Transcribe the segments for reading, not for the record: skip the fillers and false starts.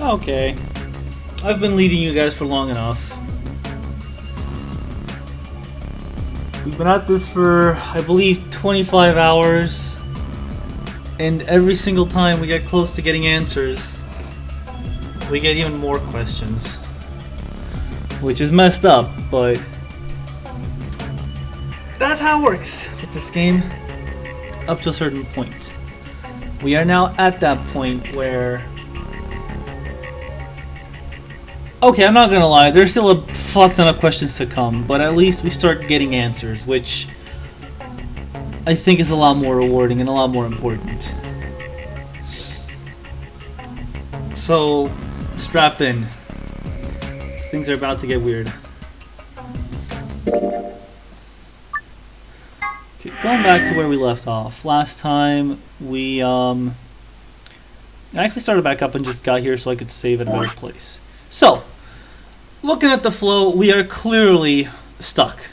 Okay. I've been leading you guys for long enough. We've been at this for, I believe, 25 hours. And every single time we get close to getting answers, we get even more questions. Which is messed up, but that's how it works with this game, up to a certain point. We are now at that point where... Okay, I'm not gonna lie, there's still a fuck ton of questions to come, but at least we start getting answers, which I think is a lot more rewarding and a lot more important. So, strap in. Things are about to get weird. Okay, going back to where we left off. Last time we I actually started back up and just got here so I could save at a better place. So, looking at the flow, we are clearly stuck.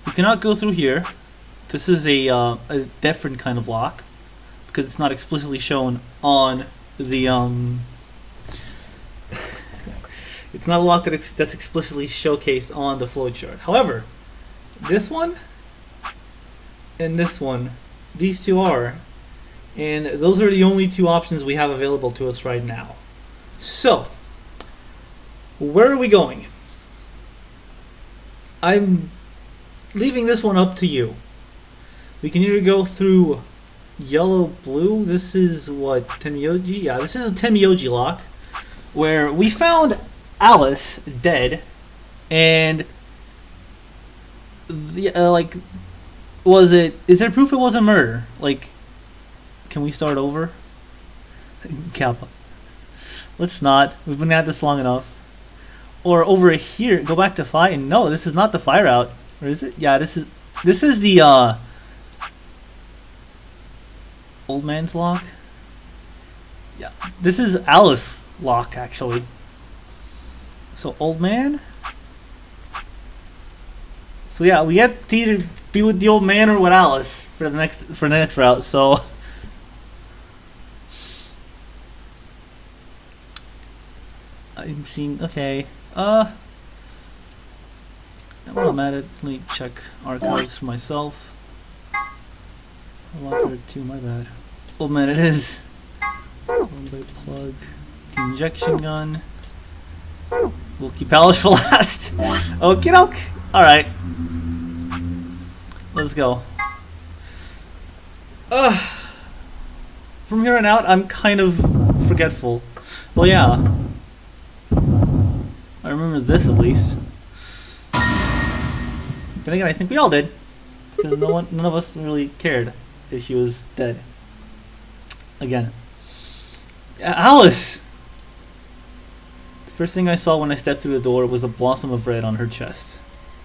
We cannot go through here. This is a different kind of lock because it's not explicitly shown on the It's not a lock that's explicitly showcased on the flowchart. However, this one and this one, these two are, and those are the only two options we have available to us right now. So, where are we going? I'm leaving this one up to you. We can either go through yellow, blue. This is what, Tenmyouji? Yeah, this is a Tenmyouji lock where we found Alice dead, and the, is there proof it wasn't murder? Like, can we start over? Kappa. Let's not. We've been at this long enough. Or over here, go back to fire. No, this is not the fire route. Or is it? Yeah, this is the old man's lock. Yeah, this is Alice lock actually. So old man. So yeah, we get to either be with the old man or with Alice for the next route. So I'm seeing, okay. While I'm at it, let me check archives for myself. Locker 2, my bad. Oh man, it is. One-way plug. The injection gun. We'll keep Alice for last. Okie doke. Alright. Let's go. From here on out, I'm kind of forgetful. Well, yeah. I remember this at least. Then again, I think we all did, because none of us really cared that she was dead. Again, Alice. The first thing I saw when I stepped through the door was a blossom of red on her chest.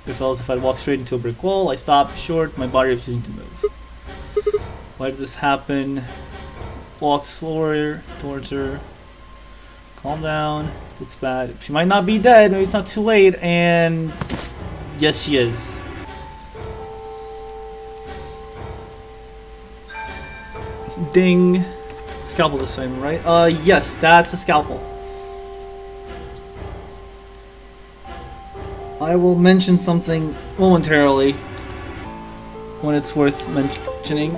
It felt as if I'd walked straight into a brick wall. I stopped short, my body refusing to move. Why did this happen? Walk slower towards her. Calm down. Looks bad. She might not be dead. Maybe it's not too late. And yes, she is. Ding. Scalpel this time, right? Yes, that's a scalpel. I will mention something momentarily when it's worth mentioning.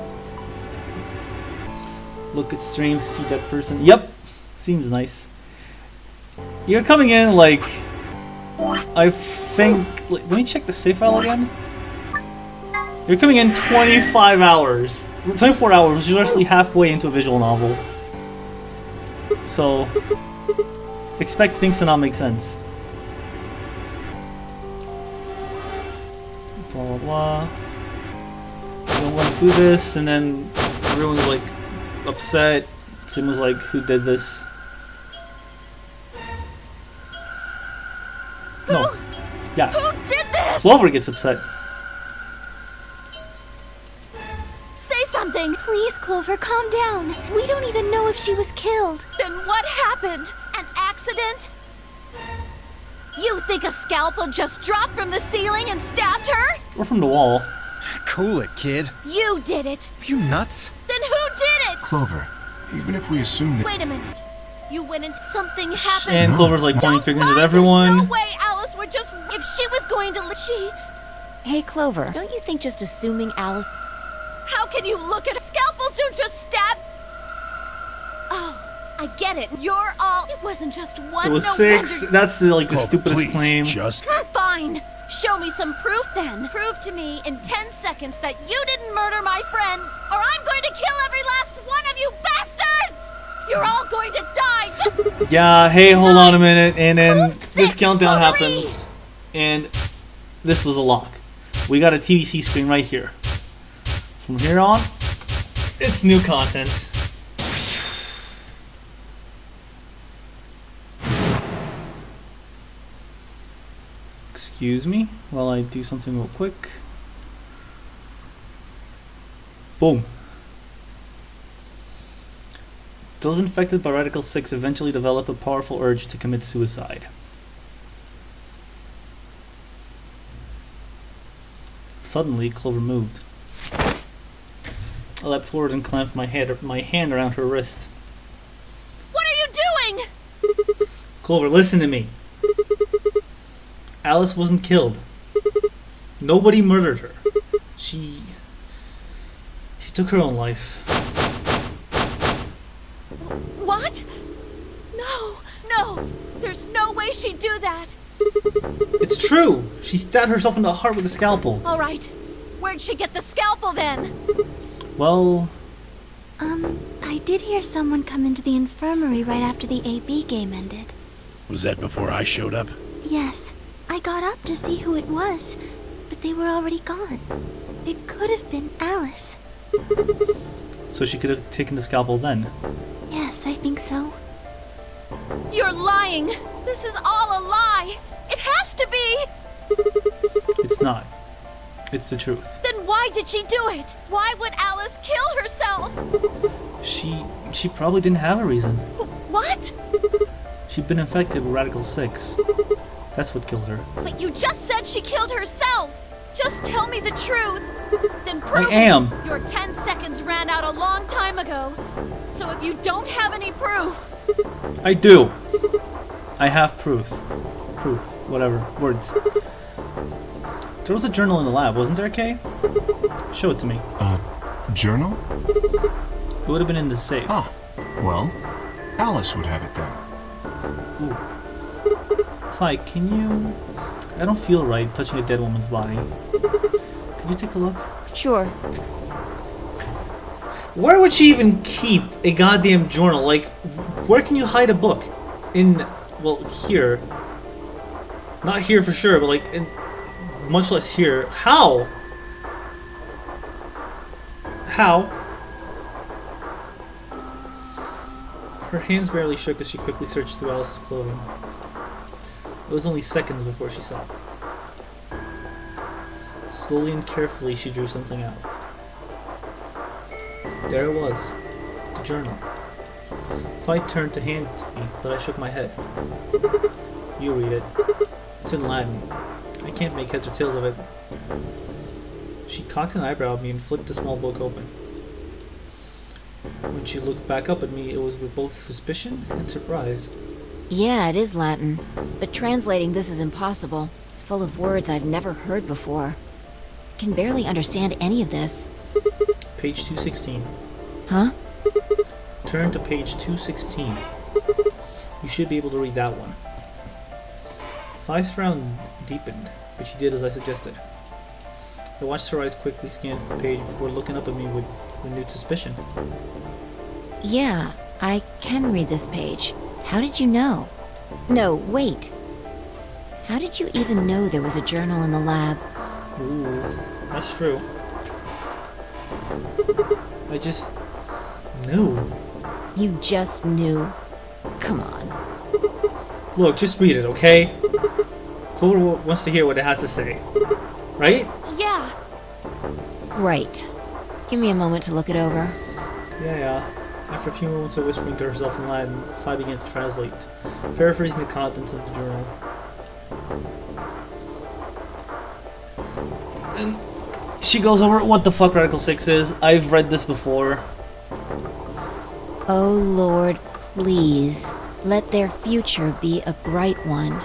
Look at stream, see that person. Yep, seems nice. You're coming in like, I think, let me check the save file again. You're coming in 25 hours. 24 hours, which is roughly halfway into a visual novel. So, expect things to not make sense. Blah blah blah. Don't want to do this, and then everyone's like upset. Sim was like, who did this? No. Yeah. Who did this? Clover gets upset. Say something. Please, Clover, calm down. We don't even know if she was killed. Then what happened? An accident? You think a scalpel just dropped from the ceiling and stabbed her? Or from the wall. Cool it, kid. You did it. Are you nuts? Then who did it? Clover, even if we assume that... Wait a minute. You went into something happened. And Clover's like pointing Don't fingers lie, at everyone. There's no way Alice would just... If she was going to... Hey, Clover, don't you think just assuming Alice... How can you look at... Scalpels don't just stab... Oh, I get it. You're all... It wasn't just one. It was no 6. wonder- That's like the Clover, stupidest please, claim. just... Fine. Show me some proof then. Prove to me in 10 seconds that you didn't murder my friend, or I'm going to kill every last one of you bastards! You're all going to die just... Yeah, hey, hold on a minute. And then Proof this 6, countdown Clover. happens. And this was a lock. We got a TVC screen right here. From here on, it's new content. Excuse me while I do something real quick. Boom. Those infected by Radical 6 eventually develop a powerful urge to commit suicide. Suddenly, Clover moved. I leapt forward and clamped my hand around her wrist. What are you doing? Clover, listen to me. Alice wasn't killed. Nobody murdered her. She took her own life. What? No. There's no way she'd do that. It's true. She stabbed herself in the heart with a scalpel. All right. Where'd she get the scalpel then? Well, I did hear someone come into the infirmary right after the AB game ended. Was that before I showed up? Yes, I got up to see who it was, but they were already gone. It could have been Alice. so she could have taken the scalpel then. Yes, I think so. You're lying. This is all a lie. It has to be. It's not. It's the truth. Then why did she do it? Why would Alice kill herself? She probably didn't have a reason. What? She'd been infected with Radical 6. That's what killed her. But you just said she killed herself. Just tell me the truth. Then prove I am. it. Your 10 seconds ran out a long time ago. So if you don't have any proof... I do. I have proof. Proof. Whatever. Words. There was a journal in the lab, wasn't there, Kay? Show it to me. Journal? It would have been in the safe. Ah, well, Alice would have it then. Ooh. Fi, can you... I don't feel right touching a dead woman's body. Could you take a look? Sure. Where would she even keep a goddamn journal? Like, where can you hide a book? In, well, here. Not here for sure, but like, much less here. How? How? Her hands barely shook as she quickly searched through Alice's clothing. It was only seconds before she saw it. Slowly and carefully, she drew something out. There it was. The journal. Fi turned to hand it to me, but I shook my head. You read it. It's in Latin. I can't make heads or tails of it. She cocked an eyebrow at me and flipped the small book open. When she looked back up at me, it was with both suspicion and surprise. Yeah, it is Latin. But translating this is impossible. It's full of words I've never heard before. I can barely understand any of this. Page 216. Huh? Turn to page 216. You should be able to read that one. Fi's frown deepened, but she did as I suggested. I watched her eyes quickly scan the page before looking up at me with renewed suspicion. Yeah, I can read this page. How did you know? No, wait. How did you even know there was a journal in the lab? Ooh, that's true. I just knew. You just knew. Come on. Look, just read it, okay? Clover wants to hear what it has to say. Right? Yeah. Right. Give me a moment to look it over. Yeah. After a few moments of whispering to herself in Latin, Fi began to translate, paraphrasing the contents of the journal. And she goes over what the fuck Article 6 is. I've read this before. Oh Lord, please, let their future be a bright one.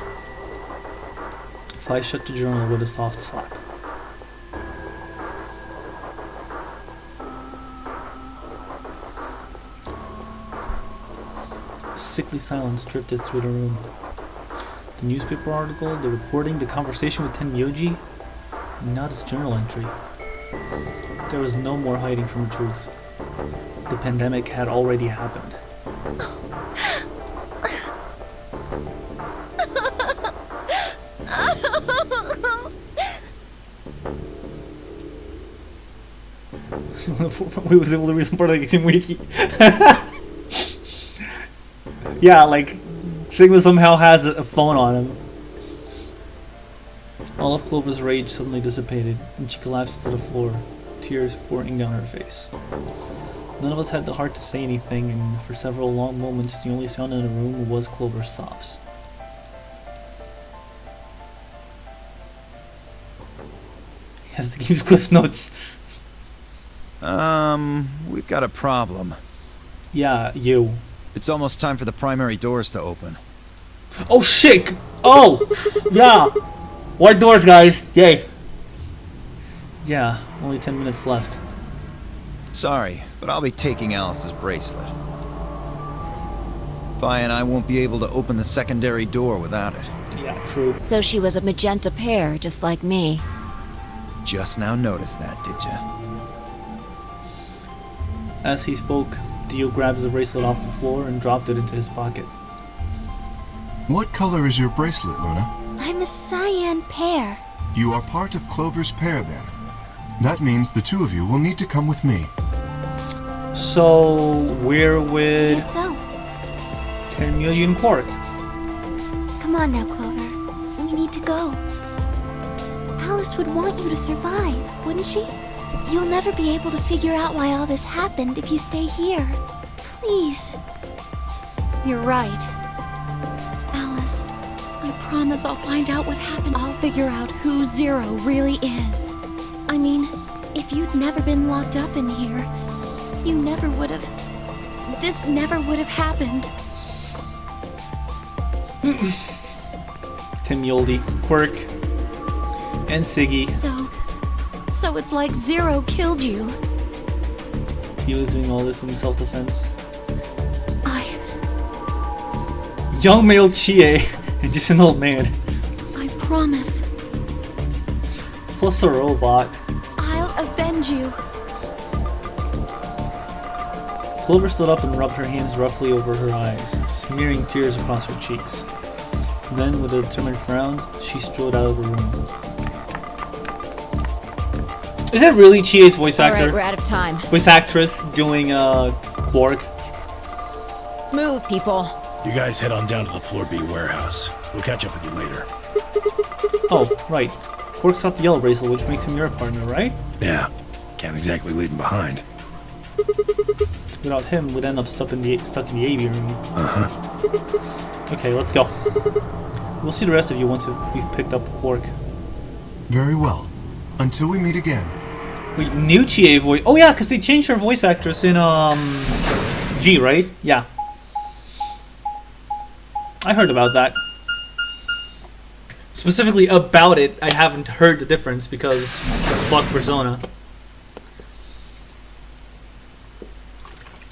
Fi shut the journal with a soft slap. Sickly silence drifted through the room. The newspaper article, the reporting, the conversation with Tenmyouji, not his journal entry. There was no more hiding from the truth. The pandemic had already happened. We was able to read some part of the Tenmyouji. Yeah, like, Sigma somehow has a phone on him. All of Clover's rage suddenly dissipated, and she collapsed to the floor, tears pouring down her face. None of us had the heart to say anything, and for several long moments, the only sound in the room was Clover's sobs. He has to keep Cliff's notes. We've got a problem. Yeah, you. It's almost time for the primary doors to open. Oh shit! Oh! Yeah! White doors, guys! Yay! Yeah, only 10 minutes left. Sorry, but I'll be taking Alice's bracelet. Vi and I won't be able to open the secondary door without it. Yeah, true. So she was a magenta pear, just like me. Just now noticed that, did ya? As he spoke, Dio grabs the bracelet off the floor and dropped it into his pocket. What color is your bracelet, Luna? I'm a cyan pear. You are part of Clover's pair, then. That means the two of you will need to come with me. So, we're with Guess so. Tenmyouji and Quark. Come on now, Clover. We need to go. Alice would want you to survive, wouldn't she? You'll never be able to figure out why all this happened if you stay here. Please. You're right. Alice, I promise I'll find out what happened. I'll figure out who Zero really is. I mean, if you'd never been locked up in here, you never would have... This never would have happened. Tenmyouji, Quark. And Siggy. So it's like Zero killed you. He was doing all this in self-defense. I Young male Chie and just an old man. promise. Plus a robot. I'll avenge you. Clover stood up and rubbed her hands roughly over her eyes, smearing tears across her cheeks. Then, with a determined frown, she strode out of the room. Is that really Chie's voice actor? Alright, we're out of time. Voice actress doing Quark? Move, people. You guys head on down to the Floor B warehouse. We'll catch up with you later. Oh, right. Quark stopped the yellow bracelet, which makes him your partner, right? Yeah, can't exactly leave him behind. Without him, we'd end up stuck in the aviary room. Uh-huh. Okay, let's go. We'll see the rest of you once we've picked up Quark. Very well. Until we meet again. Wait, new Chie voice. Oh yeah, because they changed her voice actress in G, right? Yeah. I heard about that. Specifically about it, I haven't heard the difference because fuck Persona.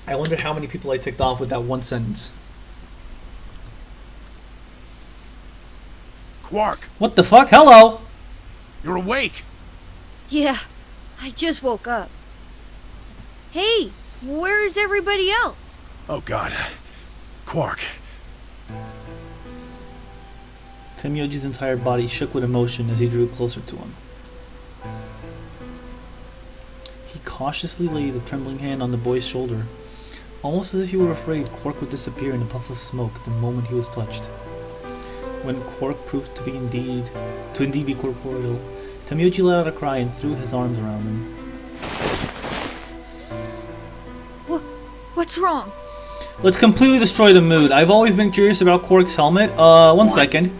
I wonder how many people I ticked off with that one sentence. Quark, What the fuck? Hello! you're awake! Yeah, I just woke up. Hey, where's everybody else? Oh god. Quark. Tenmyouji's entire body shook with emotion as he drew closer to him. He cautiously laid a trembling hand on the boy's shoulder, almost as if he were afraid Quark would disappear in a puff of smoke the moment he was touched. When Quark proved to indeed be corporeal, Tenmyouji let out a cry and threw his arms around him. What's wrong? Let's completely destroy the mood. I've always been curious about Quark's helmet. One second.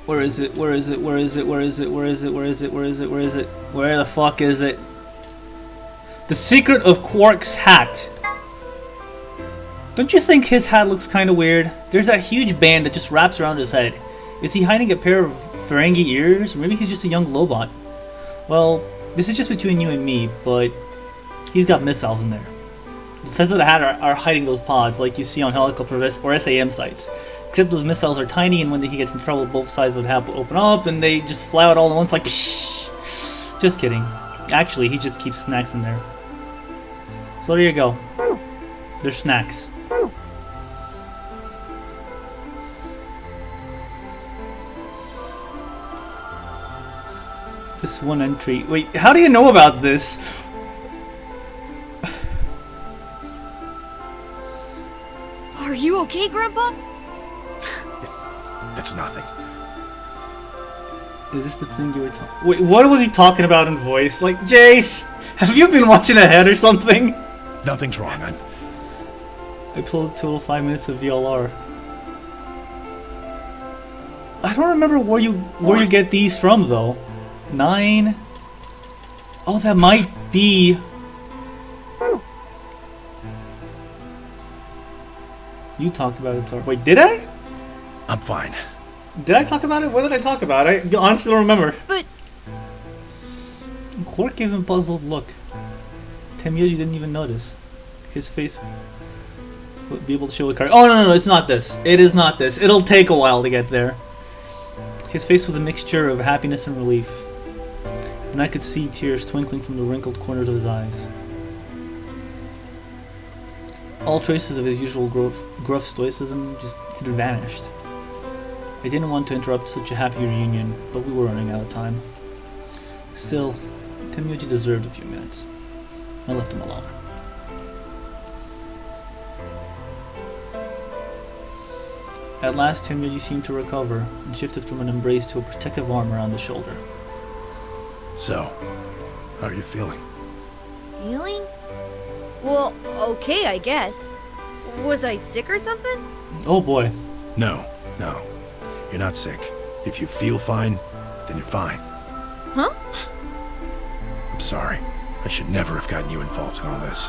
Where is it? Where is it? Where is it? Where is it? Where is it? Where is it? Where is it? Where is it? Where the fuck is it? The secret of Quark's hat. Don't you think his hat looks kind of weird? There's that huge band that just wraps around his head. Is he hiding a pair of Ferengi ears? Or maybe he's just a young Lobot. Well, this is just between you and me, but he's got missiles in there. The sides of the hat are hiding those pods like you see on helicopters or SAM sites. Except those missiles are tiny, and when he gets in trouble, both sides would have to open up, and they just fly out all at once like pshh. Just kidding. Actually, he just keeps snacks in there. So there you go. They're snacks. This one entry. Wait, how do you know about this? Are you okay, Grandpa? That's nothing. Is this the thing you were talking? Wait, what was he talking about in voice? Like, Jace, have you been watching ahead or something? Nothing's wrong. I pulled a total 5 minutes of VLR. I don't remember where you get these from though. 9. Oh, that might be. You talked about it. Wait, did I? I'm fine. Did I talk about it? What did I talk about? I honestly don't remember. But Quark gave him a puzzled look. Tenmyouji didn't even notice. His face would be able to show a card. Oh no, it's not this. It is not this. It'll take a while to get there. His face was a mixture of happiness and relief, and I could see tears twinkling from the wrinkled corners of his eyes. All traces of his usual gruff stoicism just had vanished. I didn't want to interrupt such a happy reunion, but we were running out of time. Still, Tenmyouji deserved a few minutes. I left him alone. At last, Tenmyouji seemed to recover and shifted from an embrace to a protective arm around his shoulder. So, how are you feeling? feeling? Well, okay, I guess. Was I sick or something? Oh boy. No. You're not sick. If you feel fine, then you're fine. Huh? I'm sorry. I should never have gotten you involved in all this.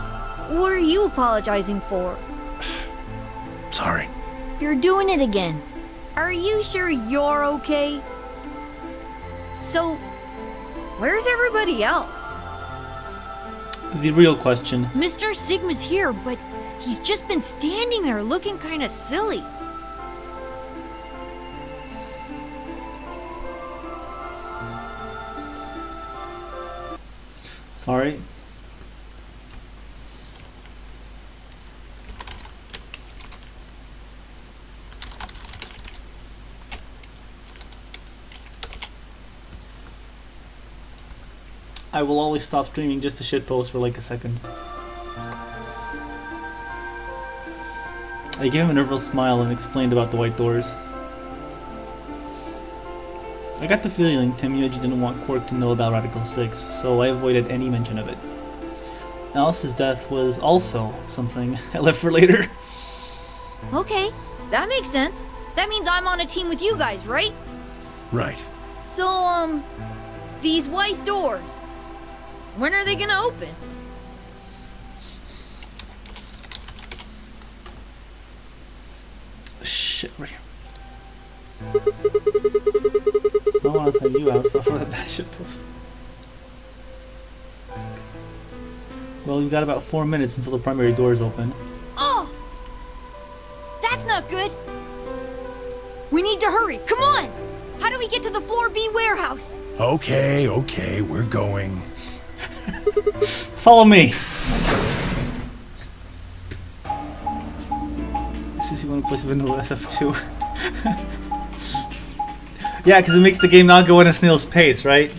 What are you apologizing for? Sorry. You're doing it again. Are you sure you're okay? So, where's everybody else? The real question. Mr. Sigma's here, but he's just been standing there looking kind of silly. Sorry. I will always stop streaming just to shitpost for like a second. I gave him a nervous smile and explained about the white doors. I got the feeling Tenmyouji didn't want Quark to know about Radical 6, so I avoided any mention of it. Alice's death was also something I left for later. Okay, that makes sense. That means I'm on a team with you guys, right? Right. So, these white doors, when are they gonna open? Shit, right here. I want to tell you out stuff for that bad shit post. Well, you've got about 4 minutes until the primary doors open. Oh! That's not good! We need to hurry, come on! How do we get to the Floor B warehouse? Okay, we're going. Follow me! This is you want to place vanilla SF2. Yeah, because it makes the game not go at a snail's pace, right?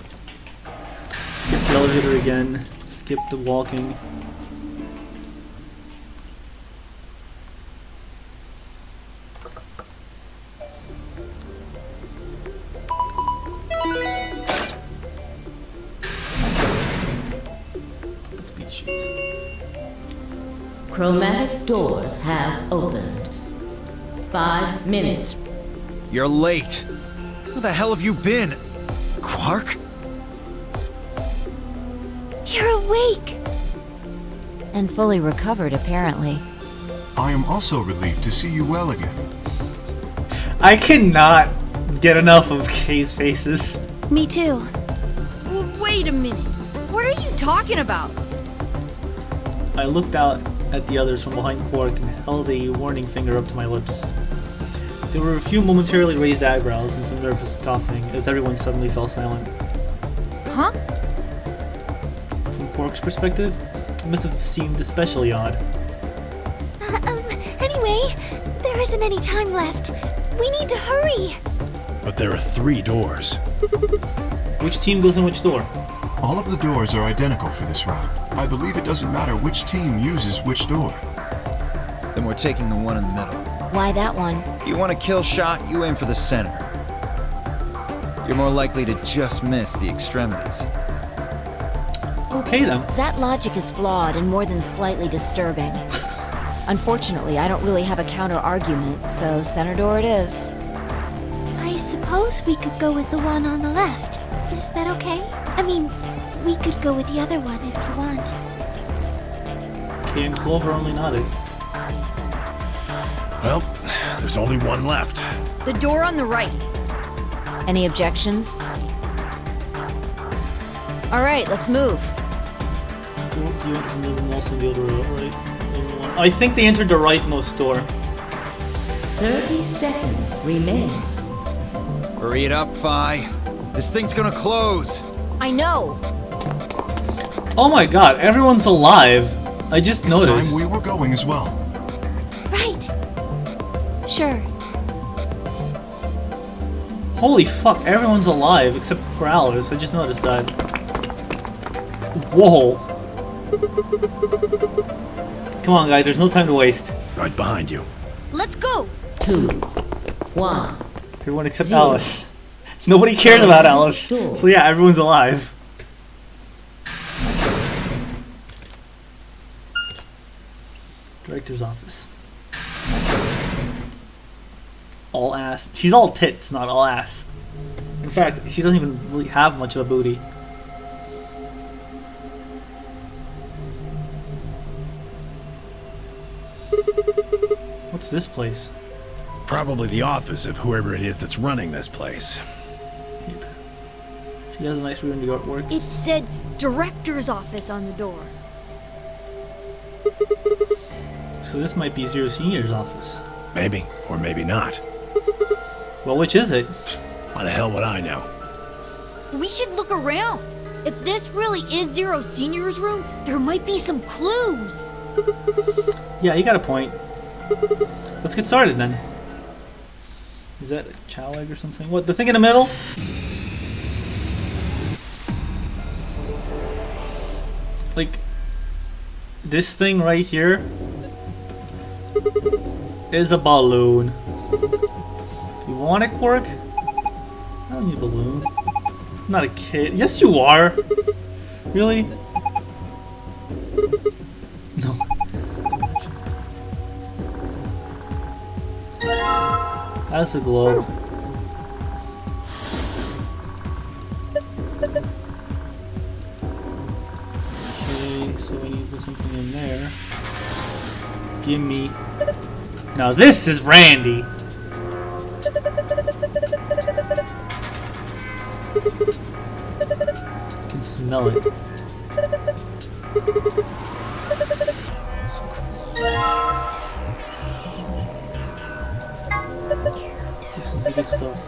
Skip the elevator again. Skip the walking. The speed sheet. Chromatic doors have opened. 5 minutes. You're late. Where the hell have you been? Quark? You're awake! And fully recovered, apparently. I am also relieved to see you well again. I cannot get enough of Kay's faces. Me too. Wait a minute. What are you talking about? I looked out at the others from behind Quark and held a warning finger up to my lips. There were a few momentarily raised eyebrows and some nervous coughing as everyone suddenly fell silent. Huh? From Quark's perspective, it must have seemed especially odd. Anyway, there isn't any time left. We need to hurry. But there are 3 doors. Which team goes in which door? All of the doors are identical for this round. I believe it doesn't matter which team uses which door. Then we're taking the one in the middle. Why that one? You want a kill shot, you aim for the center. You're more likely to just miss the extremities. Okay then. That logic is flawed and more than slightly disturbing. Unfortunately, I don't really have a counter-argument, so center door it is. I suppose we could go with the one on the left. Is that okay? I mean, we could go with the other one if you want. Kay and Clover only nodded. Well, there's only one left. The door on the right. Any objections? Alright, let's move. Do you enter the most in the other right? I think they entered the rightmost door. 30 seconds remain. Hurry it up, Phi. This thing's gonna close. I know! Oh my god, everyone's alive. I just It's noticed. time we were going as well. Right. Sure. Holy fuck, everyone's alive except for Alice. I just noticed that. Whoa. Come on, guys, there's no time to waste. Right behind you. Let's go! 2, 1. Everyone except Zero. Alice. Nobody cares about Alice. So yeah, everyone's alive. Director's office. All ass. She's all tits, not all ass. In fact, she doesn't even really have much of a booty. What's this place? Probably the office of whoever it is that's running this place. He has a nice room to go to work. It said director's office on the door. So this might be Zero Senior's office. Maybe, or maybe not. Well, which is it? Why the hell would I know? We should look around. If this really is Zero Senior's room, there might be some clues. Yeah, you got a point. Let's get started then. Is that a chow egg or something? What, the thing in the middle? Like, this thing right here is a balloon. Do you want it, Quark? I don't need a balloon. I'm not a kid. Yes, you are. Really? No. That's a globe. Okay, so we need to put something in there. Gimme. Now this is Randy. I can smell it. This is the good stuff.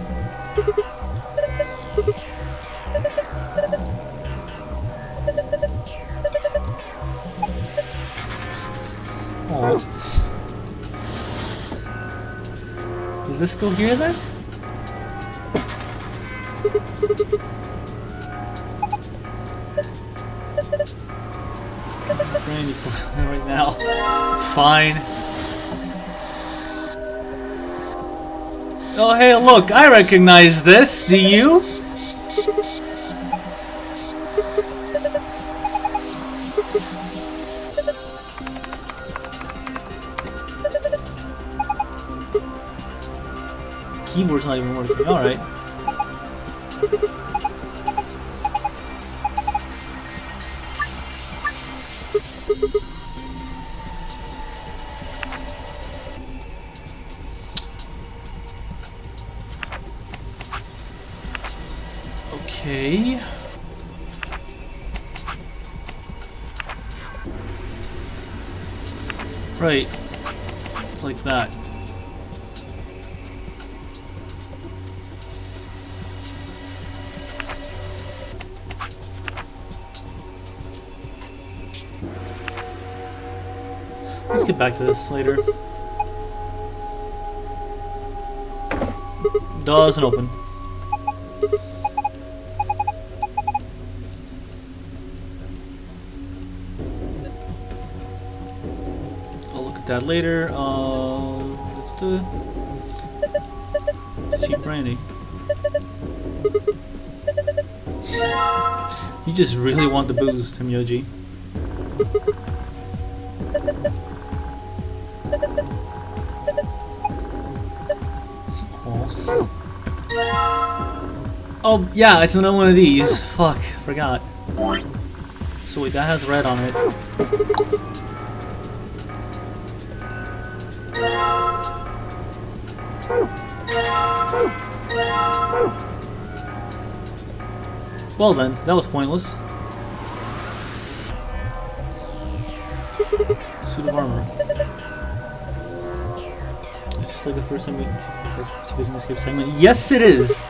Oh. Does this go here then? Randy, right now. Fine. Oh, hey, look, I recognize this. Do you? Keyboard's not even working. All right. Okay. Right. It's like that. Let's get back to this later. Doesn't open. I'll look at that later. It's cheap brandy. You just really want the booze, Tenmyouji. Oh, yeah, it's another one of these. Fuck, forgot. So wait, that has red on it. Well then, that was pointless. Suit of armor. Is this like the first time we participated in the escape segment? Yes, it is!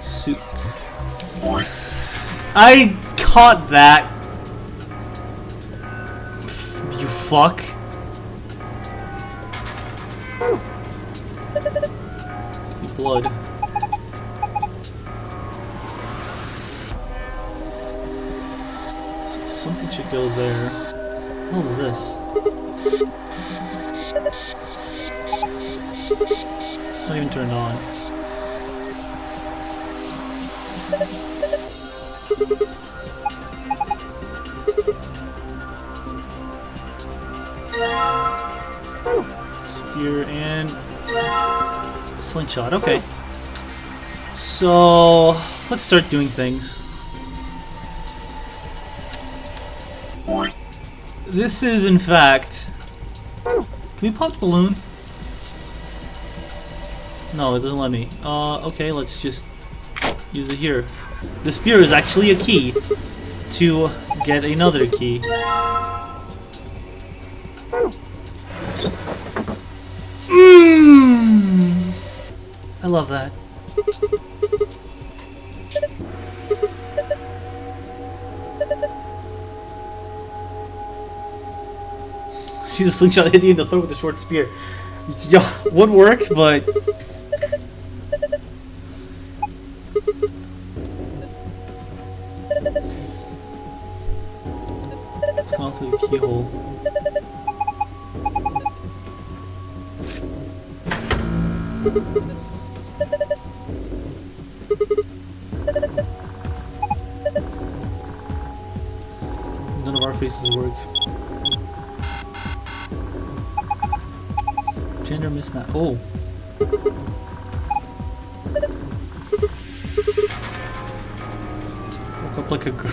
Suit. I caught that! You fuck. Blood. Something should go there. What is this? It's not even turned on. Spear and slingshot. Okay. So let's start doing things. This is, in fact... Can we pop the balloon? No, it doesn't let me. Okay, let's just use it here. The spear is actually a key to get another key. I love that. See the slingshot hit you in the throat with a short spear. Yeah, would work, but it's gone through the keyhole. None of our faces work. Gender mismatch. Oh. Woke up like a girl.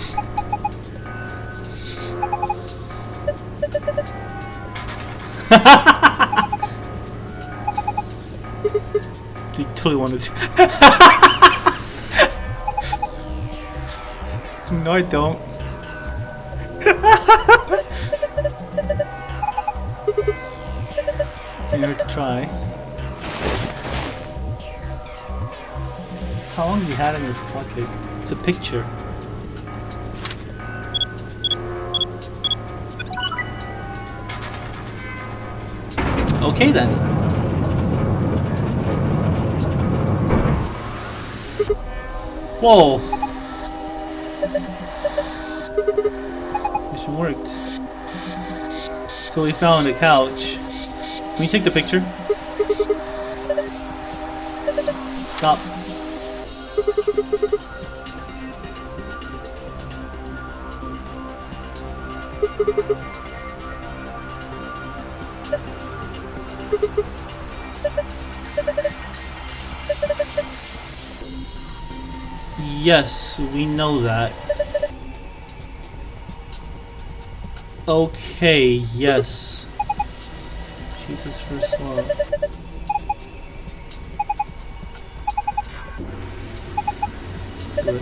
You totally wanted to. No, I don't. Can't hurt to try. How long has he had in his pocket? It's a picture. Okay then. Whoa. Mission worked. So we found a couch. Can we take the picture? Stop. Yes, we know that. Okay, yes. Jesus first love. Do it.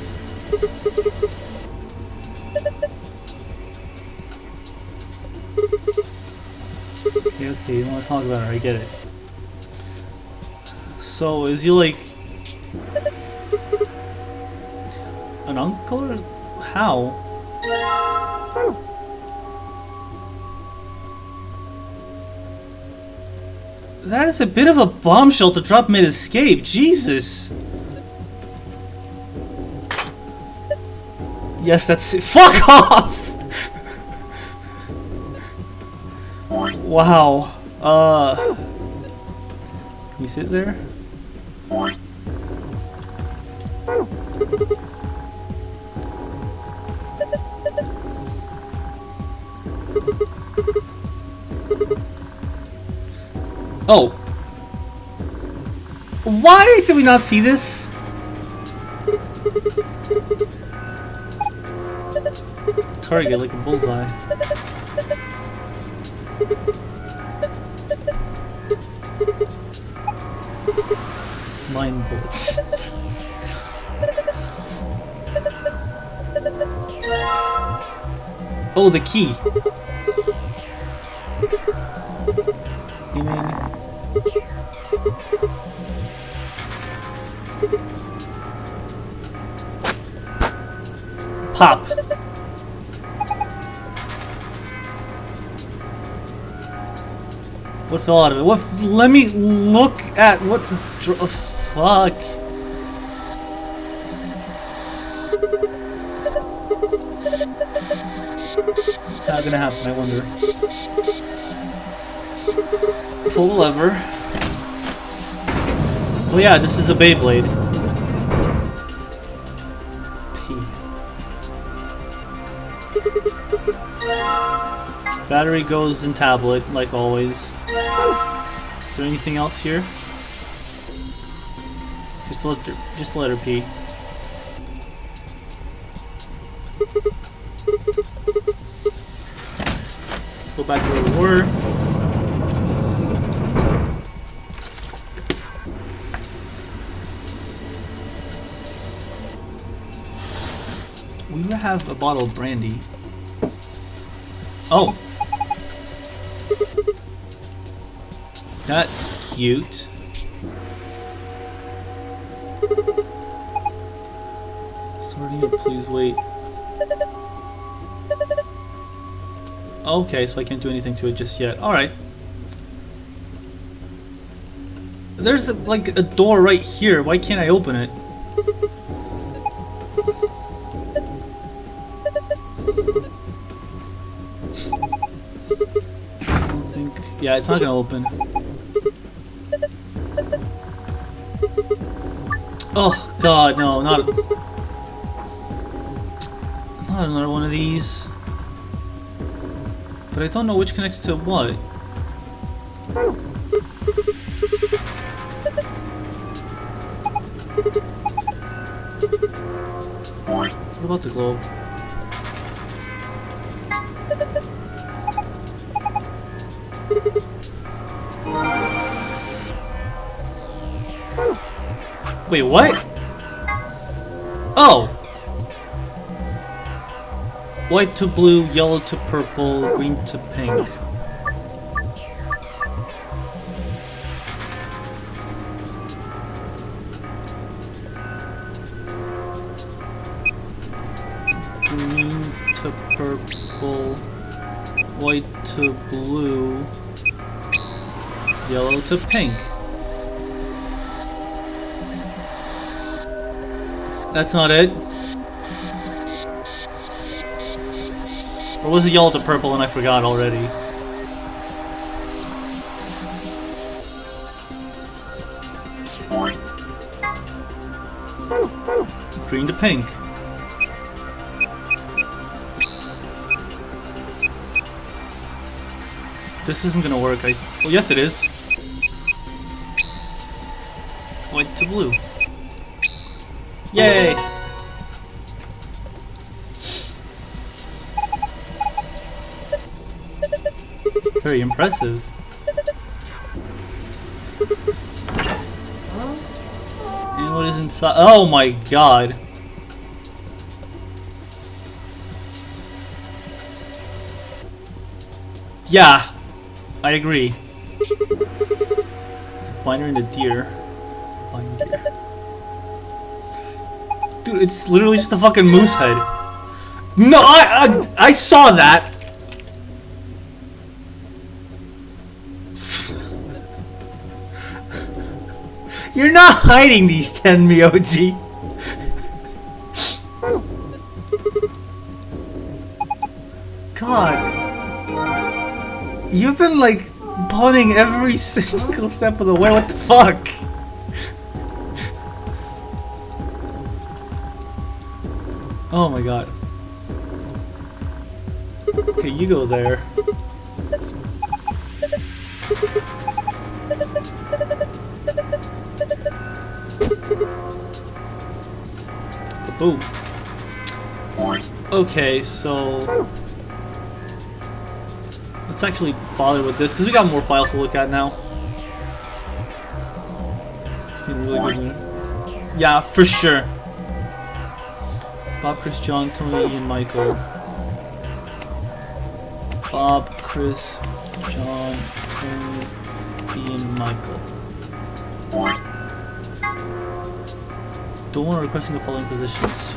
Okay, you don't want to talk about it, I get it. So, is he like an uncle or how? That is a bit of a bombshell to drop mid-escape, Jesus! Yes, that's it. Fuck off! Wow. Can we sit there? Oh. Why did we not see this? Target like a bullseye. Mine bullets. Oh, the key. Aiming. Pop. What fell out of it? What? Let me look at what. Fuck. What's gonna happen? I wonder. Pull the lever. Oh yeah, this is a Beyblade. P. Battery goes in tablet, like always. Is there anything else here? Just a letter P. Let's go back to where we were. We have a bottle of brandy. Oh! That's cute. Starting it, please wait. Okay, so I can't do anything to it just yet. Alright. There's like a door right here. Why can't I open it? I don't think... Yeah, it's not gonna open. Oh god, no, not another one of these. But I don't know which connects to what. What about the globe? Wait, what? Oh! White to blue, yellow to purple, green to pink. Green to purple, white to blue, yellow to pink. That's not it. Or was it yellow to purple and I forgot already? Green to pink. This isn't gonna work. Well, yes it is. White to blue. Yay! Very impressive. And what is inside? Oh my god! Yeah! I agree. It's a binder and a deer. Binder. Dude, it's literally just a fucking moose head. No, I saw that! You're not hiding these Tenmyouji. God. You've been like punning every single step of the way. What the fuck? Oh my god. Okay, you go there. Ooh. Okay, so let's actually bother with this because we got more files to look at now. Really good. Yeah, for sure. Bob, Chris, John, Tony, Ian, Michael. Bob, Chris, John, Tony, Ian, Michael. Don't want to requesting the following positions.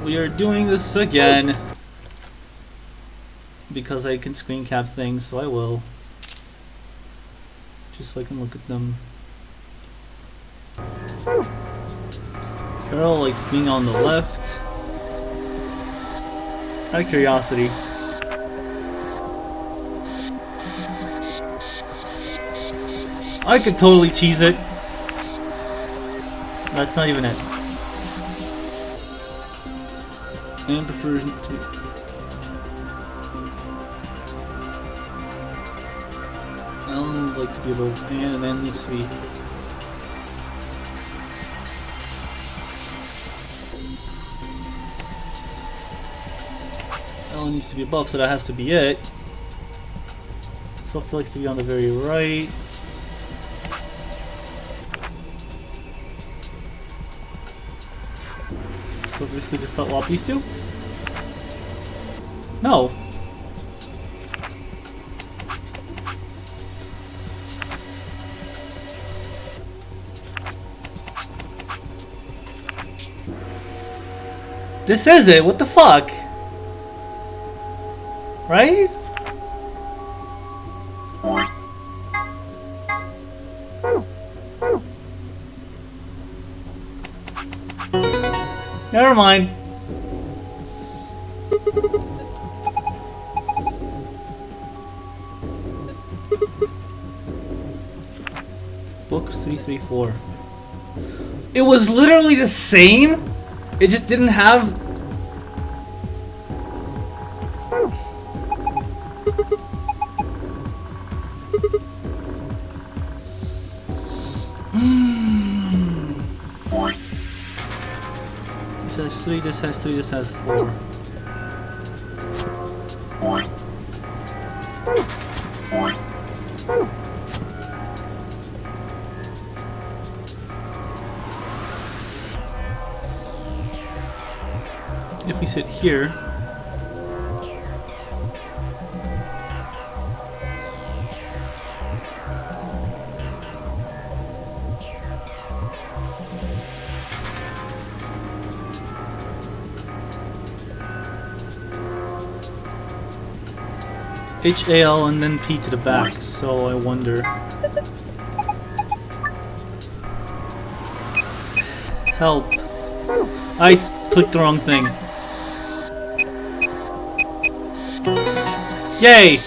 We are doing this again because I can screen cap things, so I will. Just so I can look at them. Carol likes being on the left. Out of curiosity. I could totally cheese it. That's not even it. And prefers to. Ellen would like to be above and then needs to be. Ellen needs to be above, so that has to be it. Sophie likes to be on the very right. So basically just swap these two? No. This is it, what the fuck? Right? Never mind. Books 334. It was literally the same. It just didn't have. This has 3, this has 3, this has 4. If we sit here, HAL and then P to the back, so I wonder. Help. I clicked the wrong thing. Yay!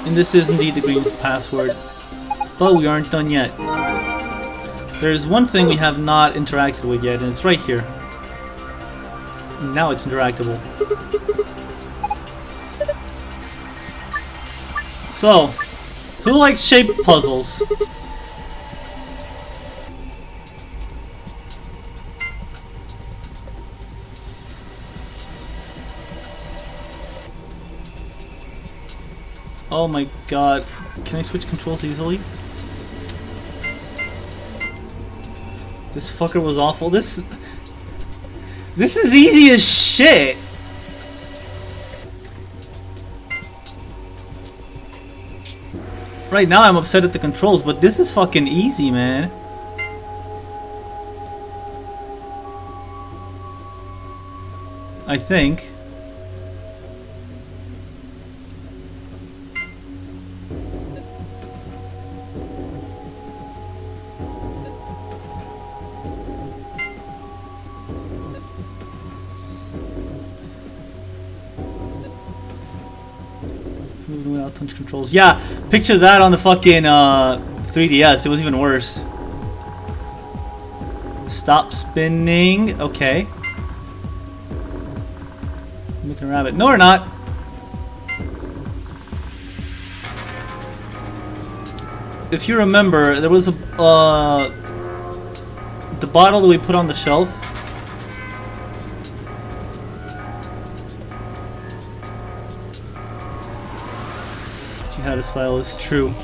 And this is indeed the Green's password. But we aren't done yet. There's one thing we have not interacted with yet, and it's right here. Now it's interactable. So, who likes shape puzzles? Oh my god. Can I switch controls easily? This fucker was awful. This is easy as shit! Right now I'm upset at the controls, but this is fucking easy, man. I think. Without touch controls. Yeah, picture that on the fucking 3DS. It was even worse. Stop spinning. Okay. Making a rabbit. No, we're not. If you remember, there was a the bottle that we put on the shelf. She had a stylus, true.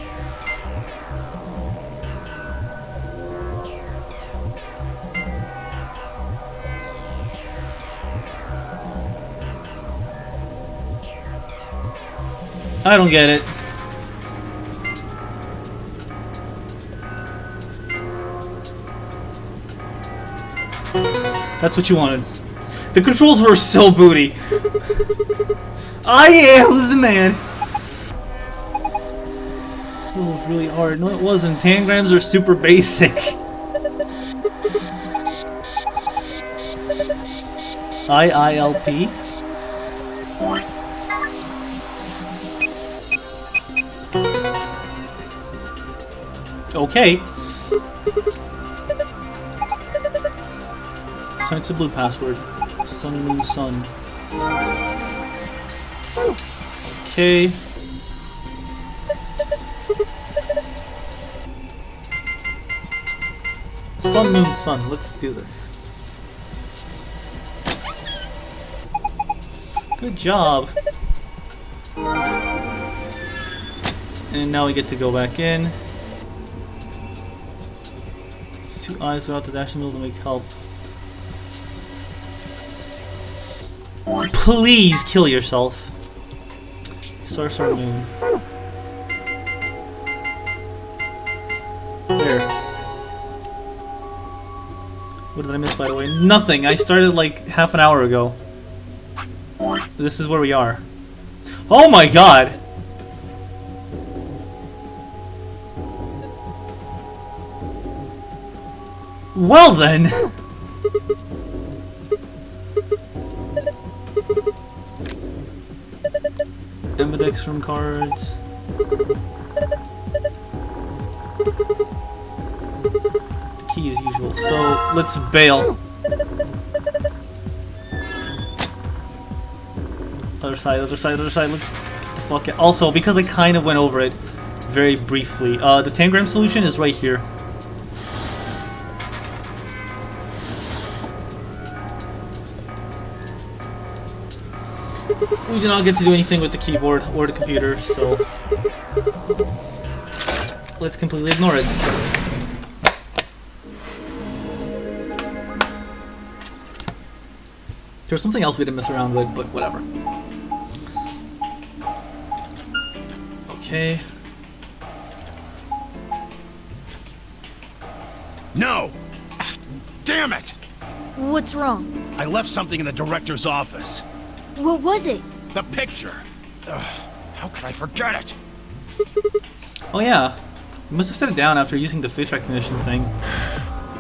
I don't get it. That's what you wanted. The controls were so booty. Ah yeah, who's the man? It was really hard. No, it wasn't. Tangrams are super basic. IILP. Okay. So it's a blue password. Sun, moon, sun. Okay. Sun, moon, sun. Let's do this. Good job. And now we get to go back in. 2 eyes without the dashing move to make help. Please kill yourself. Star Moon. Where? What did I miss, by the way? Nothing! I started like half an hour ago. This is where we are. Oh my god! Well then! Index room cards. Key as usual. So let's bail. Other side, other side, other side. Let's get the fuck out. Also, because I kind of went over it very briefly, the tangram solution is right here. We do not get to do anything with the keyboard or the computer, so let's completely ignore it. There's something else we didn't mess around with, but whatever. Okay. No! Damn it! What's wrong? I left something in the director's office. What was it? The picture. Ugh, how could I forget it? Oh yeah, you must have set it down after using the face recognition thing.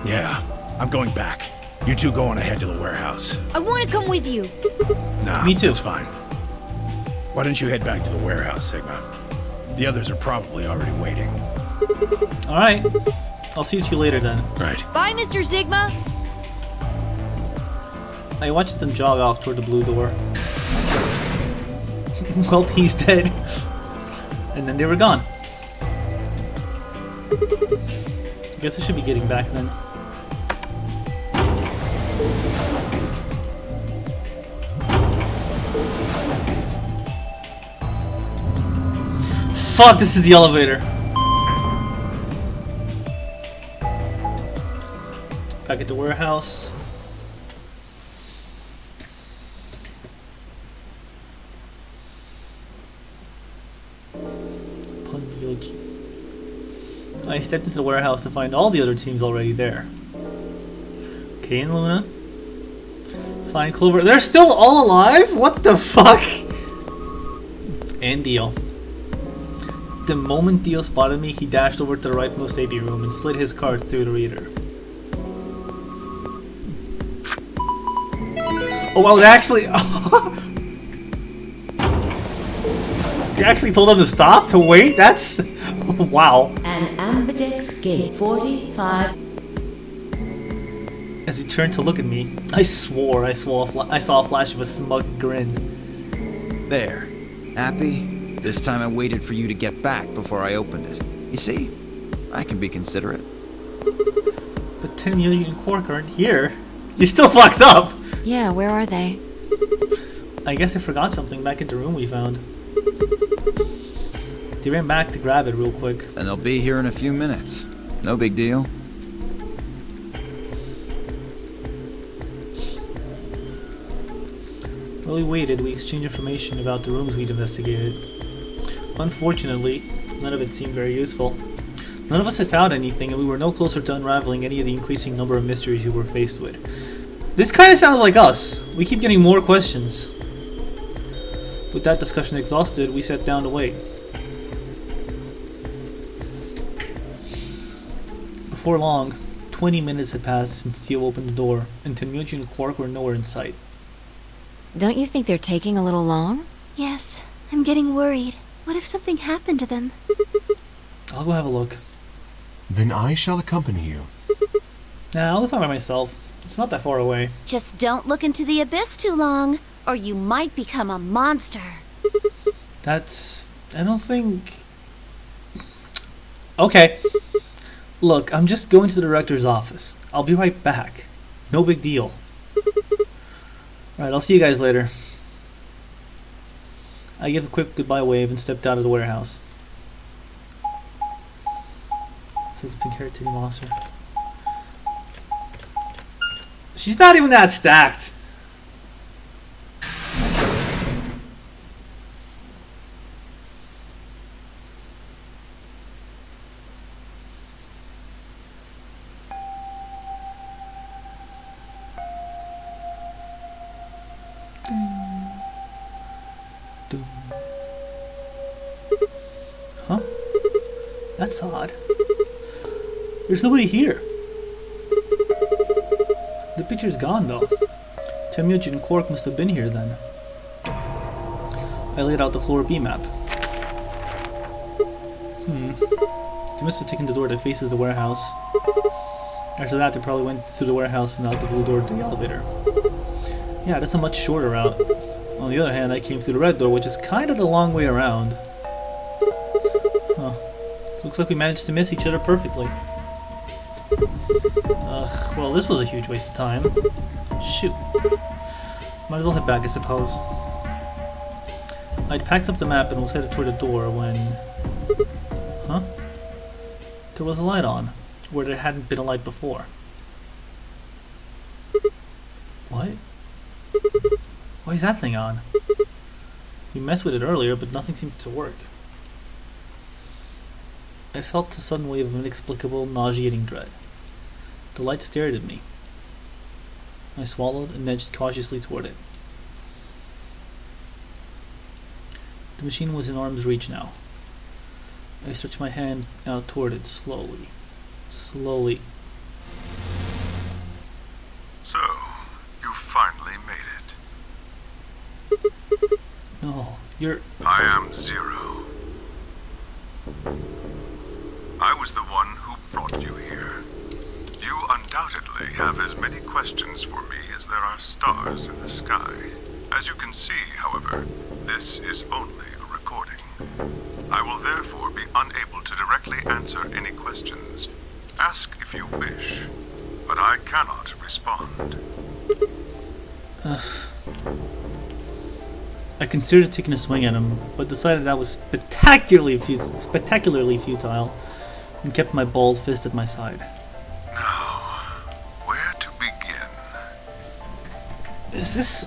Yeah, I'm going back. You two go on ahead to the warehouse. I want to come with you. Nah, me too. That's fine. Why don't you head back to the warehouse, Sigma? The others are probably already waiting. Alright, I'll see you later then. Right. Bye, Mr. Sigma. I watched them jog off toward the blue door. Well, he's dead. And then they were gone. I guess I should be getting back then. Fuck, this is the elevator. Back at the warehouse. I stepped into the warehouse to find all the other teams already there. Kay and Luna. Find Clover. They're still all alive? What the fuck? And Dio. The moment Dio spotted me, he dashed over to the rightmost AP room and slid his card through the reader. Oh, well, they actually... You actually told them to stop? To wait? That's... Wow. An ambidex gate 45. As he turned to look at me, I swore I saw a flash of a smug grin. There. Happy? This time I waited for you to get back before I opened it. You see? I can be considerate. But Tenmyouji and Quark aren't here. You still fucked up! Yeah, where are they? I guess I forgot something back in the room we found. They ran back to grab it real quick. And they'll be here in a few minutes. No big deal. While we waited, we exchanged information about the rooms we'd investigated. Unfortunately, none of it seemed very useful. None of us had found anything, and we were no closer to unraveling any of the increasing number of mysteries we were faced with. This kind of sounds like us. We keep getting more questions. With that discussion exhausted, we sat down to wait. Before long, 20 minutes had passed since Dio opened the door, and Tenmyouji and Quark were nowhere in sight. Don't you think they're taking a little long? Yes, I'm getting worried. What if something happened to them? I'll go have a look. Then I shall accompany you. Nah, I'll go find by myself. It's not that far away. Just don't look into the abyss too long, or you might become a monster. That's... I don't think... Okay. Look, I'm just going to the director's office. I'll be right back. No big deal. Alright, I'll see you guys later. I gave a quick goodbye wave and stepped out of the warehouse. Says pink haired titty monster. She's not even that stacked. Huh? That's odd. There's nobody here. The picture's gone though. Tenmyouji and Quark must have been here then. I laid out the floor B map. They must have taken the door that faces the warehouse. After that, they probably went through the warehouse and out the blue door to the elevator. Yeah, that's a much shorter route. On the other hand, I came through the red door, which is kind of the long way around. Huh. Looks like we managed to miss each other perfectly. Well, this was a huge waste of time. Shoot. Might as well head back, I suppose. I'd packed up the map and was headed toward the door when... Huh? There was a light on, where there hadn't been a light before. What? Why is that thing on? We messed with it earlier, but nothing seemed to work. I felt a sudden wave of inexplicable, nauseating dread. The light stared at me. I swallowed and edged cautiously toward it. The machine was in arm's reach now. I stretched my hand out toward it slowly. Slowly. So, you finally made it. No, you're... I am Zero. I was the one who brought you here. You undoubtedly have as many questions for me as there are stars in the sky. As you can see, however, this is only a recording. I will therefore be unable to directly answer any questions. Ask if you wish, but I cannot respond. I considered taking a swing at him, but decided that was spectacularly futile, and kept my balled fist at my side. Now, where to begin? Is this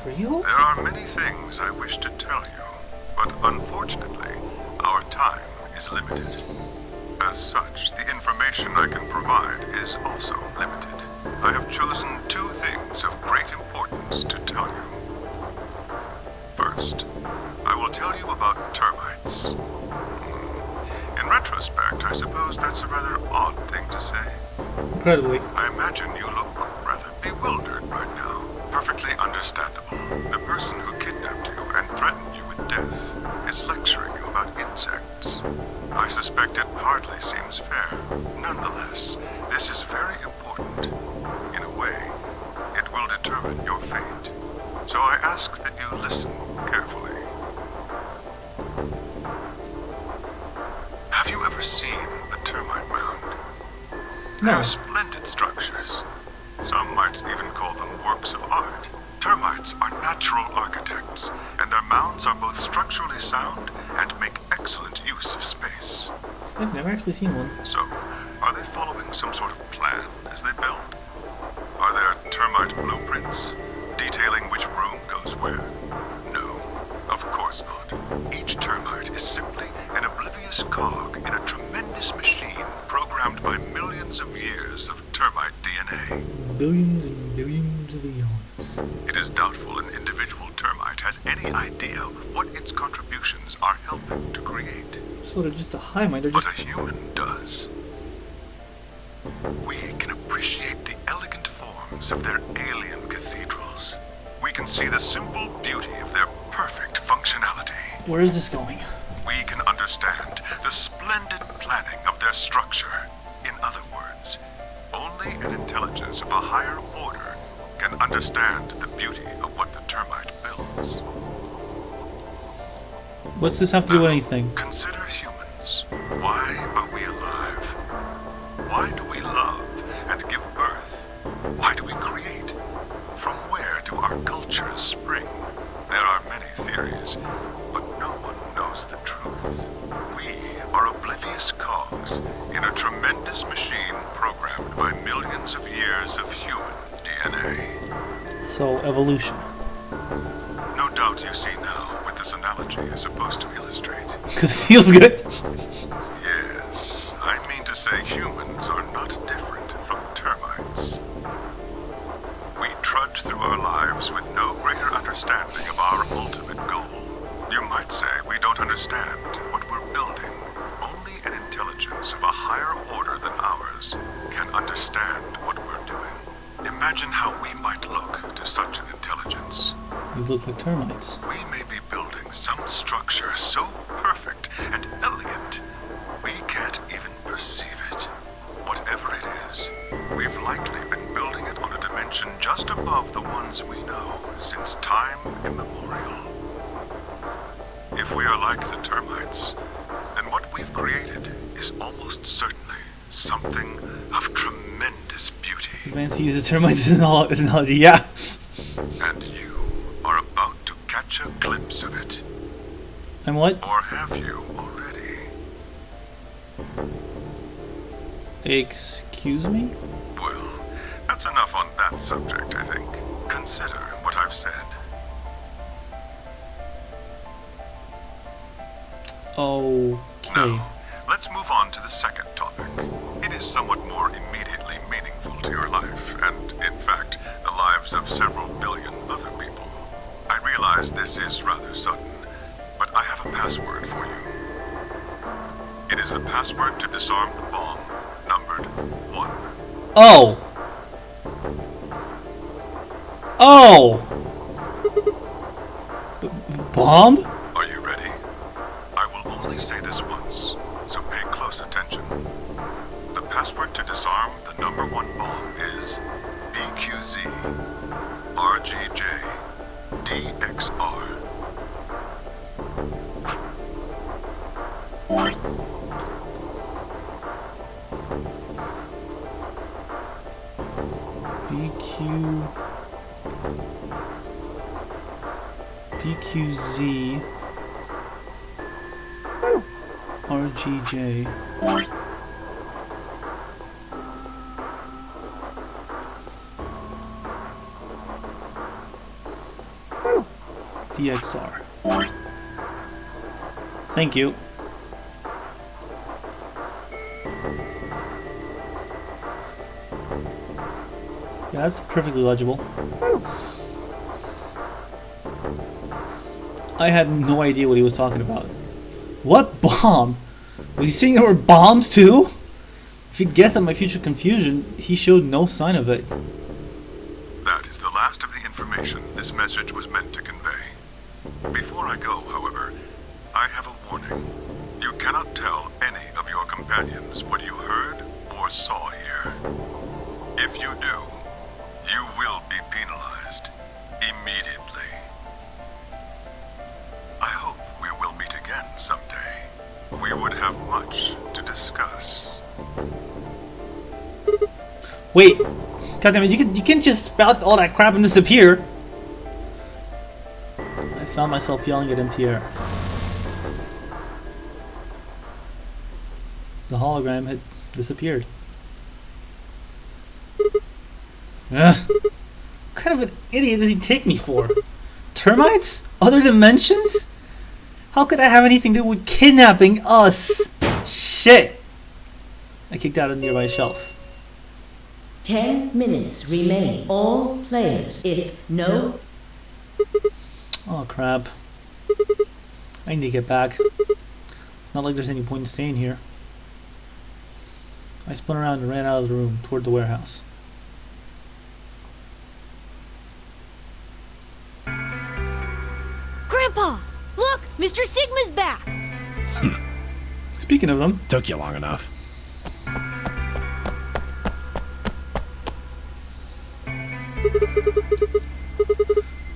real? There are many things I wish to tell you, but unfortunately, our time is limited. As such, the information I can provide is also limited. I have chosen two things of great importance to tell you. First, I will tell you about termites. In retrospect, I suppose that's a rather odd thing to say. Incredibly. I imagine you look rather bewildered right now. Perfectly understandable. The person who kidnapped you and threatened you with death is lecturing you about insects. I suspect it hardly seems fair. Nonetheless, this is very important. In a way, it will determine your fate. So I ask that you listen carefully. Have you ever seen a termite mound? They are splendid structures. Some might even call them works of art. Termites are natural architects, and their mounds are both structurally sound and make excellent use of space. I've never actually seen one. So, are they following some sort of plan as they build? Are there termite blueprints, detailing which room goes where? No, of course not. Each termite is simply an oblivious cog in a tremendous machine programmed by millions of years of termite DNA. Billions and billions of eons. It is doubtful an individual termite has any idea what its contributions are helping to create. So they're just a hive mind, But a human does. We can appreciate the elegant forms of their alien cathedrals. We can see the simple beauty of their perfect functionality. Where is this going? We can understand the splendid planning of their structure. In other words, only an intelligence of a higher order can understand the beauty of what the termite builds. What's this have to do with anything? Consider humans. Why are we alive? Why do we love and give birth? Why do we create? From where do our cultures spring? There are many theories, but no one knows the truth. We are oblivious cogs in a tremendous machine programmed framed by millions of years of human DNA. So, evolution. No doubt you see now what this analogy is supposed to illustrate. Because it feels good. Yes, I mean to say humans are not different from termites. We trudge through our lives with no greater understanding of our ultimate goal. You might say we don't understand what we're building. Only an intelligence of a higher order than ours can understand what we're doing. Imagine how we might look to such an intelligence. You look like termites. We may be building some structure so perfect and elegant, we can't even perceive it. Whatever it is, we've likely been building it on a dimension just above the ones we know since time immemorial. If we are like the termites, then what we've created is almost certainly something of tremendous beauty. It's advanced to use the termites as an analogy, yeah. And you are about to catch a glimpse of it. And what? Or have you already? Excuse me? Well, that's enough on that subject, I think. Consider what I've said. Okay. Now, let's move on to the second topic. It is somewhat more immediately meaningful to your life, and, in fact, the lives of several billion other people. I realize this is rather sudden, but I have a password for you. It is the password to disarm the bomb, numbered 1. Oh! Oh! Bomb? Are you ready? I will only say this once, so pay close attention. The password to disarm the number 1 bomb is BQZ RGJ DXR. BQZ RGJ DXR. Thank you. Yeah, that's perfectly legible. I had no idea what he was talking about. What bomb? Was he saying there were bombs too? If he'd guessed at my future confusion, he showed no sign of it. That is the last of the information this message was meant to convey. Before I go, however, I have a warning. You cannot tell any of your companions what you heard or saw here. If you do, you will be penalized immediately. I hope we will meet again someday. We would have much to discuss. Wait, goddammit, you can't just spout all that crap and disappear. I found myself yelling at empty air. The hologram had disappeared. Ugh. What kind of an idiot does he take me for? Termites? Other dimensions? How could that have anything to do with kidnapping us? Shit! I kicked out a nearby shelf. 10 minutes remain. All players, if no... Oh crap. I need to get back. Not like there's any point in staying here. I spun around and ran out of the room toward the warehouse. Grandpa! Look! Mr. Sigma's back! Speaking of them, Took you long enough.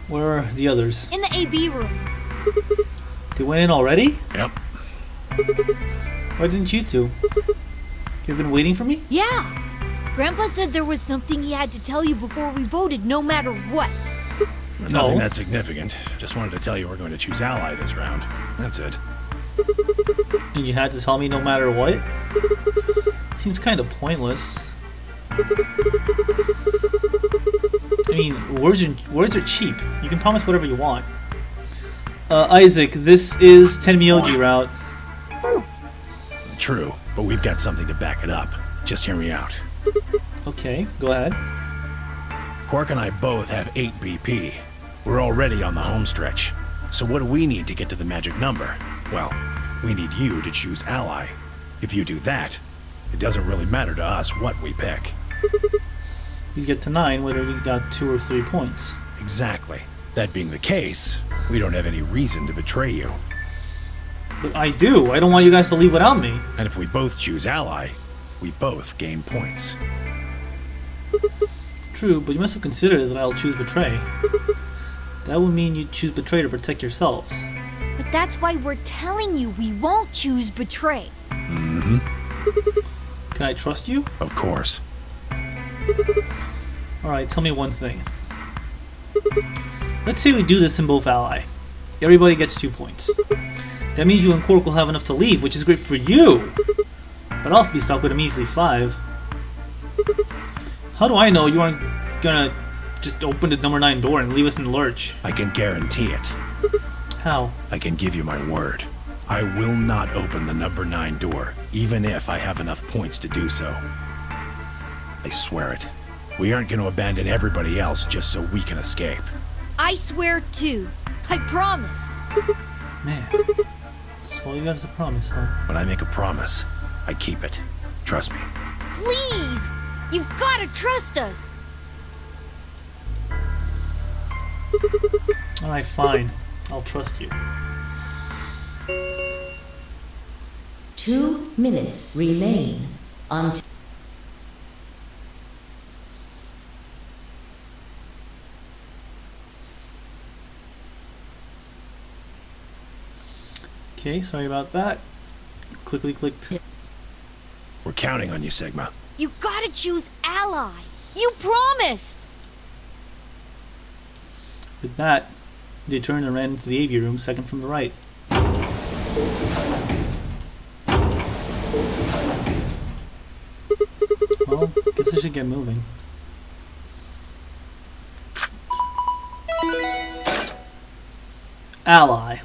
where are the others? In the AB rooms. They went in already? Yep. Why didn't you two? You've been waiting for me? Yeah! Grandpa said there was something he had to tell you before we voted, no matter what. Nothing that significant. Just wanted to tell you we're going to choose ally this round. That's it. And you had to tell me no matter what? Seems kind of pointless. I mean, words are cheap. You can promise whatever you want. Isaac, this is Tenmyouji route. True, but we've got something to back it up. Just hear me out. Okay, go ahead. Quark and I both have 8 BP. We're already on the home stretch. So what do we need to get to the magic number? Well, we need you to choose ally. If you do that, it doesn't really matter to us what we pick. You get to 9 whether you got 2 or 3 points. Exactly. That being the case, we don't have any reason to betray you. But I do. I don't want you guys to leave without me. And if we both choose ally, we both gain points. True, but you must have considered that I'll choose betray. That would mean you choose betray to protect yourselves. But that's why we're telling you we won't choose betray. Mm-hmm. Can I trust you? Of course. Alright, tell me one thing. Let's say we do this in both ally. Everybody gets 2 points. That means you and Quark will have enough to leave, which is great for you! But I'll be stuck with a measly 5. How do I know you aren't gonna just open the number 9 door and leave us in the lurch? I can guarantee it. How? I can give you my word. I will not open the number 9 door, even if I have enough points to do so. I swear it. We aren't going to abandon everybody else just so we can escape. I swear too. I promise. Man. So all you got is a promise, huh? When I make a promise, I keep it. Trust me. Please! You've got to trust us! Alright, fine. I'll trust you. 2 minutes remain until... Okay, sorry about that. Quickly clicked. We're counting on you, Sigma. You gotta choose ally! You promised! With that, they turned and ran into the aviary room, second from the right. Well, guess I should get moving. Ally.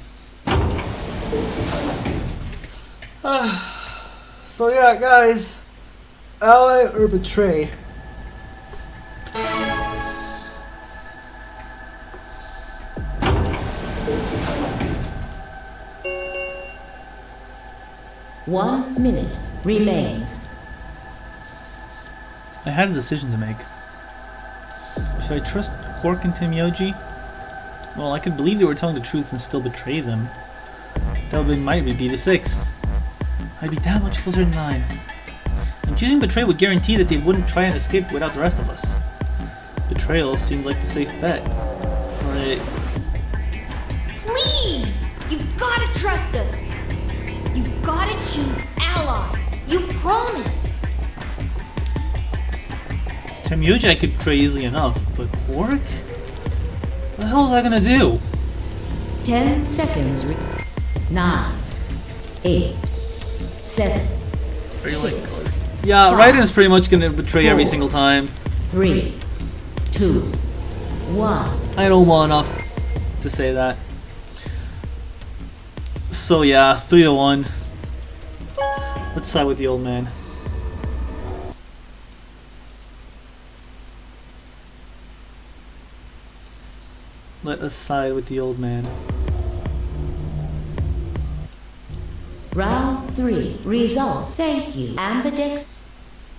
So yeah, guys. Ally or betray? One minute remains. I had a decision to make. Should I trust Quark and Tenmyouji? Well, I could believe they were telling the truth and still betray them. That might be the 6. I'd be that much closer to 9. And choosing betray would guarantee that they wouldn't try and escape without the rest of us. Betrayal seemed like the safe bet. But... Please! You've gotta trust us! You've gotta choose ally! You promised! Tenmyouji I could betray easily enough, but Quark? What the hell was I gonna do? 10 seconds. 9, 8, 7, 6. Yeah, 5, Raiden's pretty much gonna betray every 4, single time. 3, 2, 1. I don't want enough to say that. So yeah, 3-1. Let's side with the old man. Let us side with the old man. Round 3. Results. Thank you. Ambidex.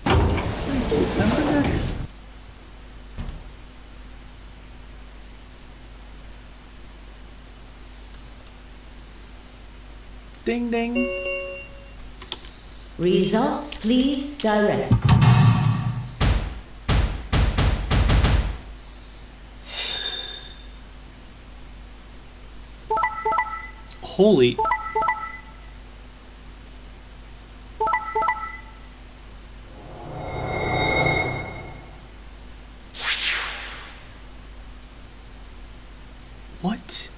Thank you, Ambidex. Ding ding. Results, please direct. Holy. What?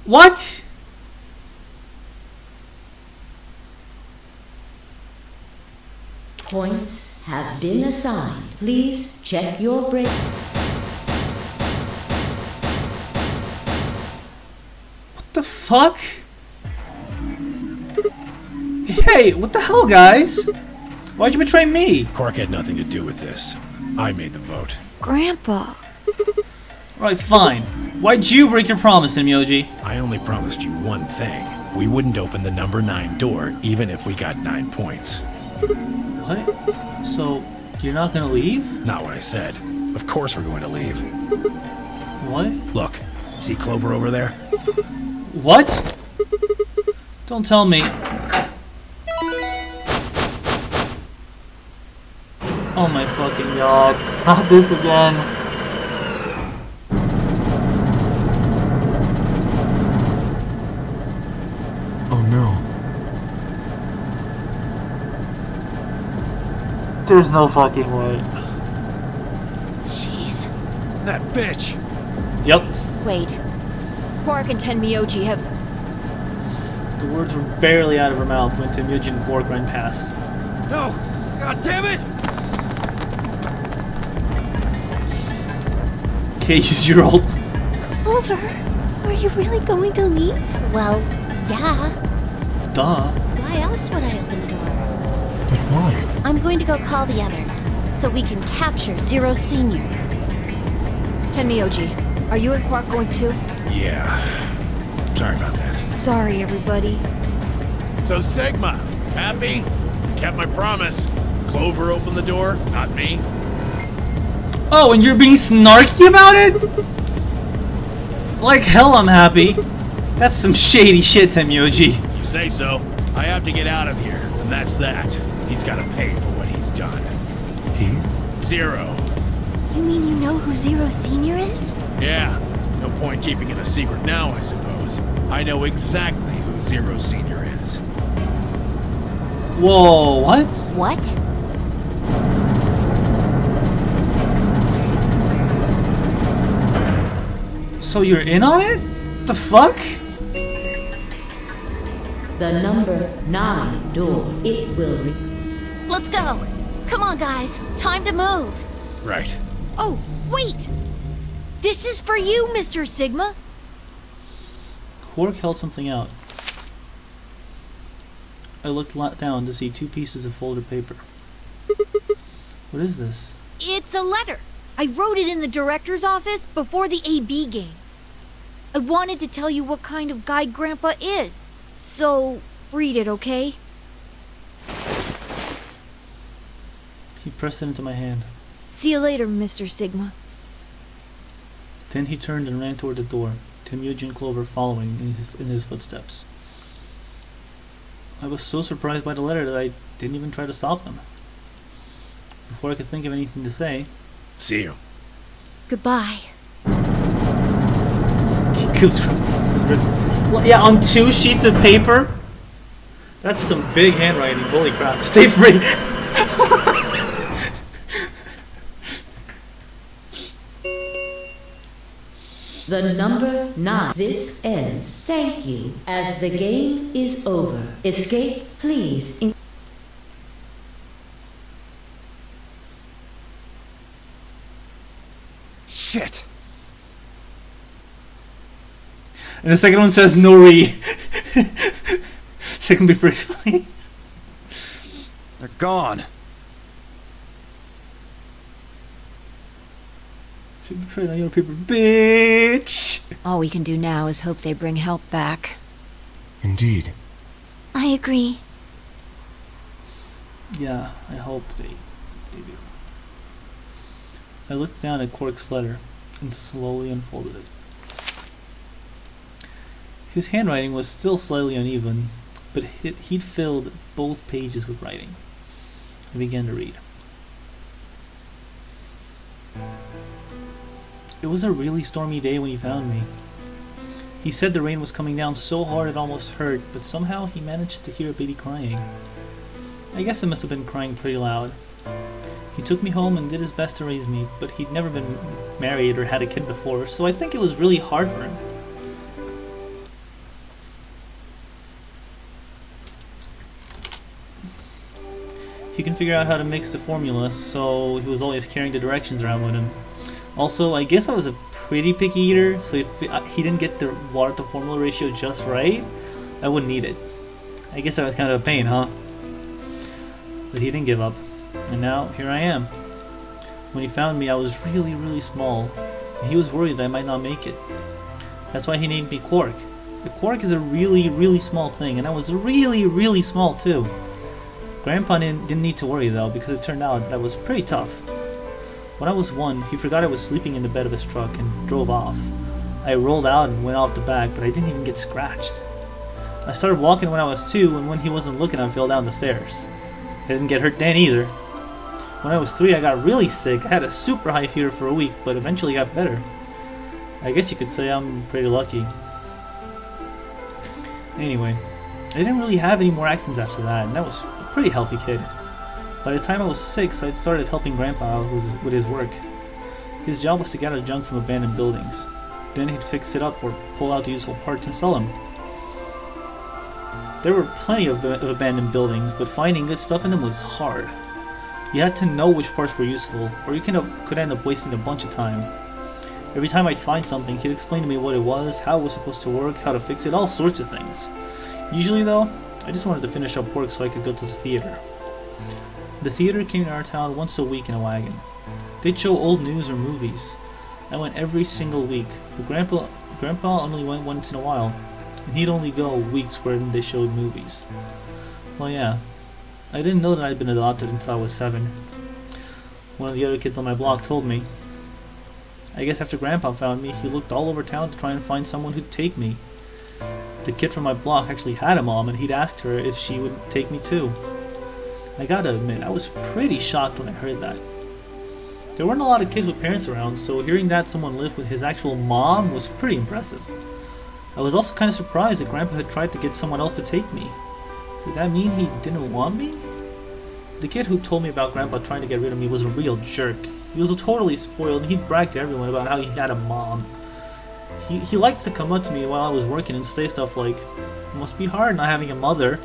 What? Points have been assigned. Please check your break. What the fuck? Hey, what the hell, guys? Why'd you betray me? Quark had nothing to do with this. I made the vote. Grandpa. Right, fine. Why'd you break your promise, Tenmyouji? I only promised you one thing. We wouldn't open the number 9 door, even if we got 9 points. What? So, you're not gonna leave? Not what I said. Of course we're going to leave. What? Look, see Clover over there? What? Don't tell me. Oh my fucking god. Not this again. Oh no. There's no fucking way. Jeez. That bitch! Yep. Wait. Quark and Tenmyouji have... The words were barely out of her mouth when Tenmyouji and Quark ran past. No! God damn it! Okay, use your old... Clover, are you really going to leave? Well, yeah. Duh. Why else would I open the door? But why? I'm going to go call the others, so we can capture Zero Senior. Tenmyouji, are you and Quark going too? Yeah. Sorry about that. Sorry, everybody. So Sigma, happy? Kept my promise. Clover opened the door, not me. Oh, and you're being snarky about it? Like hell I'm happy. That's some shady shit, Tenmyouji. If you say so. I have to get out of here, and that's that. He's gotta pay for what he's done. He? Zero. You mean you know who Zero Senior is? Yeah. No point keeping it a secret now, I suppose. I know exactly who Zero Senior is. Whoa, what? What? So you're in on it? The fuck? The number 9 door. It will Let's go. Come on, guys. Time to move. Right. Oh, wait! This is for you, Mr. Sigma. Quark held something out. I looked down to see 2 pieces of folded paper. What is this? It's a letter. I wrote it in the director's office before the AB game. I wanted to tell you what kind of guy Grandpa is. So, read it, okay? He pressed it into my hand. See you later, Mr. Sigma. Then he turned and ran toward the door, Tenmyouji and Clover following in his footsteps. I was so surprised by the letter that I didn't even try to stop them. Before I could think of anything to say, See you. Goodbye. Well, yeah, on 2 sheets of paper? That's some big handwriting, holy crap. Stay free! The number 9. This ends. Thank you. As the game is over. Escape, please. Shit! And the second one says Nori. Second paper explains. They're gone. She betrayed on your paper, bitch! All we can do now is hope they bring help back. Indeed. I agree. Yeah, I hope they do. I looked down at Quark's letter and slowly unfolded it. His handwriting was still slightly uneven, but he'd filled both pages with writing. I began to read. It was a really stormy day when he found me. He said the rain was coming down so hard it almost hurt, but somehow he managed to hear a baby crying. I guess it must have been crying pretty loud. He took me home and did his best to raise me, but he'd never been married or had a kid before, so I think it was really hard for him. He can figure out how to mix the formula, so he was always carrying the directions around with him. Also, I guess I was a pretty picky eater, so if he didn't get the water to formula ratio just right, I wouldn't eat it. I guess that was kind of a pain, huh? But he didn't give up, and now here I am. When he found me, I was really, really small, and he was worried that I might not make it. That's why he named me Quark. The Quark is a really, really small thing, and I was really, really small too. Grandpa didn't need to worry though, because it turned out that I was pretty tough. When I was 1, he forgot I was sleeping in the bed of his truck and drove off. I rolled out and went off the back, but I didn't even get scratched. I started walking when I was 2, and when he wasn't looking, I fell down the stairs. I didn't get hurt then either. When I was 3, I got really sick. I had a super high fever for a week, but eventually got better. I guess you could say I'm pretty lucky. Anyway, I didn't really have any more accidents after that, and I was a pretty healthy kid. By the time I was 6, I'd started helping Grandpa with his work. His job was to gather junk from abandoned buildings. Then he'd fix it up or pull out the useful parts and sell them. There were plenty of abandoned buildings, but finding good stuff in them was hard. You had to know which parts were useful, or you could end up wasting a bunch of time. Every time I'd find something, he'd explain to me what it was, how it was supposed to work, how to fix it, all sorts of things. Usually though, I just wanted to finish up work so I could go to the theater. The theater came to our town once a week in a wagon. They'd show old news or movies. I went every single week, but Grandpa only went once in a while, and he'd only go weeks where they showed movies. Well yeah, I didn't know that I'd been adopted until I was 7. One of the other kids on my block told me. I guess after Grandpa found me, he looked all over town to try and find someone who'd take me. The kid from my block actually had a mom, and he'd asked her if she would take me too. I gotta admit, I was pretty shocked when I heard that. There weren't a lot of kids with parents around, so hearing that someone lived with his actual mom was pretty impressive. I was also kind of surprised that Grandpa had tried to get someone else to take me. Did that mean he didn't want me? The kid who told me about Grandpa trying to get rid of me was a real jerk. He was totally spoiled, and he'd brag to everyone about how he had a mom. He liked to come up to me while I was working and say stuff like, "It must be hard not having a mother."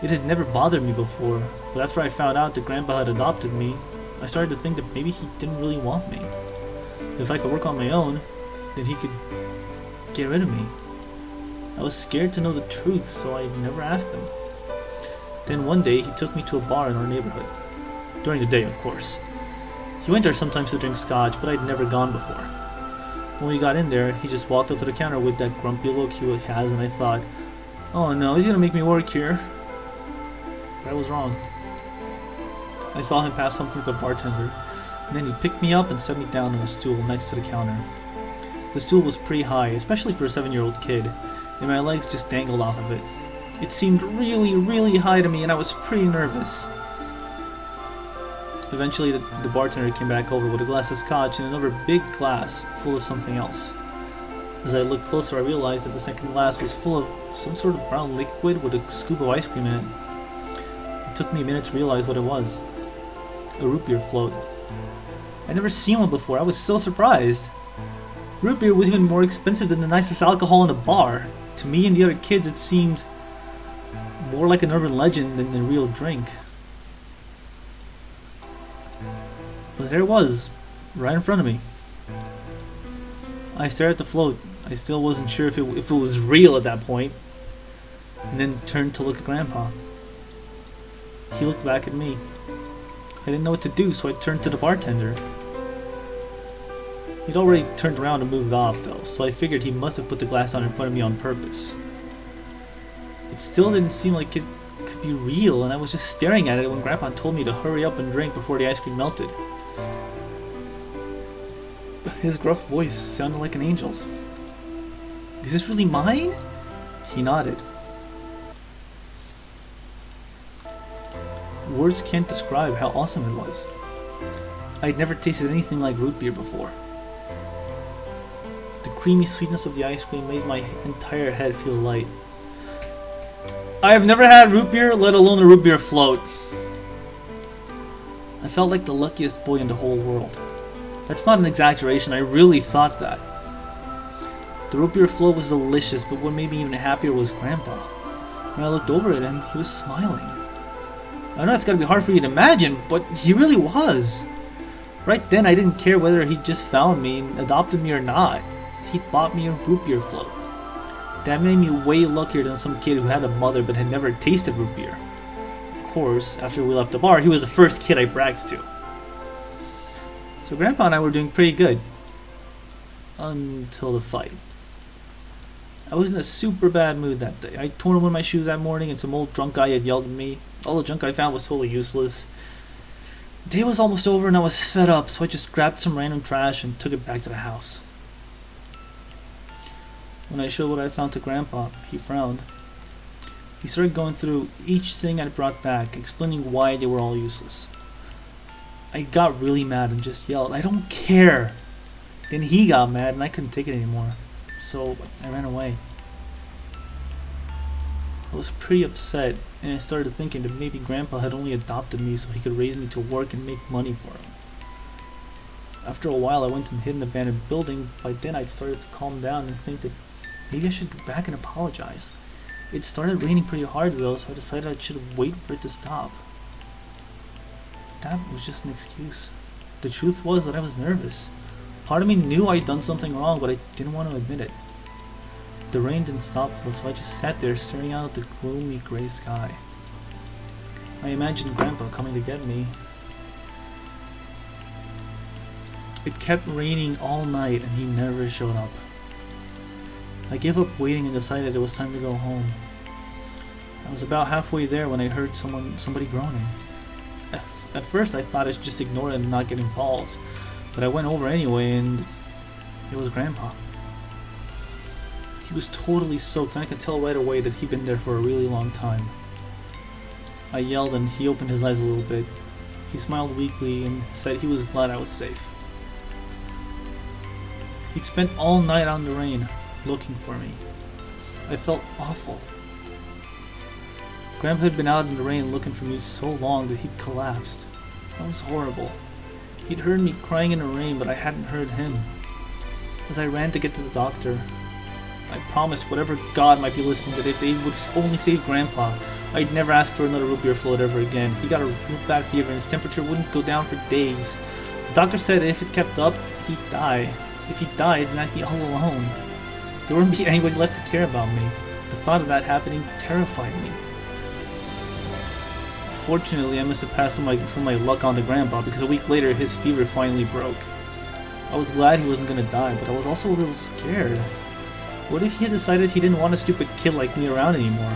It had never bothered me before, but after I found out that Grandpa had adopted me, I started to think that maybe he didn't really want me. If I could work on my own, then he could get rid of me. I was scared to know the truth, so I never asked him. Then one day, he took me to a bar in our neighborhood. During the day, of course. He went there sometimes to drink scotch, but I'd never gone before. When we got in there, he just walked up to the counter with that grumpy look he has, and I thought, oh no, he's gonna make me work here. But I was wrong. I saw him pass something to the bartender, and then he picked me up and set me down on a stool next to the counter. The stool was pretty high, especially for a 7-year-old kid, and my legs just dangled off of it. It seemed really, really high to me, and I was pretty nervous. Eventually, the bartender came back over with a glass of scotch and another big glass full of something else. As I looked closer, I realized that the second glass was full of some sort of brown liquid with a scoop of ice cream in it. It took me a minute to realize what it was. A root beer float. I'd never seen one before. I was so surprised. Root beer was even more expensive than the nicest alcohol in the bar. To me and the other kids, it seemed more like an urban legend than a real drink. But there it was, right in front of me. I stared at the float. I still wasn't sure if it was real at that point, and then turned to look at Grandpa. He looked back at me. I didn't know what to do, so I turned to the bartender. He'd already turned around and moved off, though, so I figured he must have put the glass down in front of me on purpose. It still didn't seem like it could be real, and I was just staring at it when Grandpa told me to hurry up and drink before the ice cream melted. His gruff voice sounded like an angel's. Is this really mine? He nodded. Words can't describe how awesome it was. I'd never tasted anything like root beer before. The creamy sweetness of the ice cream made my entire head feel light. I have never had root beer, let alone a root beer float. I felt like the luckiest boy in the whole world. That's not an exaggeration, I really thought that. The root beer float was delicious, but what made me even happier was Grandpa. When I looked over at him, he was smiling. I know it's gotta be hard for you to imagine, but he really was. Right then, I didn't care whether he just found me and adopted me or not. He bought me a root beer float. That made me way luckier than some kid who had a mother but had never tasted root beer. Of course, after we left the bar, he was the first kid I bragged to. So Grandpa and I were doing pretty good. Until the fight. I was in a super bad mood that day. I torn one of my shoes that morning and some old drunk guy had yelled at me. All the junk I found was totally useless. The day was almost over and I was fed up, so I just grabbed some random trash and took it back to the house. When I showed what I found to Grandpa, he frowned. He started going through each thing I brought back, explaining why they were all useless. I got really mad and just yelled, "I don't care!" Then he got mad and I couldn't take it anymore, so I ran away. I was pretty upset and I started thinking that maybe Grandpa had only adopted me so he could raise me to work and make money for him. After a while I went and hid in an abandoned building. By then I'd started to calm down and think that maybe I should go back and apologize. It started raining pretty hard though, so I decided I should wait for it to stop. That was just an excuse. The truth was that I was nervous. Part of me knew I'd done something wrong, but I didn't want to admit it. The rain didn't stop though, so I just sat there staring out at the gloomy gray sky. I imagined Grandpa coming to get me. It kept raining all night and he never showed up. I gave up waiting and decided it was time to go home. I was about halfway there when I heard somebody groaning. At first I thought I should just ignore it and not get involved, but I went over anyway and it was Grandpa. He was totally soaked and I could tell right away that he'd been there for a really long time. I yelled and he opened his eyes a little bit. He smiled weakly and said he was glad I was safe. He'd spent all night out in the rain looking for me. I felt awful. Grandpa had been out in the rain looking for me so long that he'd collapsed. That was horrible. He'd heard me crying in the rain, but I hadn't heard him. As I ran to get to the doctor, I promised whatever God might be listening that if they would only save Grandpa, I'd never ask for another root beer float ever again. He got a real bad fever and his temperature wouldn't go down for days. The doctor said if it kept up, he'd die. If he died, then I'd be all alone. There wouldn't be anybody left to care about me. The thought of that happening terrified me. Fortunately, I must have passed some of my luck on to Grandpa because a week later his fever finally broke. I was glad he wasn't going to die, but I was also a little scared. What if he had decided he didn't want a stupid kid like me around anymore?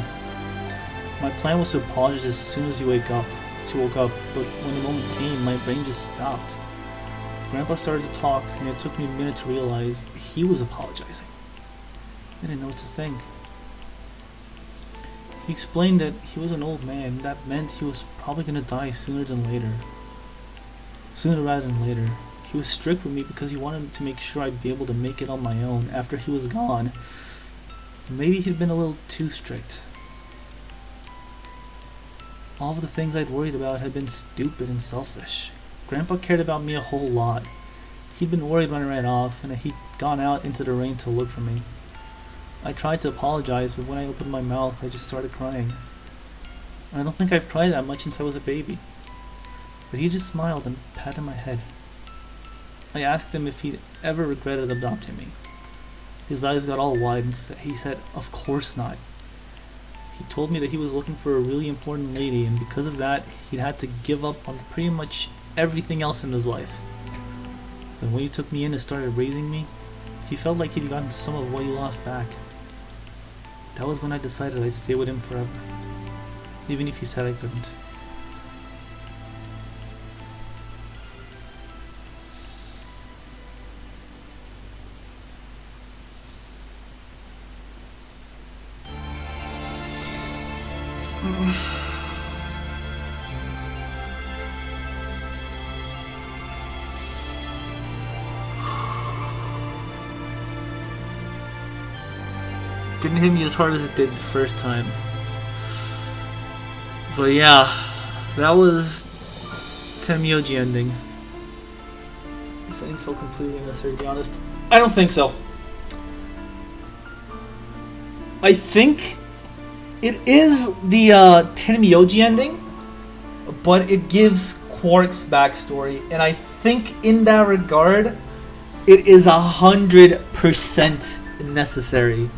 My plan was to apologize as soon as he woke up, but when the moment came, my brain just stopped. Grandpa started to talk, and it took me a minute to realize he was apologizing. I didn't know what to think. He explained that he was an old man, and that meant he was probably going to die sooner rather than later. He was strict with me because he wanted to make sure I'd be able to make it on my own after he was gone. Maybe he'd been a little too strict. All of the things I'd worried about had been stupid and selfish. Grandpa cared about me a whole lot. He'd been worried when I ran off, and he'd gone out into the rain to look for me. I tried to apologize, but when I opened my mouth, I just started crying. I don't think I've cried that much since I was a baby. But he just smiled and patted my head. I asked him if he'd ever regretted adopting me. His eyes got all wide and he said, "Of course not." He told me that he was looking for a really important lady, and because of that, he'd had to give up on pretty much everything else in his life. But when he took me in and started raising me, he felt like he'd gotten some of what he lost back. That was when I decided I'd stay with him forever, even if he said I couldn't. Didn't hit me as hard as it did the first time. So yeah, that was Tenmyouji ending. This ending felt completely unnecessary, to be honest. I don't think so. I think it is the Tenmyouji ending, but it gives Quark's backstory, and I think in that regard, it is 100% necessary.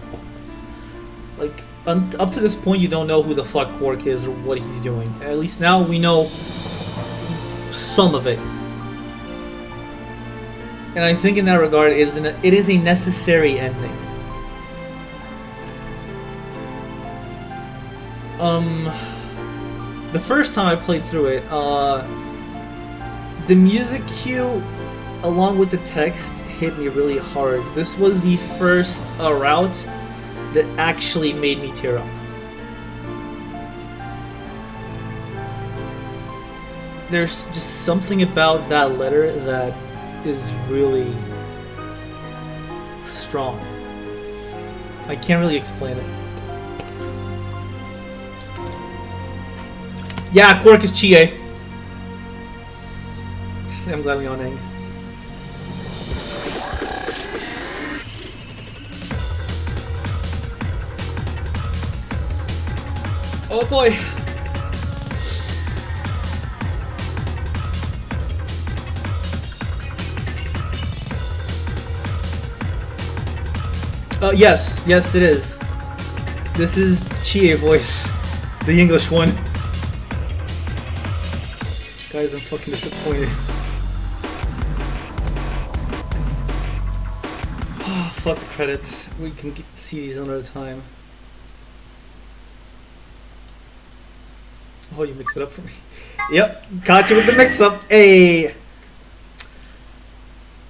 Like, up to this point, you don't know who the fuck Quark is or what he's doing. At least now we know some of it. And I think in that regard, it is a necessary ending. The first time I played through it, the music cue along with the text hit me really hard. This was the first route that actually made me tear up. There's just something about that letter that is really strong. I can't really explain it. Yeah, Quark is Chie. I'm glad we on Aang. Oh boy. Yes, it is. This is Chie voice, the English one. Guys, I'm fucking disappointed. Oh, fuck the credits. We can see these another time. Oh, you mixed it up for me. Yep, caught you with the mix-up. Hey,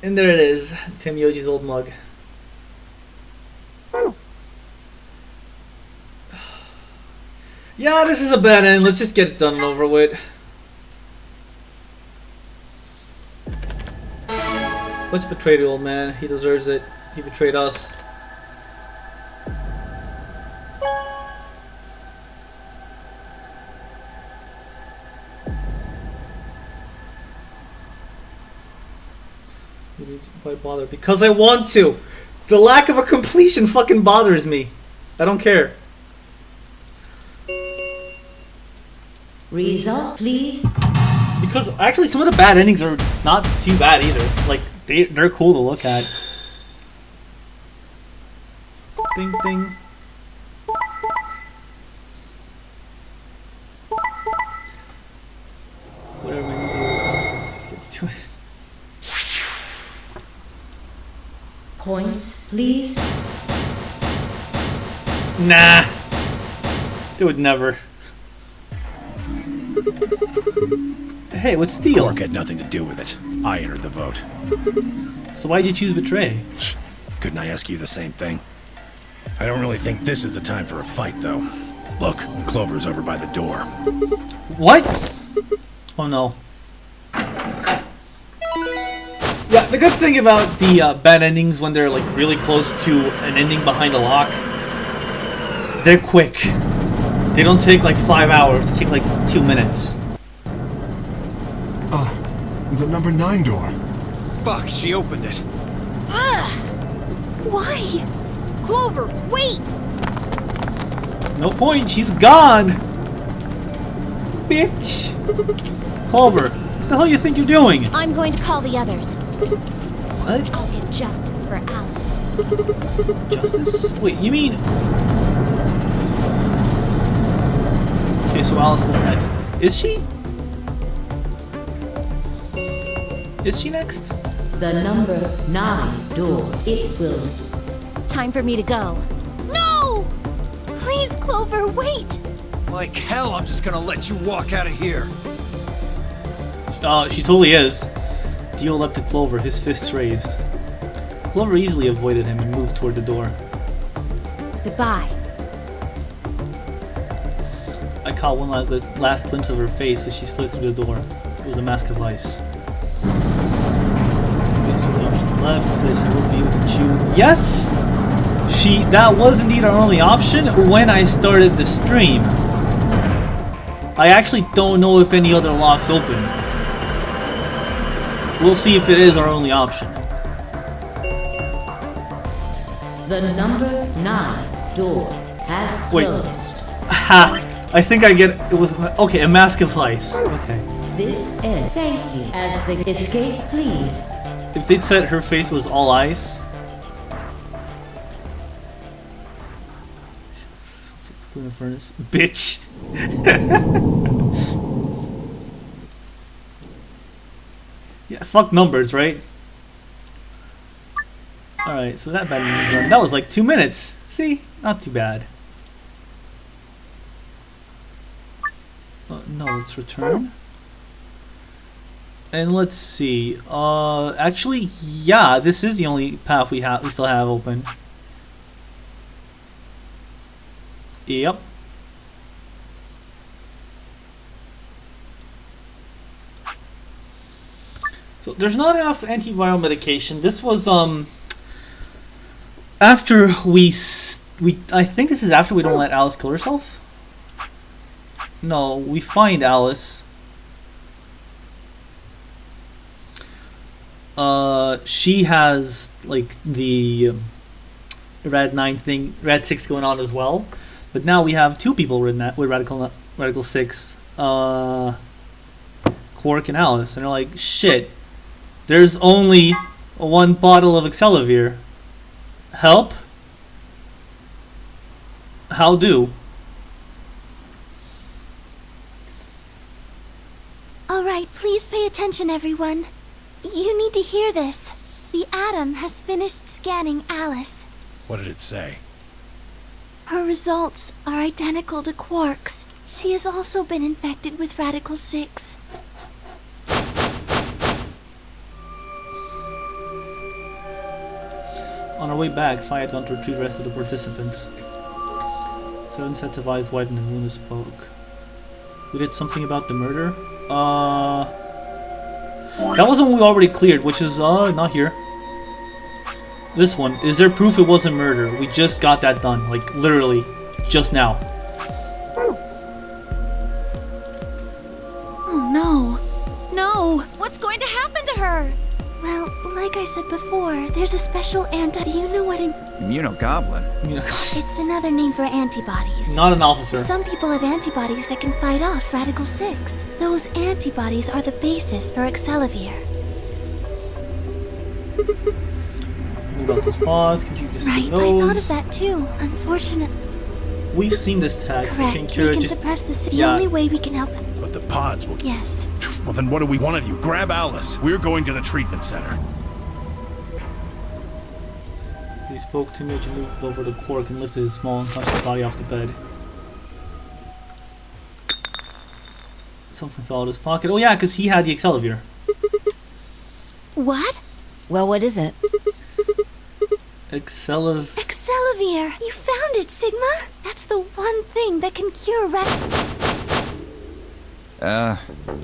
and there it is, Tenmyouji's old mug. Yeah, this is a bad end. Let's just get it done and over with. Let's betray the old man. He deserves it. He betrayed us. Why bother? Because I want to. The lack of a completion fucking bothers me. I don't care. Result, please. Because actually some of the bad endings are not too bad either. Like, they're cool to look at. Ding ding. Whatever we do, just gets to it. Points, please. Nah. They would never. Hey, what's the deal? Quark had nothing to do with it. I entered the vote. So why'd you choose betray? Couldn't I ask you the same thing? I don't really think this is the time for a fight, though. Look, Clover's over by the door. What? Oh no. Yeah, the good thing about the bad endings when they're like really close to an ending behind a lock, they're quick. They don't take like 5 hours, they take like 2 minutes. The number 9 door. Fuck, she opened it. Ugh! Why? Clover, wait! No point, she's gone! Bitch! Clover, what the hell you think you're doing? I'm going to call the others. What? I'll get justice for Alice. Justice? Wait, you mean... Okay, so Alice is next. Is she? Is she next? The number 9 door. It will. Time for me to go. No! Please, Clover, wait! Like hell, I'm just gonna let you walk out of here. She totally is. Dio leapt to Clover, his fists raised. Clover easily avoided him and moved toward the door. Goodbye. I caught one last glimpse of her face as she slid through the door. It was a mask of ice. Based on the option left, said she would be able to chew. Yes! That was indeed our only option when I started the stream. I actually don't know if any other locks open. We'll see if it is our only option. The number 9 door has Wait. closed. Ha! I think I get it was okay. A mask of ice. Okay. This ends. Thank you. As the escape, please. If they'd said her face was all ice. In the furnace, bitch. Yeah, fuck numbers, right? All right, so that bad news done. That was like 2 minutes. See, not too bad. No, let's return. And let's see. Actually, yeah, this is the only path we still have open. Yep. So there's not enough antiviral medication. This was after I think this is after we don't let Alice kill herself. No, we find Alice. She has like the Rad 9 thing, Rad 6 going on as well. But now we have 2 people with Radical 6, Quark and Alice, and they're like, shit, there's only 1 bottle of Excelivir. Help? How do? Alright, please pay attention, everyone. You need to hear this. The Atom has finished scanning Alice. What did it say? Her results are identical to Quark's. She has also been infected with Radical 6. On our way back, Phi had gone to retrieve the rest of the participants. 7 sets of eyes widened and Luna spoke. We did something about the murder? That was one we already cleared, which is, not here. This one. Is there proof it wasn't murder? We just got that done. Like, literally. Just now. Oh no. No! What's going to happen to her? Well, like I said before, there's a special Do you know what Immunogoblin? It's another name for antibodies. Not an officer. Some people have antibodies that can fight off Radical 6. Those antibodies are the basis for Excelivir. About this pause, could you just Right, I thought of that too. Unfortunately. We've seen this text. Correct. We can suppress this. The only way we can help him. But the pods will... Yes. Well, then what do we... One of you, grab Alice. We're going to the treatment center. He spoke to me and moved over to Quark and lifted his small unconscious body off the bed. Something fell out of his pocket. Oh yeah, because he had the Excelivir. What? Well, what is it? Excelivir! You found it, Sigma! That's the one thing that can cure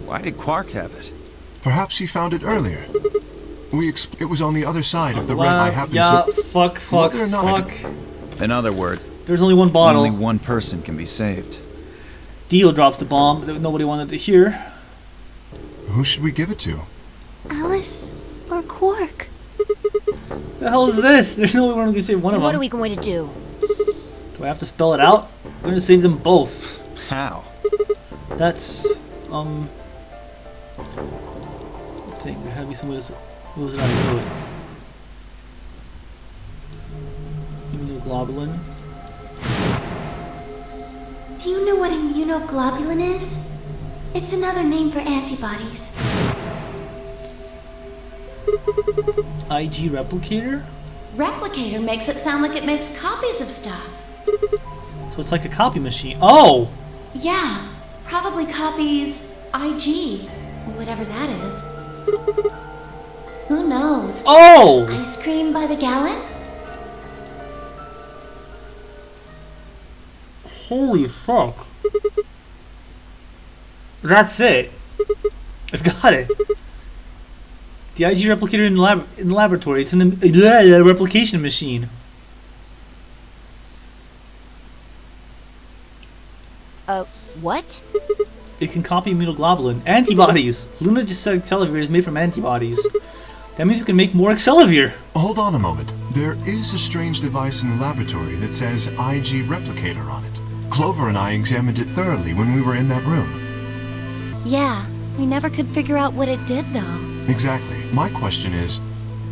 Why did Quark have it? Perhaps he found it earlier. It was on the other side of the red I happened to... Fuck. In other words, there's only 1 bottle. Only 1 person can be saved. Dio drops the bomb that nobody wanted to hear. Who should we give it to? Alice or Quark? The hell is this? There's no way we're going to save one of them. What are we going to do? Do I have to spell it out? We're going to save them both. How? That's, I think there had to be some way to do it. Immunoglobulin. Do you know what immunoglobulin is? It's another name for antibodies. IG replicator? Replicator makes it sound like it makes copies of stuff. So it's like a copy machine. Oh! Yeah, probably copies IG, whatever that is. Who knows? Oh! Ice cream by the gallon? Holy fuck. That's it. I've got it. The IG replicator in the laboratory. It's a replication machine. What? It can copy immunoglobulin. Antibodies! Luna just said Excelivir is made from antibodies. That means we can make more Excelivir. Hold on a moment. There is a strange device in the laboratory that says IG replicator on it. Clover and I examined it thoroughly when we were in that room. Yeah, we never could figure out what it did, though. Exactly. My question is,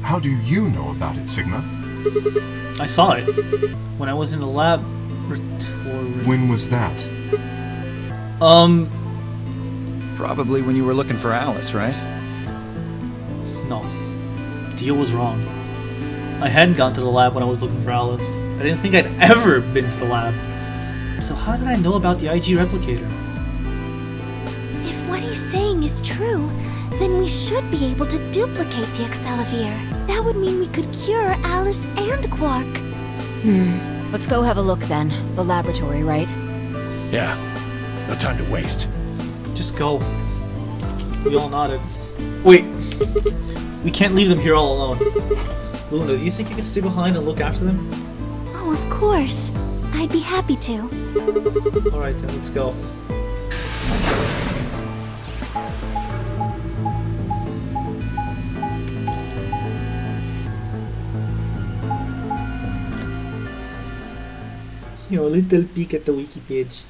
how do you know about it, Sigma? I saw it when I was in the lab. When was that? Probably when you were looking for Alice, right? No. Dio was wrong. I hadn't gone to the lab when I was looking for Alice. I didn't think I'd ever been to the lab. So how did I know about the IG replicator? If what he's saying is true, then we should be able to duplicate the Excelivir. That would mean we could cure Alice and Quark. Let's go have a look then. The laboratory, right? Yeah. No time to waste. Just go. We all nodded. Wait. We can't leave them here all alone. Luna, do you think you can stay behind and look after them? Oh, of course. I'd be happy to. Alright then, let's go. You know, a little peek at the wiki page.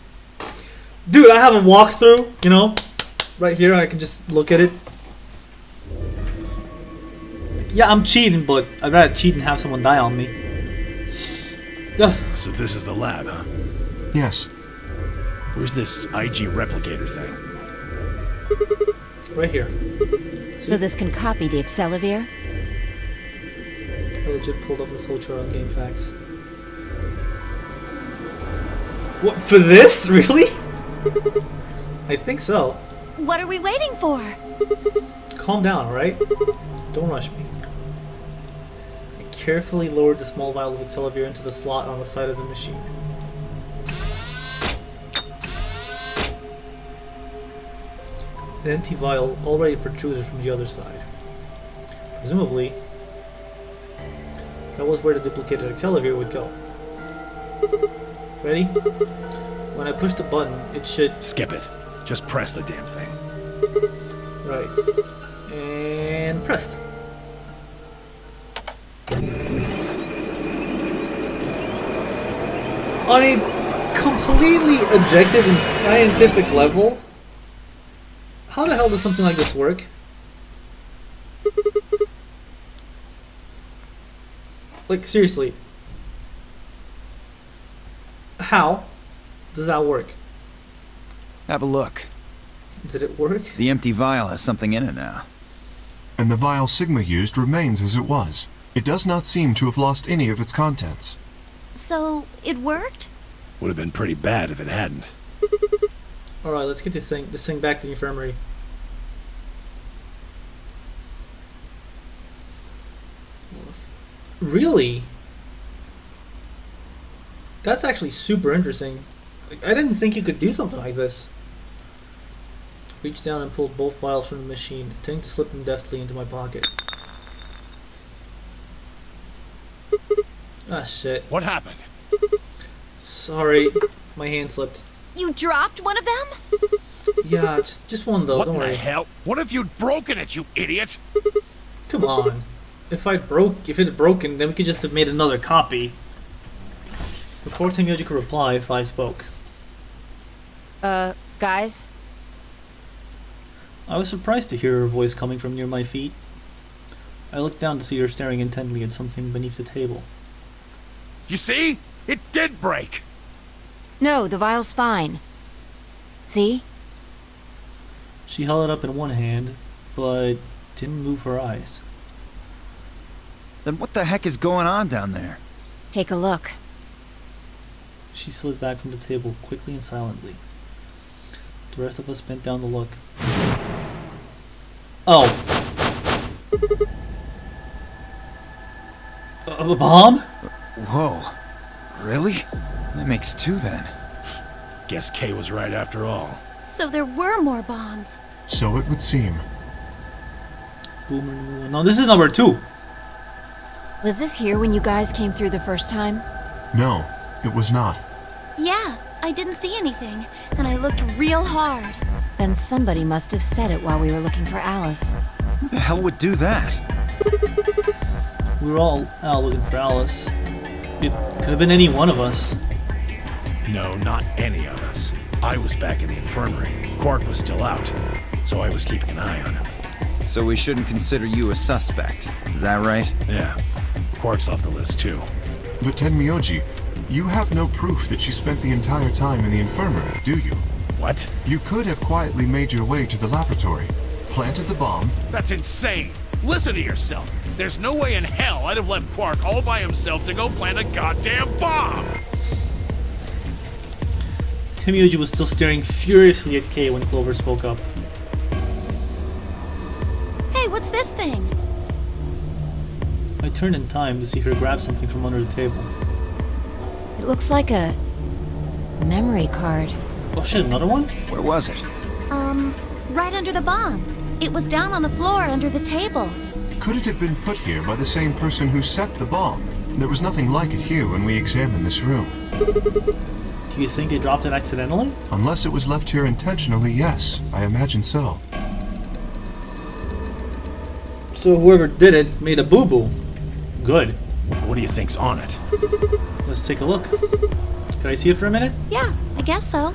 Dude, I have a walkthrough, you know? Right here, I can just look at it. Yeah, I'm cheating, but I'd rather cheat and have someone die on me. Ugh. So this is the lab, huh? Yes. Where's this IG replicator thing? Right here. So this can copy the Excelivir? I legit pulled up the flowchart on GameFAQs. What, for this? Really? I think so. What are we waiting for? Calm down, alright? Don't rush me. I carefully lowered the small vial of Excelivir into the slot on the side of the machine. The empty vial already protruded from the other side. Presumably, that was where the duplicated Excelivir would go. Ready? When I push the button, it should... Skip it. Just press the damn thing. Right. And pressed. On a completely objective and scientific level, how the hell does something like this work? Like, seriously. How does that work? Have a look. Did it work? The empty vial has something in it now. And the vial Sigma used remains as it was. It does not seem to have lost any of its contents. So, it worked? Would have been pretty bad if it hadn't. Alright, let's get this thing back to the infirmary. Really? That's actually super interesting. Like, I didn't think you could do something like this. Reached down and pulled both vials from the machine, intending to slip them deftly into my pocket. Ah, shit. What happened? Sorry, my hand slipped. You dropped one of them? Yeah, just one though, What don't in the worry. hell? What if you'd broken it, you idiot? Come on. If it had broken, then we could just have made another copy. Before Tenmyouji could reply, I spoke. Guys? I was surprised to hear her voice coming from near my feet. I looked down to see her staring intently at something beneath the table. You see? It did break! No, the vial's fine. See? She held it up in one hand, but didn't move her eyes. Then what the heck is going on down there? Take a look. She slid back from the table quickly and silently. The rest of us bent down to look. Oh. A bomb? Whoa. Really? That makes two then. Guess Kay was right after all. So there were more bombs. So it would seem. Boomer. No, this is number 2. Was this here when you guys came through the first time? No, it was not. Yeah, I didn't see anything, and I looked real hard. Then somebody must have said it while we were looking for Alice. Who the hell would do that? We were all out looking for Alice. It could have been any one of us. No, not any of us. I was back in the infirmary. Quark was still out, so I was keeping an eye on him. So we shouldn't consider you a suspect. Is that right? Yeah. Quark's off the list, too. But Tenmyouji, you have no proof that you spent the entire time in the infirmary, do you? What? You could have quietly made your way to the laboratory, planted the bomb. That's insane! Listen to yourself! There's no way in hell I'd have left Quark all by himself to go plant a goddamn bomb! Tenmyouji was still staring furiously at Kay when Clover spoke up. Hey, what's this thing? I turned in time to see her grab something from under the table. It looks like a memory card. Oh shit, another one? Where was it? Right under the bomb. It was down on the floor under the table. Could it have been put here by the same person who set the bomb? There was nothing like it here when we examined this room. Do you think he dropped it accidentally? Unless it was left here intentionally, yes. I imagine so. So whoever did it made a boo-boo. Good. What do you think's on it? Let's take a look. Can I see it for a minute? Yeah, I guess so.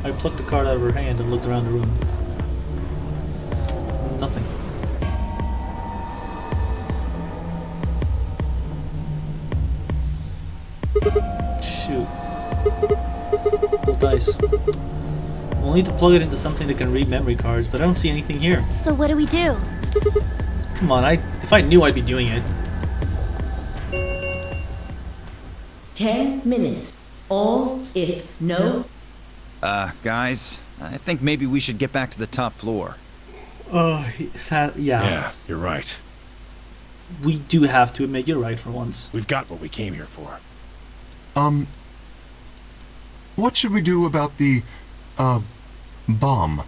I plucked the card out of her hand and looked around the room. Nothing. Shoot. Roll dice. We'll need to plug it into something that can read memory cards, but I don't see anything here. So what do we do? Come on, if I knew, I'd be doing it. 10 minutes. All if no. Guys, I think maybe we should get back to the top floor. Yeah. Yeah, you're right. We do have to admit you're right for once. We've got what we came here for. What should we do about the, bomb?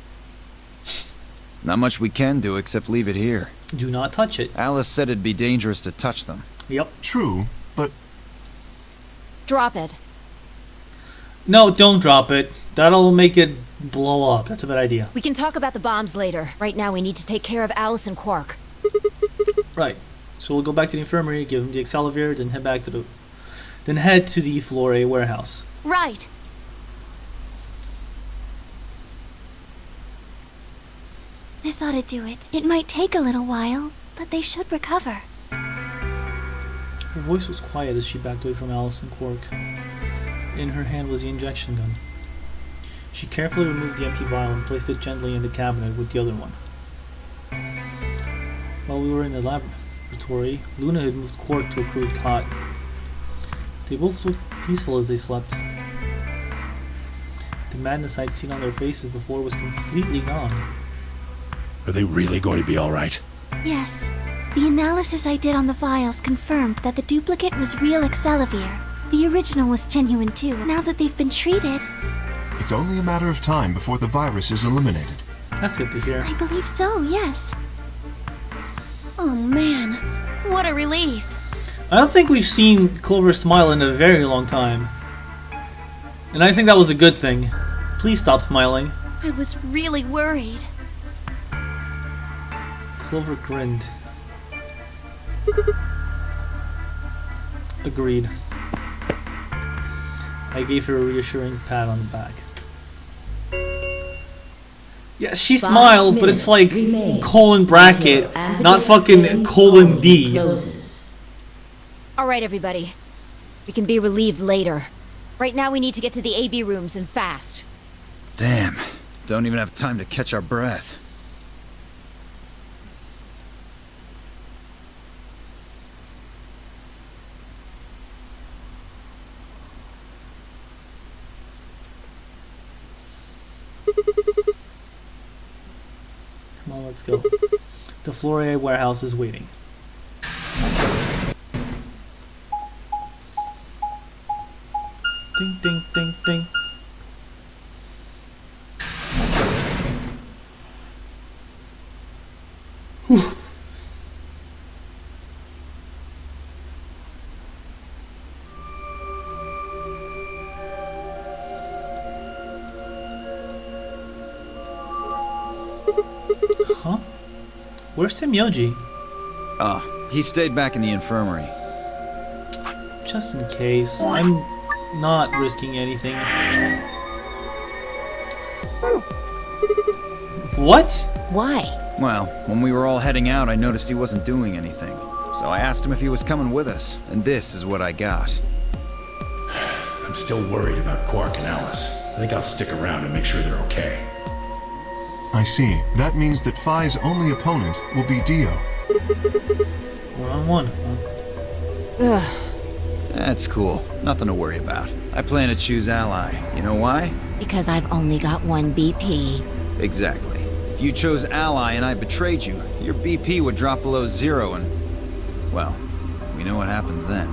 Not much we can do except leave it here. Do not touch it. Alice said it'd be dangerous to touch them. Yep. True, but Drop it. No, don't drop it. That'll make it blow up. That's a bad idea. We can talk about the bombs later. Right now we need to take care of Alice and Quark. Right. So we'll go back to the infirmary, give him the Excalibur, then head to the Floor A warehouse. Right. This ought to do it. It might take a little while, but they should recover. Her voice was quiet as she backed away from Alice and Quark. In her hand was the injection gun. She carefully removed the empty vial and placed it gently in the cabinet with the other one. While we were in the laboratory, Luna had moved Quark to a crude cot. They both looked peaceful as they slept. The madness I'd seen on their faces before was completely gone. Are they really going to be all right? Yes. The analysis I did on the vials confirmed that the duplicate was real Excalibur. The original was genuine too. Now that they've been treated... it's only a matter of time before the virus is eliminated. That's good to hear. I believe so, yes. Oh man, what a relief. I don't think we've seen Clover smile in a very long time. And I think that was a good thing. Please stop smiling. I was really worried. Clover grinned. Agreed. I gave her a reassuring pat on the back. Yeah, she 5 smiles, but it's like remain colon bracket, until not fucking colon D. Closes. All right, everybody. We can be relieved later. Right now we need to get to the AB rooms and fast. Damn. Don't even have time to catch our breath. Come on, let's go. The Floor A warehouse is waiting. Ding, ding, ding, ding. Whew. Huh? Where's Tenmyouji? Oh, he stayed back in the infirmary. Just in case. I'm not risking anything. What? Why? Well, when we were all heading out, I noticed he wasn't doing anything. So I asked him if he was coming with us, and this is what I got. I'm still worried about Quark and Alice. I think I'll stick around and make sure they're okay. I see. That means that Phi's only opponent will be Dio. 1-on-1. Ugh. That's cool. Nothing to worry about. I plan to choose Ally. You know why? Because I've only got one BP. Exactly. If you chose Ally and I betrayed you, your BP would drop below 0 and... well, we know what happens then.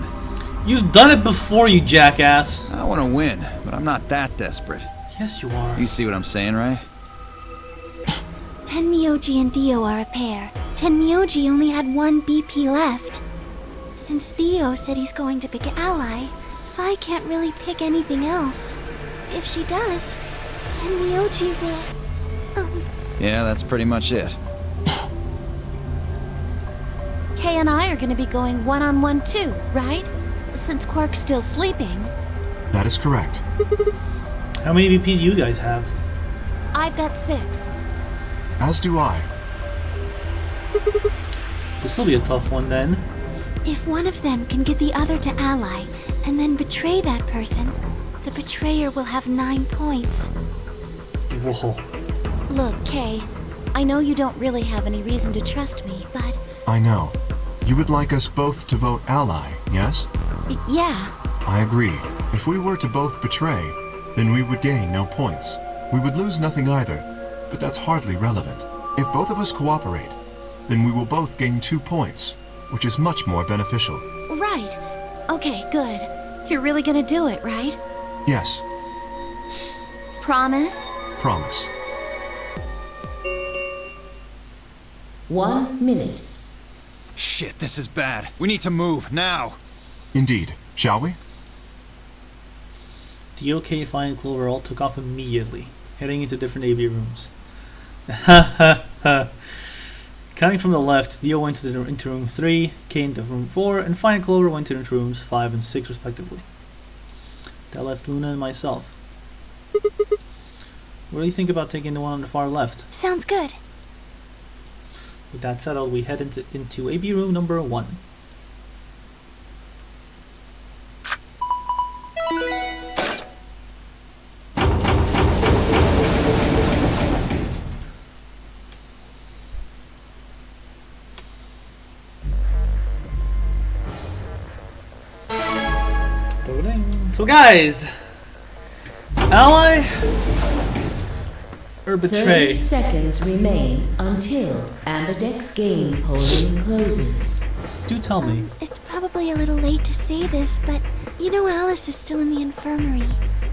You've done it before, you jackass. I want to win, but I'm not that desperate. Yes, you are. You see what I'm saying, right? Tenmyouji and Dio are a pair. Tenmyouji only had one BP left. Since Dio said he's going to pick Ally, Phi can't really pick anything else. If she does, Tenmyouji will... Yeah, that's pretty much it. Kay and I are gonna be going 1-on-1 too, right? Since Quark's still sleeping. That is correct. How many VP do you guys have? I've got 6. As do I. This will be a tough one then. If one of them can get the other to Ally, and then betray that person, the betrayer will have 9 points. Whoa. Look, Kay, I know you don't really have any reason to trust me, but... I know. You would like us both to vote Ally, yes? Yeah. I agree. If we were to both betray, then we would gain no points. We would lose nothing either, but that's hardly relevant. If both of us cooperate, then we will both gain 2 points, which is much more beneficial. Right. Okay, good. You're really gonna do it, right? Yes, Promise? promise. 1 minute. Shit, this is bad. We need to move, now! Indeed. Shall we? Dio, Kay, Phi, and Clover all took off immediately, heading into different AV rooms. Ha ha ha. Counting from the left, Dio went into room 3, Kay into room 4, and Phi and Clover went into rooms 5 and 6 respectively. That left Luna and myself. What do you think about taking the one on the far left? Sounds good. With that settled, we head into AB room number 1. So guys, ally or 30 betray? seconds remain until Ambidex game polling closes. Do tell me. It's probably a little late to say this, but you know Alice is still in the infirmary.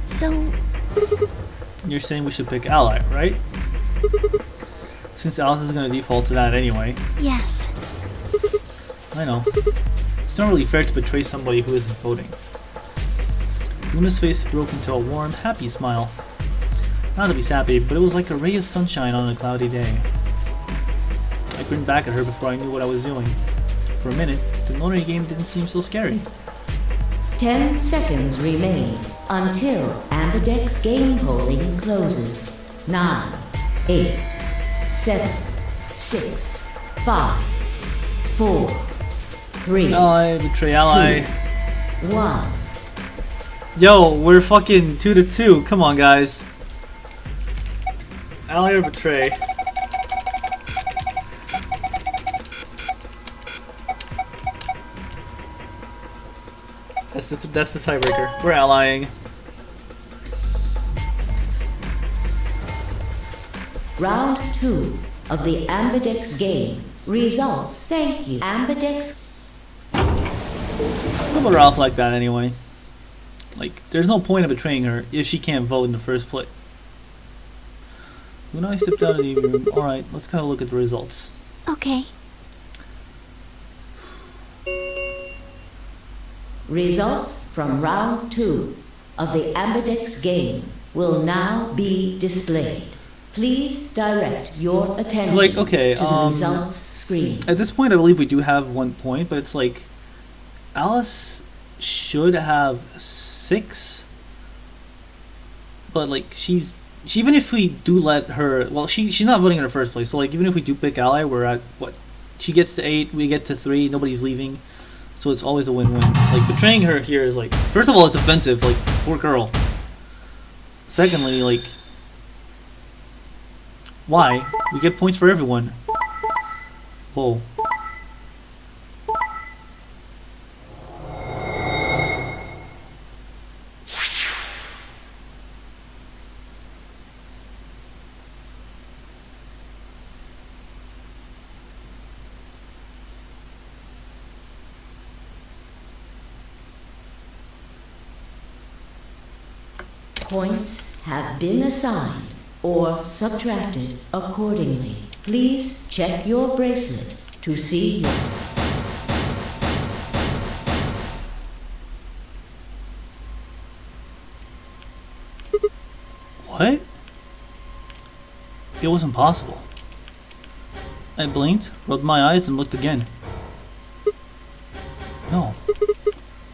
So, You're saying we should pick ally, right? Since Alice is going to default to that anyway. yes. I know. It's not really fair to betray somebody who isn't voting. Luna's face broke into a warm, happy smile. Not to be sappy, but it was like a ray of sunshine on a cloudy day. I grinned back at her before I knew what I was doing. For a minute, the Nori game didn't seem so scary. 10 seconds remain until Ambidex game polling closes. 9, 8, 7, 6, 5, 4, 3, Ally, betray ally. 1. Yo, we're fucking 2-2. Come on, guys. Ally or betray? That's the tiebreaker. We're allying. Round 2 of the Ambidex game. Results. Thank you. Ambidex. We'll let her off like that anyway. Like, there's no point of betraying her if she can't vote in the first place. When I stepped out of the room, alright, let's kind of look at the results. Okay. Results from round 2 of the Ambidex game will now be displayed. Please direct your attention Like, okay, to the results screen. At this point, I believe we do have 1 point, but it's like Alice should have 6. But like even if we do let her, well, she's not voting in the first place. So like even if we do pick ally, we're at what? She gets to 8, we get to 3. Nobody's leaving, so it's always a win-win. Like betraying her here is like, first of all, it's offensive. Like, poor girl. Secondly, like, why? We get points for everyone. Whoa. Points have been assigned or subtracted accordingly. Please check your bracelet to see your... What? It was impossible. I blinked, rubbed my eyes, and looked again. No.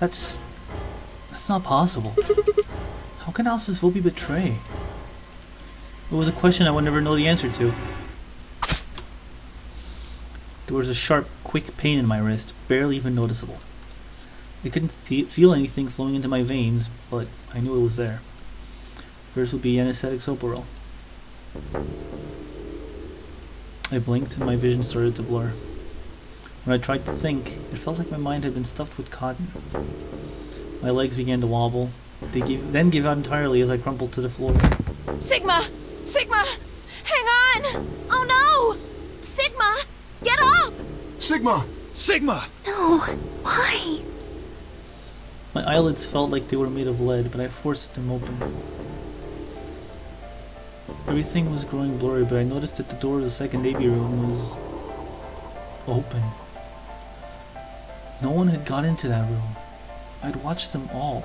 That's not possible. How can Alice's vote be betray? It was a question I would never know the answer to. There was a sharp, quick pain in my wrist, barely even noticeable. I couldn't feel anything flowing into my veins, but I knew it was there. First would be anesthetic Soporil. I blinked and my vision started to blur. When I tried to think, it felt like my mind had been stuffed with cotton. My legs began to wobble. They then gave out entirely as I crumpled to the floor. Sigma! Sigma! Hang on! Oh no! Sigma! Get up! Sigma! Sigma! No, why? My eyelids felt like they were made of lead, but I forced them open. Everything was growing blurry, but I noticed that the door of the second AB room was open. No one had got into that room. I'd watched them all.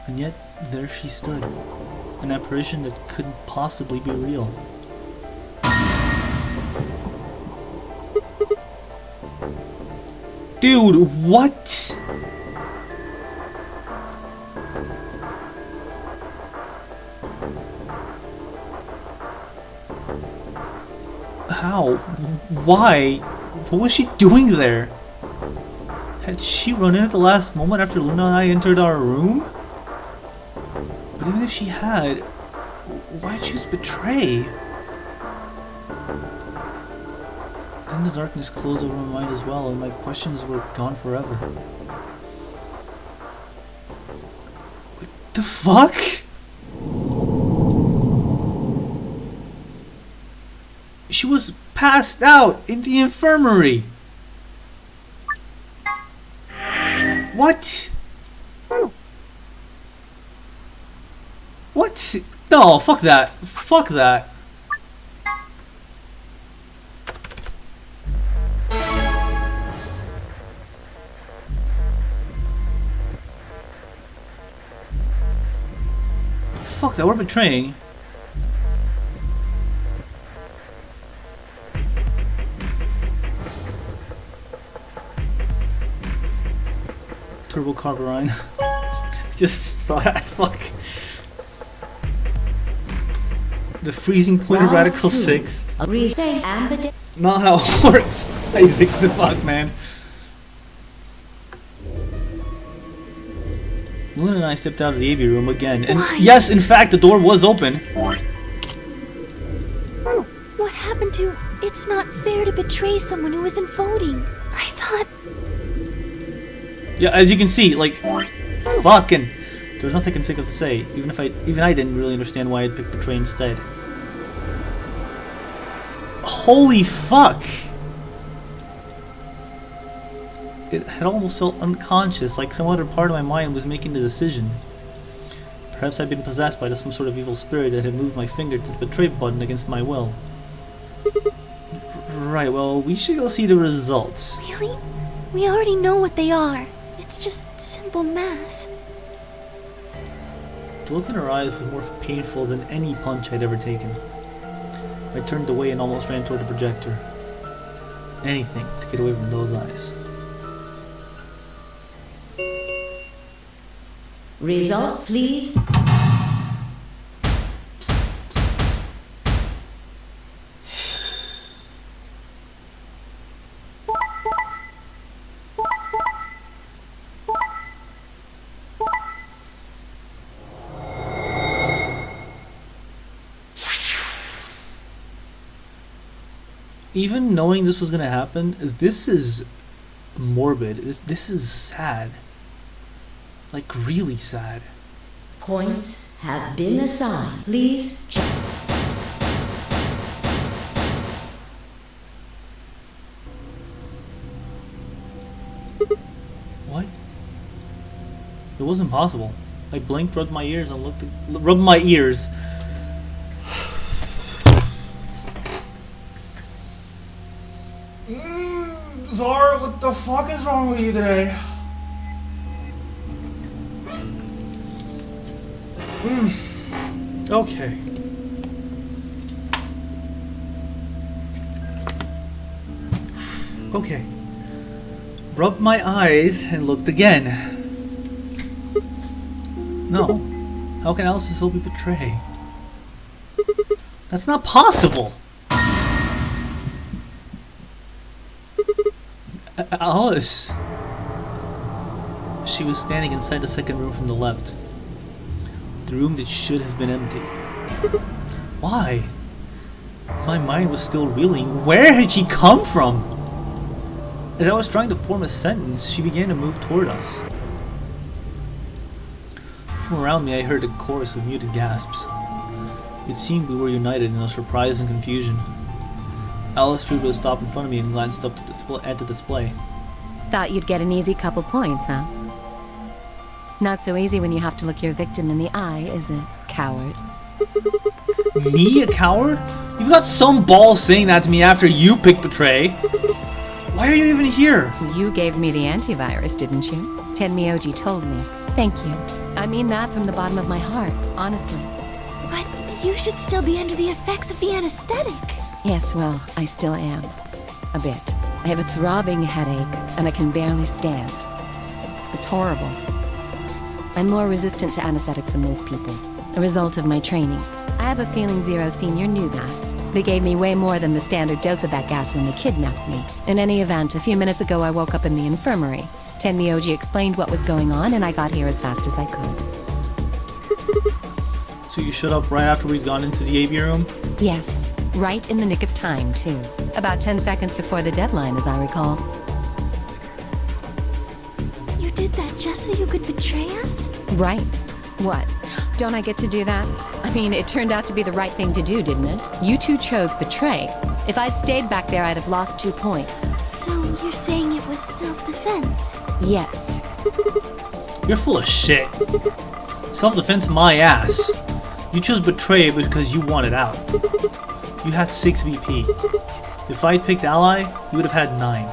And yet, there she stood. An apparition that couldn't possibly be real. Dude, what? How? Why? What was she doing there? Had she run in at the last moment after Luna and I entered our room? But even if she had, why choose betray? Then the darkness closed over my mind as well, and my questions were gone forever. What the fuck? She was passed out in the infirmary. What? What? No, fuck that. Fuck that. Fuck that, we're betraying. Turbo carburine. Just saw that. Fuck. The freezing point of Radical 6. Not how it works. Isaac, the fuck, man. Luna and I stepped out of the AB room again, and yes, in fact, the door was open. What happened to... It's not fair to betray someone who isn't voting. I thought... Yeah, as you can see, like, fucking... There was nothing I can think of to say, even I didn't really understand why I'd picked betray instead. Holy fuck! It had almost felt unconscious, like some other part of my mind was making the decision. Perhaps I'd been possessed by some sort of evil spirit that had moved my finger to the betray button against my will. Right, well, we should go see the results. Really? We already know what they are. It's just simple math. The look in her eyes was more painful than any punch I'd ever taken. I turned away and almost ran toward the projector. Anything to get away from those eyes. Results, please. Even knowing this was gonna happen, this is morbid. This is sad. Like, really sad. Points have been assigned. Please check. What? It wasn't possible. I blinked, rubbed my ears, and rubbed my ears. Zara, what the fuck is wrong with you today? Okay. Okay. Rubbed my eyes and looked again. No. How can Alice still be betrayed? That's not possible! Alice! She was standing inside the second room from the left. The room that should have been empty. Why? My mind was still reeling. Where had she come from? As I was trying to form a sentence, she began to move toward us. From around me, I heard a chorus of muted gasps. It seemed we were united in our surprise and confusion. Alice drew to a stop in front of me and glanced up at the display. Thought you'd get an easy couple points, huh? Not so easy when you have to look your victim in the eye, is it, coward? Me, a coward? You've got some balls saying that to me after you picked Betray. Why are you even here? You gave me the antivirus, didn't you? Tenmyouji told me. Thank you. I mean that from the bottom of my heart, honestly. But you should still be under the effects of the anesthetic. Yes, well, I still am. A bit. I have a throbbing headache, and I can barely stand. It's horrible. I'm more resistant to anesthetics than most people, a result of my training. I have a feeling Zero Senior knew that. They gave me way more than the standard dose of that gas when they kidnapped me. In any event, a few minutes ago I woke up in the infirmary. Tenmyouji explained what was going on, and I got here as fast as I could. So you showed up right after we'd gone into the AB room? Yes, right in the nick of time, too. About 10 seconds before the deadline, as I recall. You did that just so you could betray us? Right. What? Don't I get to do that? I mean, it turned out to be the right thing to do, didn't it? You two chose betray. If I'd stayed back there, I'd have lost 2 points. So you're saying it was self-defense? Yes. You're full of shit. Self-defense my ass. You chose betray because you wanted out. You had 6 BP. If I'd picked ally, you would have had 9.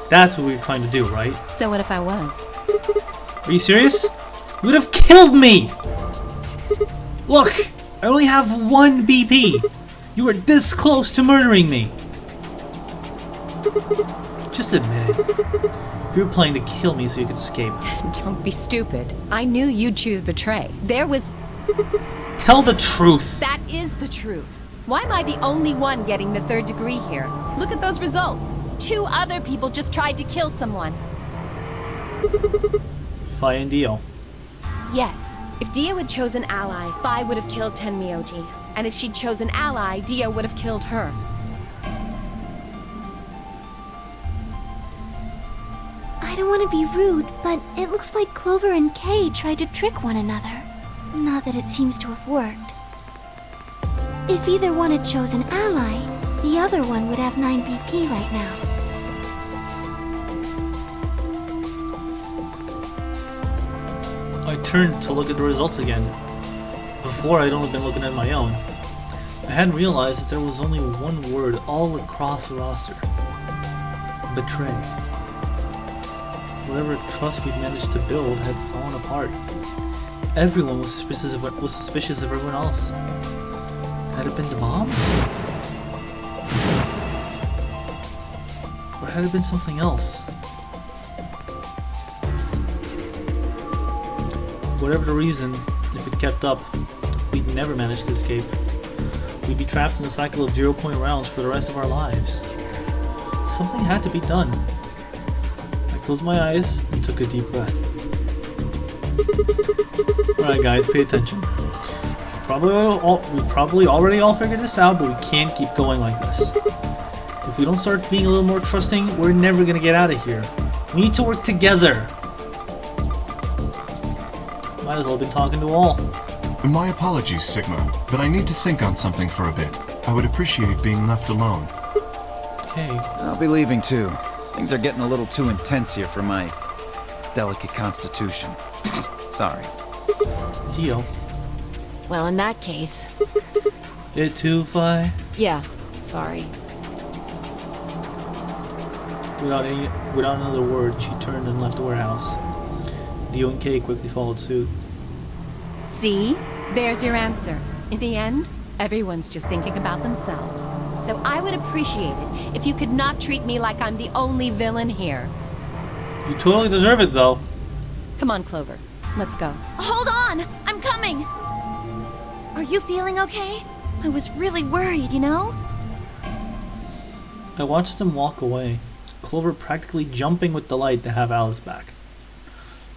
That's what we were trying to do, right? So what if I was? Are you serious? You would have killed me! Look! I only have 1 BP! You were this close to murdering me! Just admit it. You were planning to kill me so you could escape. Don't be stupid. I knew you'd choose betray. There was... Tell the truth! That is the truth. Why am I the only one getting the 3rd degree here? Look at those results. 2 other people just tried to kill someone. Fi and Dio. Yes. If Dio had chosen ally, Fi would have killed Tenmyouji. And if she'd chosen ally, Dio would have killed her. I don't want to be rude, but it looks like Clover and Kay tried to trick one another. Not that it seems to have worked. If either one had chosen ally, the other one would have 9 BP right now. I turned to look at the results again. Before, I'd only been looking at my own. I hadn't realized that there was only one word all across the roster. Betray. Whatever trust we'd managed to build had fallen apart. Everyone was suspicious of everyone else. Had it been the bombs? Or had it been something else? whatever the reason, if it kept up, we'd never manage to escape. We'd be trapped in a cycle of 0-point rounds for the rest of our lives. Something had to be done. I closed my eyes and took a deep breath. Alright guys, pay attention. We've probably already all figured this out, but we can't keep going like this. If we don't start being a little more trusting, we're never gonna get out of here. We need to work together. Might as well have been talking to all. My apologies, Sigma, but I need to think on something for a bit. I would appreciate being left alone. Okay. I'll be leaving too. Things are getting a little too intense here for my delicate constitution. Sorry. Deal. Well, in that case... It too fly? Yeah, sorry. Without another word, she turned and left the warehouse. Dio and Kay quickly followed suit. See? There's your answer. In the end, everyone's just thinking about themselves. So I would appreciate it if you could not treat me like I'm the only villain here. You totally deserve it, though. Come on, Clover. Let's go. Hold on! I'm coming! Are you feeling okay? I was really worried, you know? I watched them walk away, Clover practically jumping with delight to have Alice back.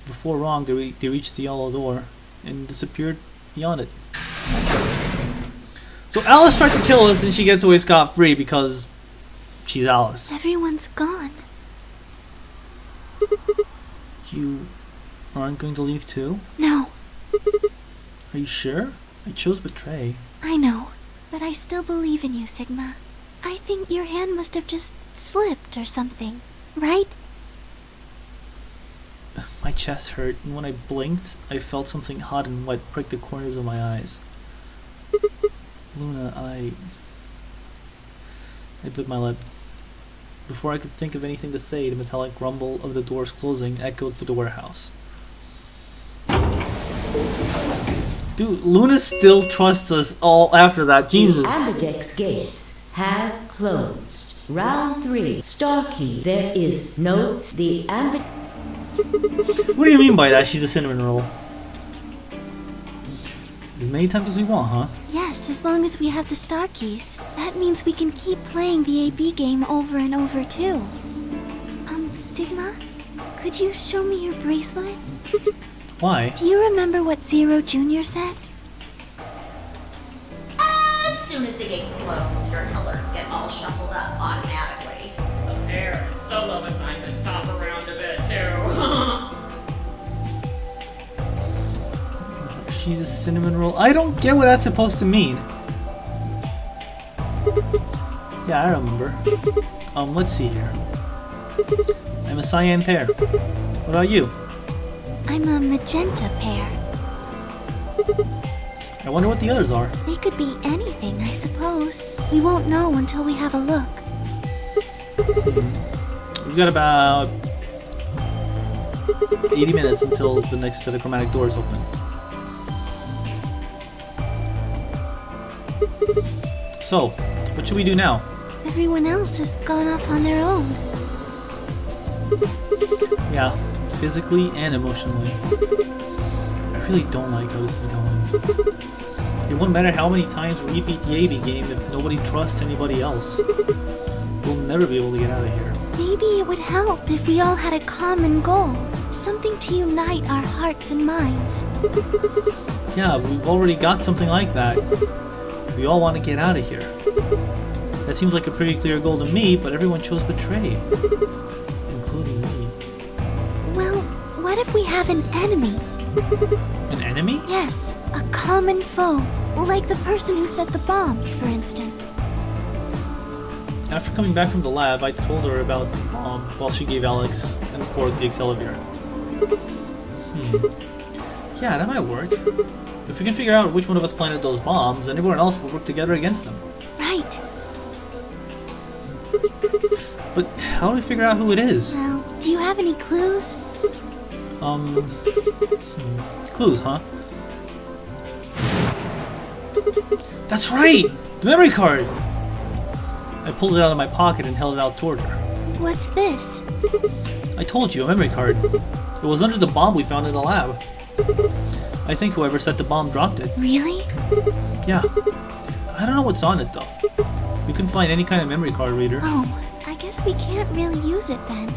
Before long, they reached the yellow door and disappeared beyond it. So Alice tried to kill us and she gets away scot-free because she's Alice. Everyone's gone. You aren't going to leave too? No, Are you sure? I chose betray. I know, but I still believe in you, Sigma. I think your hand must have just slipped or something, right? My chest hurt, and when I blinked, I felt something hot and wet prick the corners of my eyes. Luna, I bit my lip. Before I could think of anything to say, the metallic rumble of the doors closing echoed through the warehouse. Dude, Luna still trusts us all after that. Jesus. The Ambidex gates have closed. Round 3. Star key. There is no... The Ambidex... What do you mean by that? She's a cinnamon roll. As many times as we want, huh? Yes, as long as we have the star keys. That means we can keep playing the AB game over and over, too. Sigma? Could you show me your bracelet? Why? Do you remember what Zero Jr. said? As soon as the gates close, your colors get all shuffled up automatically. The pair and solo assignments hop around a bit too. She's a cinnamon roll. I don't get what that's supposed to mean. Yeah, I remember. Let's see here. I'm a cyan pear. What about you? I'm a magenta pear. I wonder what the others are. They could be anything, I suppose. We won't know until we have a look. We've got about 80 minutes until the next set of chromatic doors open. So, what should we do now? Everyone else has gone off on their own. Yeah, physically and emotionally. I really don't like how this is going. It won't matter how many times we repeat the AB game if nobody trusts anybody else. We'll never be able to get out of here. Maybe it would help if we all had a common goal. Something to unite our hearts and minds. Yeah, we've already got something like that. We all want to get out of here. That seems like a pretty clear goal to me, but everyone chose betray. Including me. Well, what if we have an enemy? An enemy? Yes, a common foe. Like the person who set the bombs, for instance. After coming back from the lab, I told her about the bomb while she gave Alex and Quark the Accelerator. Yeah, that might work. If we can figure out which one of us planted those bombs, then everyone else will work together against them. Right. But how do we figure out who it is? Well, do you have any clues? Clues, huh? That's right! The memory card! I pulled it out of my pocket and held it out toward her. What's this? I told you, a memory card. It was under the bomb we found in the lab. I think whoever set the bomb dropped it. Really? Yeah. I don't know what's on it though. We couldn't find any kind of memory card reader. Oh, I guess we can't really use it then.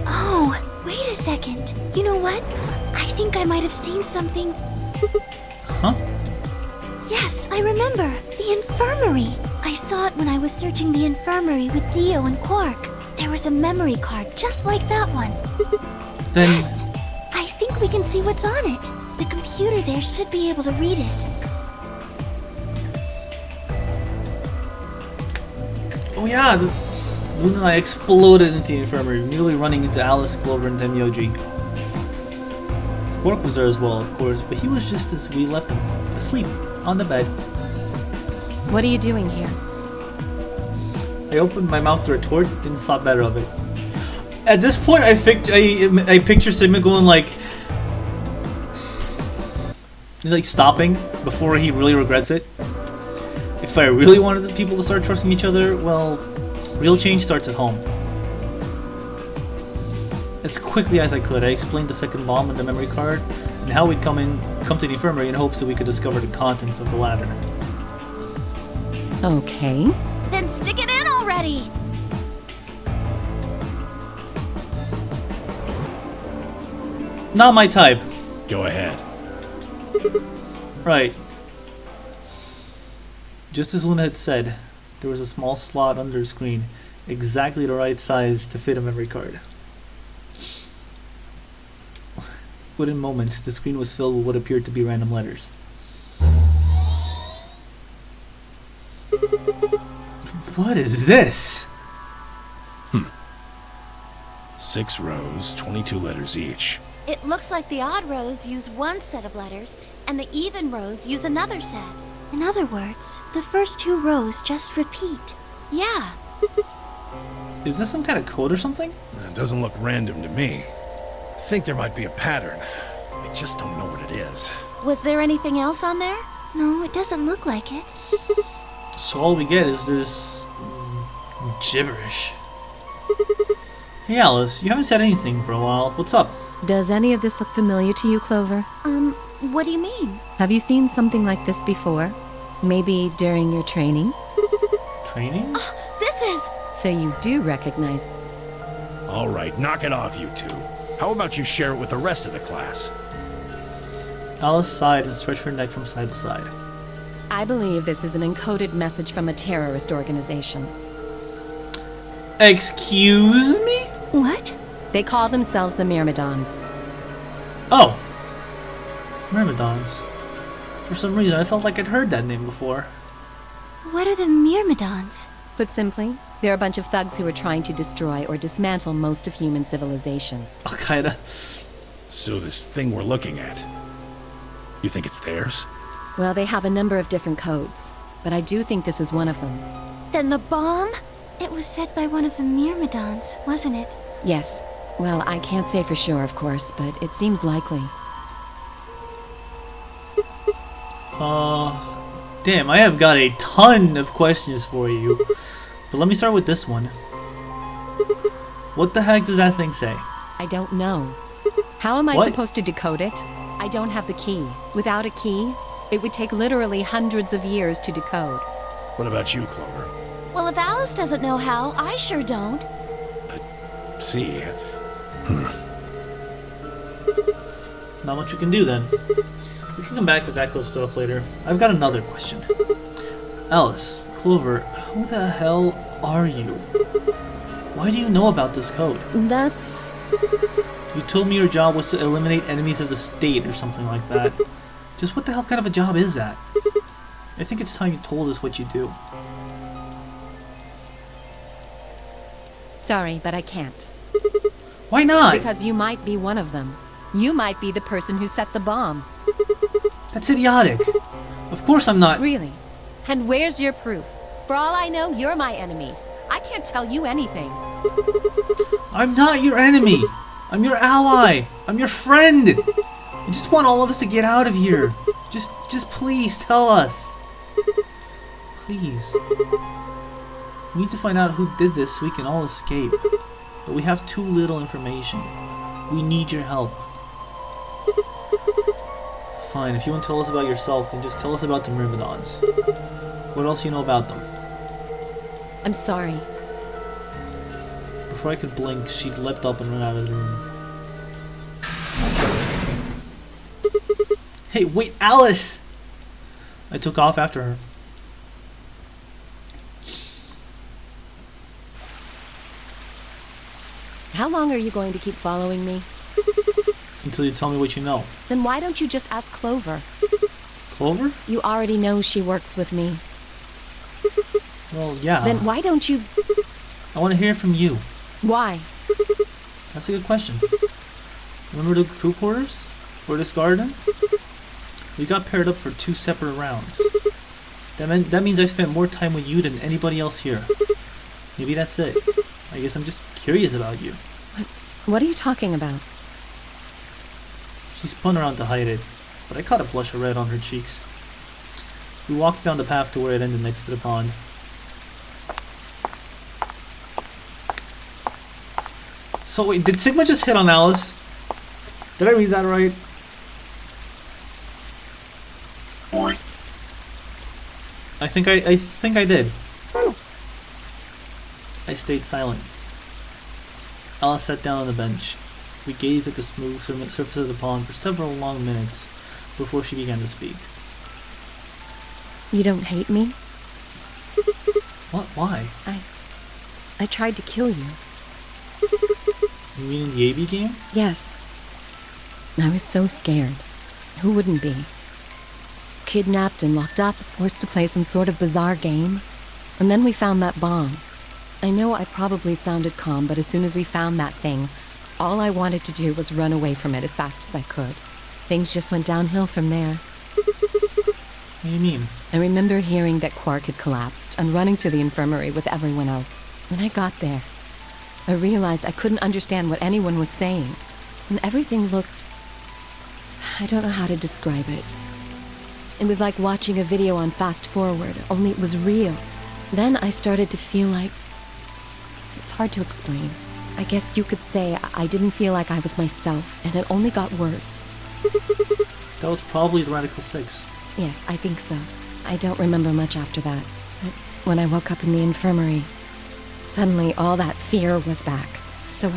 Oh, wait a second. You know what? I think I might have seen something. Huh? Yes, I remember. The infirmary. I saw it when I was searching the infirmary with Theo and Quark. There was a memory card just like that one. Then Yes! I think we can see what's on it. The computer there should be able to read it. oh yeah, Luna and I exploded into the infirmary, nearly running into Alice, Clover, and Tenmyouji. Quark was there as well, of course, but he was just as we left him, asleep on the bed. What are you doing here? I opened my mouth to retort and thought better of it. At this point, I picture Sigma going like, he's like stopping before he really regrets it. If I really wanted people to start trusting each other, well, real change starts at home. As quickly as I could, I explained the second bomb and the memory card, and how we'd come to the infirmary in hopes that we could discover the contents of the ladder. Okay. Then stick it in already! Not my type. Go ahead. Right. Just as Luna had said, there was a small slot under the screen, exactly the right size to fit a memory card. Within moments, the screen was filled with what appeared to be random letters. What is this? 6 rows, 22 letters each. It looks like the odd rows use one set of letters, and the even rows use another set. In other words, the first 2 rows just repeat. Yeah. Is this some kind of code or something? It doesn't look random to me. I think there might be a pattern. I just don't know what it is. Was there anything else on there? No, it doesn't look like it. So all we get is this gibberish. Hey Alice, you haven't said anything for a while. What's up? Does any of this look familiar to you, Clover? What do you mean? Have you seen something like this before? Maybe during your training? Training? This is... So you do recognize... All right, knock it off, you two. How about you share it with the rest of the class? Alice sighed and stretched her neck from side to side. I believe this is an encoded message from a terrorist organization. Excuse me? What? They call themselves the Myrmidons. Oh. Myrmidons. For some reason, I felt like I'd heard that name before. What are the Myrmidons? Put simply, they're a bunch of thugs who are trying to destroy or dismantle most of human civilization. Kinda. So this thing we're looking at, you think it's theirs? Well, they have a number of different codes, but I do think this is one of them. Then the bomb? It was said by one of the Myrmidons, wasn't it? Yes. Well, I can't say for sure, of course, but it seems likely. Damn, I have got a ton of questions for you. But let me start with this one. What the heck does that thing say? I don't know. How am I What? supposed to decode it? I don't have the key. Without a key, it would take literally hundreds of years to decode. What about you, Clover? Well, if Alice doesn't know how, I sure don't. See, Not much we can do then. We can come back to that code stuff later. I've got another question. Alice, Clover, who the hell are you? Why do you know about this code? That's... You told me your job was to eliminate enemies of the state or something like that. Just what the hell kind of a job is that? I think it's time you told us what you do. Sorry, but I can't. Why not? Because you might be one of them. You might be the person who set the bomb. That's idiotic. Of course I'm not. Really? And where's your proof? For all I know, you're my enemy. I can't tell you anything. I'm not your enemy. I'm your ally. I'm your friend. I just want all of us to get out of here. Just please tell us. Please. We need to find out who did this so we can all escape. But we have too little information. We need your help. Fine, if you want to tell us about yourself, then just tell us about the Myrmidons. What else do you know about them? I'm sorry. Before I could blink, she'd leapt up and run out of the room. Hey, wait, Alice! I took off after her. How long are you going to keep following me? Until you tell me what you know. Then why don't you just ask Clover? Clover? You already know she works with me. Well, yeah. Then why don't you... I want to hear from you. Why? That's a good question. Remember the crew quarters? Or this garden? We got paired up for 2 separate rounds. That means I spent more time with you than anybody else here. Maybe that's it. I guess I'm just curious about you. What are you talking about? She spun around to hide it, but I caught a blush of red on her cheeks. We walked down the path to where it ended next to the pond. So wait, did Sigma just hit on Alice? Did I read that right? I think I did. I stayed silent. Alice sat down on the bench. We gazed at the smooth surface of the pond for several long minutes before she began to speak. You don't hate me? What? Why? I tried to kill you. You mean in the AB game? Yes. I was so scared. Who wouldn't be? Kidnapped and locked up, forced to play some sort of bizarre game. And then we found that bomb. I know I probably sounded calm, but as soon as we found that thing, all I wanted to do was run away from it as fast as I could. Things just went downhill from there. What do you mean? I remember hearing that Quark had collapsed and running to the infirmary with everyone else. When I got there, I realized I couldn't understand what anyone was saying. And everything looked... I don't know how to describe it. It was like watching a video on fast forward, only it was real. Then I started to feel like... It's hard to explain. I guess you could say I didn't feel like I was myself, and it only got worse. That was probably the Radical 6. Yes, I think so. I don't remember much after that. But when I woke up in the infirmary, suddenly all that fear was back. So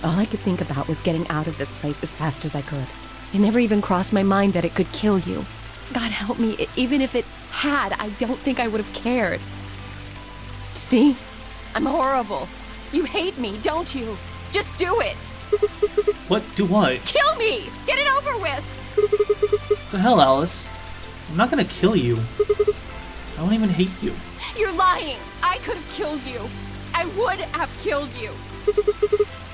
all I could think about was getting out of this place as fast as I could. It never even crossed my mind that it could kill you. God help me, even if it had, I don't think I would have cared. See? I'm horrible. You hate me, don't you? Just do it! What? Do what? Kill me! Get it over with! What the hell, Alice? I'm not gonna kill you. I don't even hate you. You're lying! I could have killed you! I would have killed you!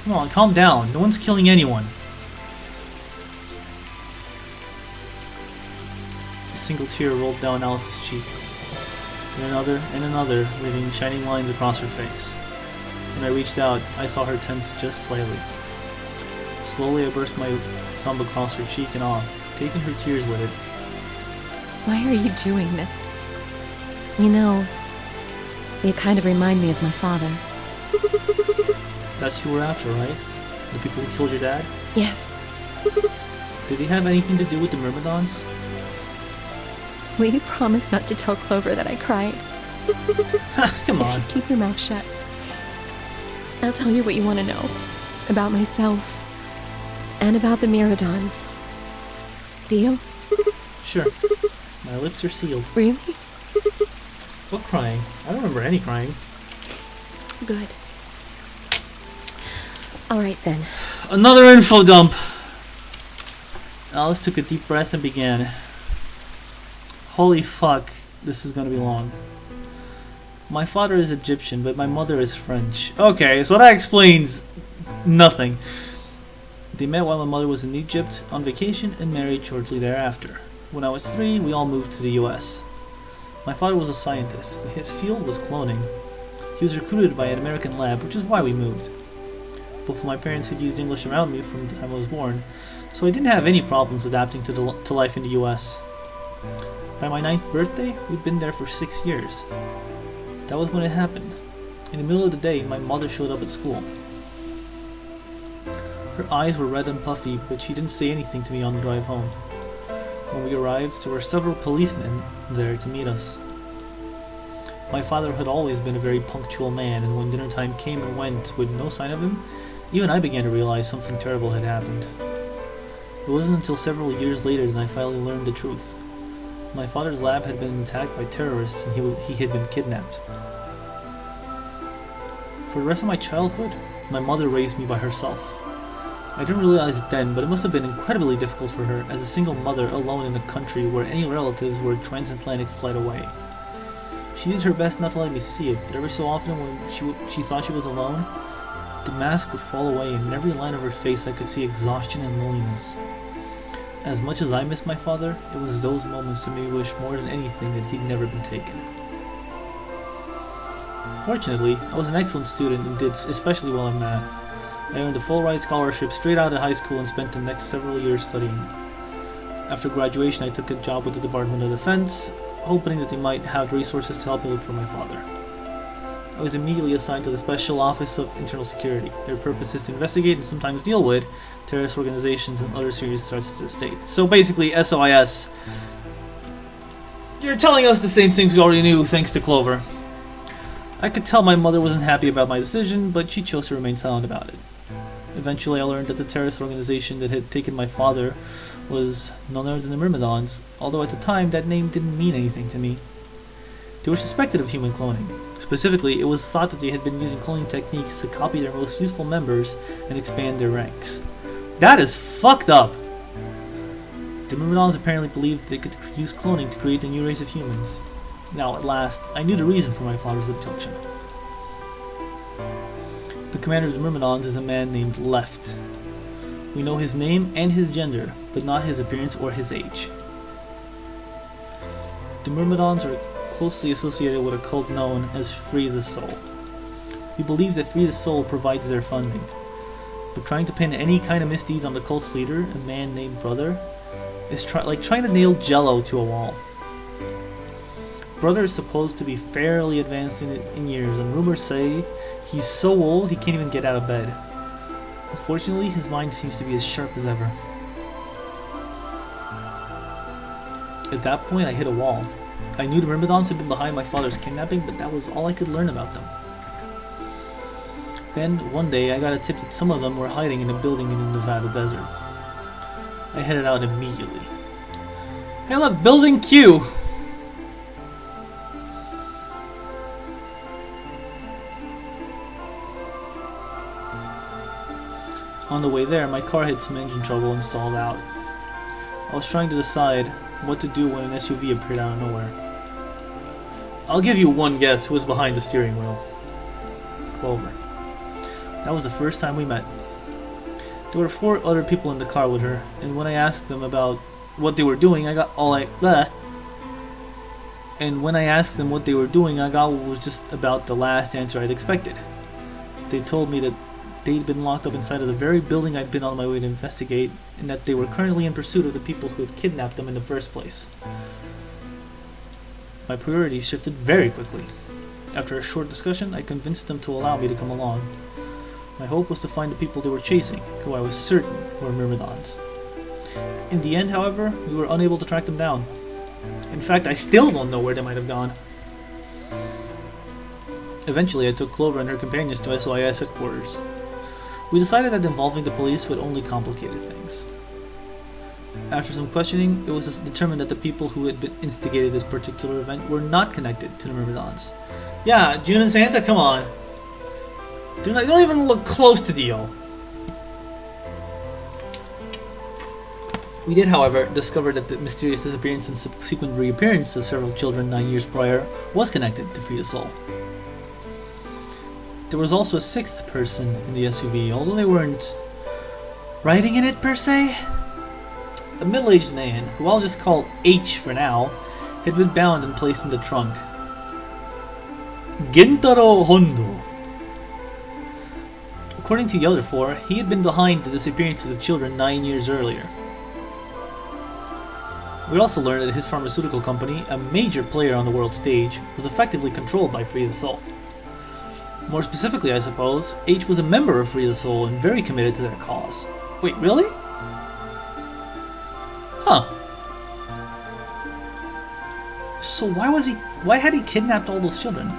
Come on, calm down. No one's killing anyone. A single tear rolled down Alice's cheek. And another, leaving shining lines across her face. When I reached out, I saw her tense just slightly. Slowly, I burst my thumb across her cheek and off, taking her tears with it. Why are you doing this? You know, you kind of remind me of my father. That's who we're after, right? The people who killed your dad? Yes. Did he have anything to do with the Myrmidons? Will you promise not to tell Clover that I cried? Come on. Keep your mouth shut. I'll tell you what you want to know. About myself. And about the Myrmidons. Deal? Sure. My lips are sealed. Really? What crying? I don't remember any crying. Good. Alright then. Another info dump! Alice took a deep breath and began. Holy fuck, this is gonna be long. My father is Egyptian, but my mother is French. Okay, so that explains nothing. They met while my mother was in Egypt on vacation and married shortly thereafter. When I was 3, we all moved to the US. My father was a scientist, and his field was cloning. He was recruited by an American lab, which is why we moved. Both of my parents had used English around me from the time I was born, so I didn't have any problems adapting to life in the US. By my 9th birthday, we'd been there for 6 years. That was when it happened. In the middle of the day, my mother showed up at school. Her eyes were red and puffy, but she didn't say anything to me on the drive home. When we arrived, there were several policemen there to meet us. My father had always been a very punctual man, and when dinner time came and went with no sign of him, even I began to realize something terrible had happened. It wasn't until several years later that I finally learned the truth. My father's lab had been attacked by terrorists, and he had been kidnapped. For the rest of my childhood, my mother raised me by herself. I didn't realize it then, but it must have been incredibly difficult for her as a single mother alone in a country where any relatives were a transatlantic flight away. She did her best not to let me see it, but every so often when she thought she was alone, the mask would fall away and in every line of her face I could see exhaustion and loneliness. As much as I missed my father, it was those moments that made me wish more than anything that he'd never been taken. Fortunately, I was an excellent student and did especially well in math. I earned a full-ride scholarship straight out of high school and spent the next several years studying. After graduation, I took a job with the Department of Defense, hoping that they might have resources to help me look for my father. I was immediately assigned to the Special Office of Internal Security. Their purpose is to investigate and sometimes deal with terrorist organizations and other serious threats to the state. So basically, SOIS. You're telling us the same things we already knew, thanks to Clover. I could tell my mother wasn't happy about my decision, but she chose to remain silent about it. Eventually, I learned that the terrorist organization that had taken my father was none other than the Myrmidons, although at the time that name didn't mean anything to me. They were suspected of human cloning. Specifically, it was thought that they had been using cloning techniques to copy their most useful members and expand their ranks. That is fucked up! The Myrmidons apparently believed they could use cloning to create a new race of humans. Now, at last, I knew the reason for my father's abduction. The commander of the Myrmidons is a man named Left. We know his name and his gender, but not his appearance or his age. The Myrmidons are closely associated with a cult known as Free the Soul. We believe that Free the Soul provides their funding, but trying to pin any kind of misdeeds on the cult's leader, a man named Brother, is like trying to nail Jello to a wall. Brother is supposed to be fairly advanced in years, and rumors say he's so old he can't even get out of bed. Unfortunately, his mind seems to be as sharp as ever. At that point, I hit a wall. I knew the Myrmidons had been behind my father's kidnapping, but that was all I could learn about them. Then, one day, I got a tip that some of them were hiding in a building in the Nevada desert. I headed out immediately. Hey look, Building Q! On the way there, my car had some engine trouble and stalled out. I was trying to decide what to do when an SUV appeared out of nowhere. I'll give you one guess who was behind the steering wheel. Clover. That was the first time we met. There were 4 other people in the car with her, and when I asked them about what they were doing, I got all like bleh. And when I asked them what they were doing, I got what was just about the last answer I'd expected. They told me that they'd been locked up inside of the very building I'd been on my way to investigate, and that they were currently in pursuit of the people who had kidnapped them in the first place. My priorities shifted very quickly. After a short discussion, I convinced them to allow me to come along. My hope was to find the people they were chasing, who I was certain were Myrmidons. In the end, however, we were unable to track them down. In fact, I still don't know where they might have gone. Eventually, I took Clover and her companions to SOIS headquarters. We decided that involving the police would only complicate things. After some questioning, it was determined that the people who had instigated this particular event were not connected to the Myrmidons. Yeah, June and Santa, come on. They don't even look close to Dio. We did, however, discover that the mysterious disappearance and subsequent reappearance of several children 9 years prior was connected to Free the Soul. There was also a 6th person in the SUV, although they weren't riding in it per se. A middle-aged man, who I'll just call H for now, had been bound and placed in the trunk. Gentaro Hondo. According to the other 4, he had been behind the disappearance of the children 9 years earlier. We also learned that his pharmaceutical company, a major player on the world stage, was effectively controlled by Free the Soul. More specifically, I suppose, H was a member of Free the Soul and very committed to their cause. Wait, really? Huh. So why had he kidnapped all those children?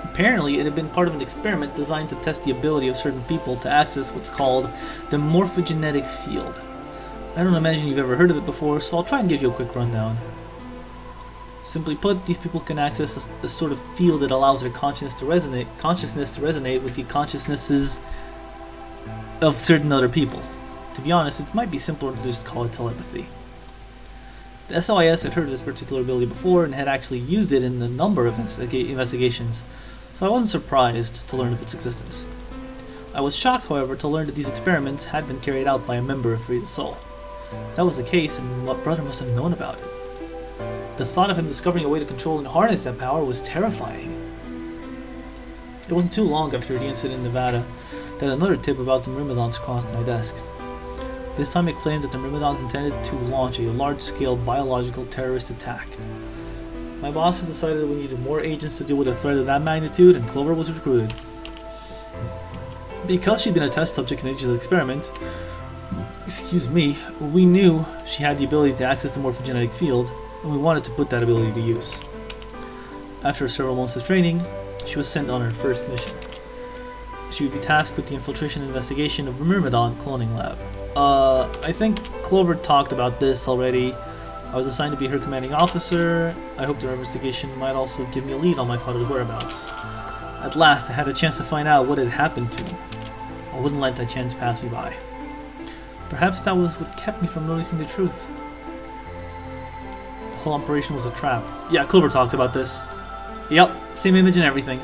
Apparently, it had been part of an experiment designed to test the ability of certain people to access what's called the morphogenetic field. I don't imagine you've ever heard of it before, so I'll try and give you a quick rundown. Simply put, these people can access a sort of field that allows their consciousness to resonate with the consciousnesses of certain other people. To be honest, it might be simpler to just call it telepathy. The SOIS had heard of this particular ability before and had actually used it in a number of investigations, so I wasn't surprised to learn of its existence. I was shocked, however, to learn that these experiments had been carried out by a member of Free the Soul. If that was the case, and what brother must have known about it? The thought of him discovering a way to control and harness that power was terrifying. It wasn't too long after the incident in Nevada that another tip about the Myrmidons crossed my desk. This time it claimed that the Myrmidons intended to launch a large-scale biological terrorist attack. My bosses decided we needed more agents to deal with a threat of that magnitude, and Clover was recruited. Because she'd been a test subject in H's experiment, we knew she had the ability to access the morphogenetic field, and we wanted to put that ability to use. After several months of training, she was sent on her first mission. She would be tasked with the infiltration and investigation of the Myrmidon cloning lab. I think Clover talked about this already. I was assigned to be her commanding officer. I hoped their investigation might also give me a lead on my father's whereabouts. At last, I had a chance to find out what had happened to him. I wouldn't let that chance pass me by. Perhaps that was what kept me from noticing the truth. The whole operation was a trap. Yeah, Clover talked about this. Yep, same image and everything.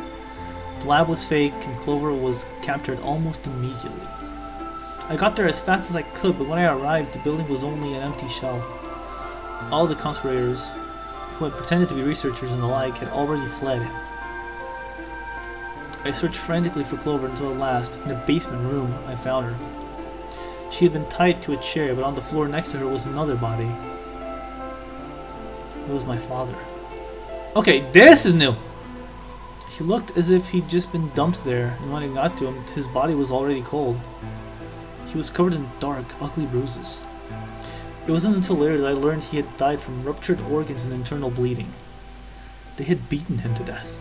The lab was fake, and Clover was captured almost immediately. I got there as fast as I could, but when I arrived, the building was only an empty shell. All the conspirators, who had pretended to be researchers and the like, had already fled. I searched frantically for Clover until at last, in a basement room, I found her. She had been tied to a chair, but on the floor next to her was another body. It was my father. Okay, this is new! He looked as if he'd just been dumped there, and when I got to him, his body was already cold. He was covered in dark, ugly bruises. It wasn't until later that I learned he had died from ruptured organs and internal bleeding. They had beaten him to death.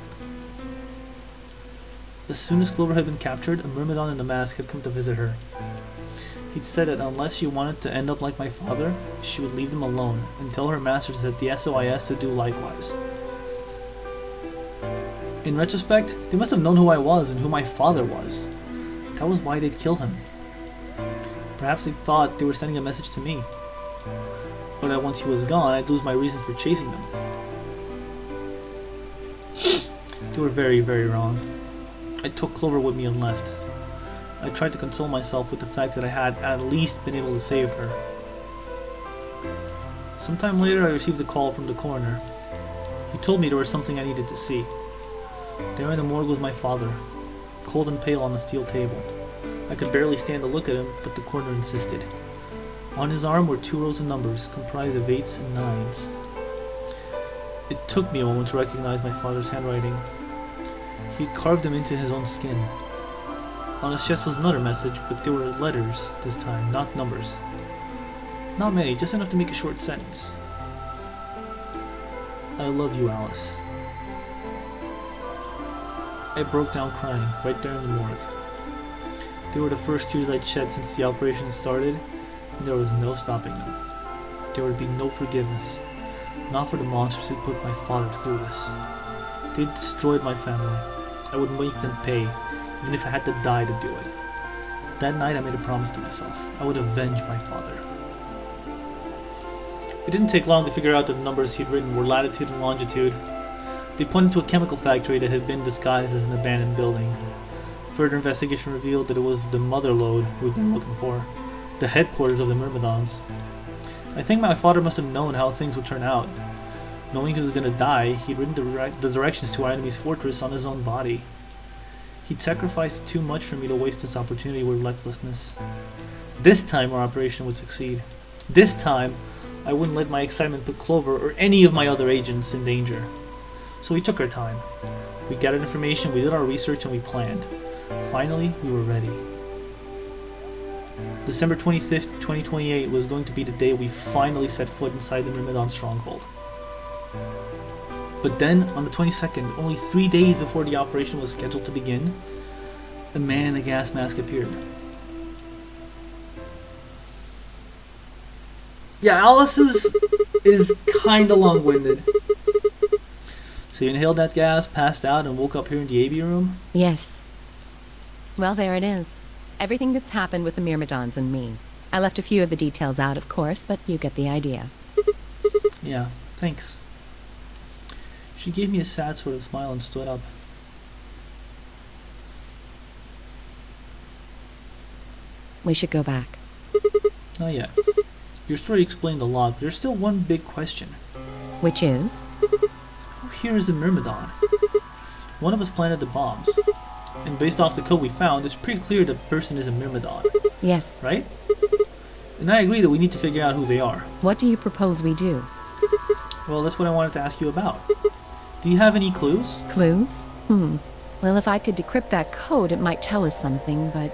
As soon as Clover had been captured, a Myrmidon in a mask had come to visit her. He'd said that unless she wanted to end up like my father, she would leave them alone and tell her masters at the SOIS to do likewise. In retrospect, they must have known who I was and who my father was. That was why they'd kill him. Perhaps they thought they were sending a message to me. But that once he was gone, I'd lose my reason for chasing them. They were very, very wrong. I took Clover with me and left. I tried to console myself with the fact that I had at least been able to save her. Sometime later, I received a call from the coroner. He told me there was something I needed to see. There in the morgue was my father, cold and pale on the steel table. I could barely stand to look at him, but the coroner insisted. On his arm were 2 rows of numbers, comprised of 8s and 9s. It took me a moment to recognize my father's handwriting. He had carved them into his own skin. On his chest was another message, but they were letters this time, not numbers. Not many, just enough to make a short sentence. I love you, Alice. I broke down crying, right there in the morgue. They were the first tears I'd shed since the operation started, and there was no stopping them. There would be no forgiveness, not for the monsters who put my father through this. They destroyed my family. I would make them pay, even if I had to die to do it. That night I made a promise to myself. I would avenge my father. It didn't take long to figure out that the numbers he'd written were latitude and longitude. They pointed to a chemical factory that had been disguised as an abandoned building. Further investigation revealed that it was the mother lode we'd been looking for, the headquarters of the Myrmidons. I think my father must have known how things would turn out. Knowing he was going to die, he'd written the directions to our enemy's fortress on his own body. He'd sacrificed too much for me to waste this opportunity with recklessness. This time our operation would succeed. This time, I wouldn't let my excitement put Clover or any of my other agents in danger. So we took our time. We gathered information, we did our research, and we planned. Finally, we were ready. December 25th, 2028 was going to be the day we finally set foot inside the Myrmidon stronghold. But then, on the 22nd, only 3 days before the operation was scheduled to begin, a man in a gas mask appeared. Yeah, Alice's is kinda long-winded. So you inhaled that gas, passed out, and woke up here in the AV room? Yes. Well, there it is. Everything that's happened with the Myrmidons and me. I left a few of the details out, of course, but you get the idea. Yeah, thanks. She gave me a sad sort of smile and stood up. We should go back. Not yet. Your story explained a lot, but there's still one big question. Which is? Who here is a Myrmidon? One of us planted the bombs. And based off the code we found, it's pretty clear the person is a Myrmidon. Yes. Right? And I agree that we need to figure out who they are. What do you propose we do? Well, that's what I wanted to ask you about. Do you have any clues? Clues? Well, if I could decrypt that code, it might tell us something, but...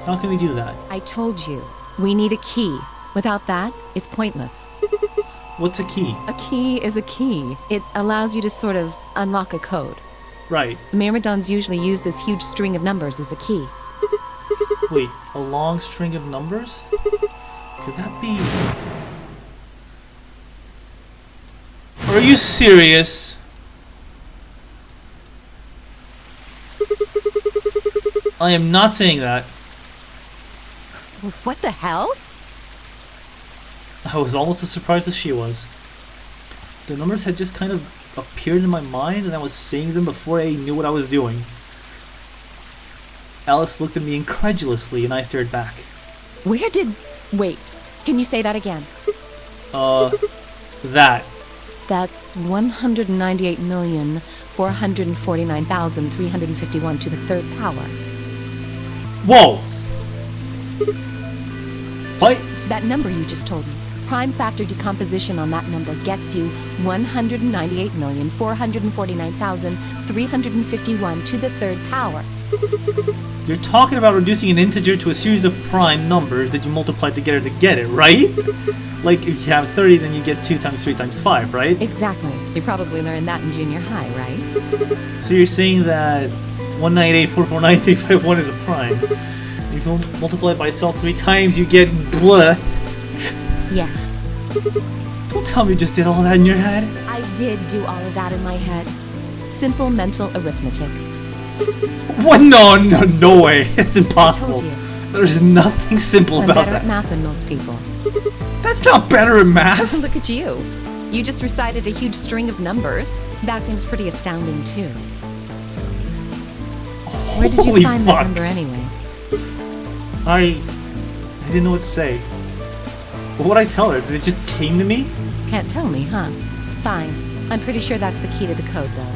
How can we do that? I told you. We need a key. Without that, it's pointless. What's a key? A key is a key. It allows you to sort of unlock a code. Right. The Myrmidons usually use this huge string of numbers as a key. Wait, a long string of numbers? Could that be... Are you serious? I am not saying that. What the hell? I was almost as surprised as she was. The numbers had just kind of appeared in my mind and I was saying them before I knew what I was doing. Alice looked at me incredulously and I stared back. Where did... Wait, can you say that again? That. That's 198,449,351 to the third power. Whoa! What? That number you just told me. Prime factor decomposition on that number gets you 198,449,351 to the third power. You're talking about reducing an integer to a series of prime numbers that you multiply together to get it, right? Like if you have 30, then you get 2 times 3 times 5, right? Exactly. You probably learned that in junior high, right? So you're saying that 198,449,351 is a prime. If you multiply it by itself 3 times, you get blah. Yes. Don't tell me you just did all that in your head. I did do all of that in my head. Simple mental arithmetic. What? No way. It's impossible. I told you. There's nothing simple I'm about better that. at math than most people. That's not better at math. Look at you. You just recited a huge string of numbers. That seems pretty astounding, too. Where did you Holy find fuck. that number anyway? I didn't know what to say. What would I tell her? That it just came to me? Can't tell me, huh? Fine. I'm pretty sure that's the key to the code, though.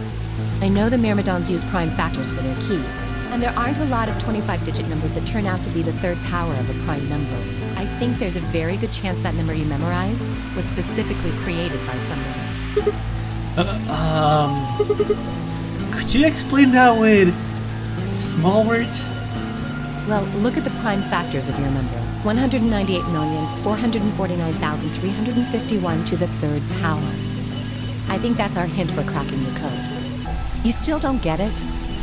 I know the Myrmidons use prime factors for their keys, and there aren't a lot of 25-digit numbers that turn out to be the third power of a prime number. I think there's a very good chance that number you memorized was specifically created by someone. Could you explain that with small words? Well, look at the prime factors of your number. 198,449,351 to the third power. I think that's our hint for cracking the code. You still don't get it?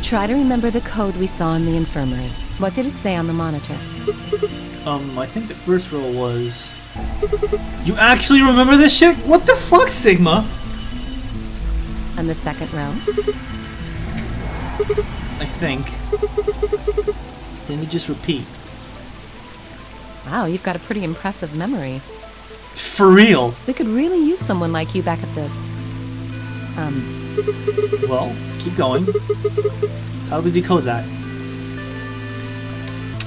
Try to remember the code we saw in the infirmary. What did it say on the monitor? I think the first row was... You actually remember this shit? What the fuck, Sigma? And the second row? I think. Let me just repeat. Wow, you've got a pretty impressive memory. For real? We could really use someone like you back at the... Well, keep going. How do we decode that?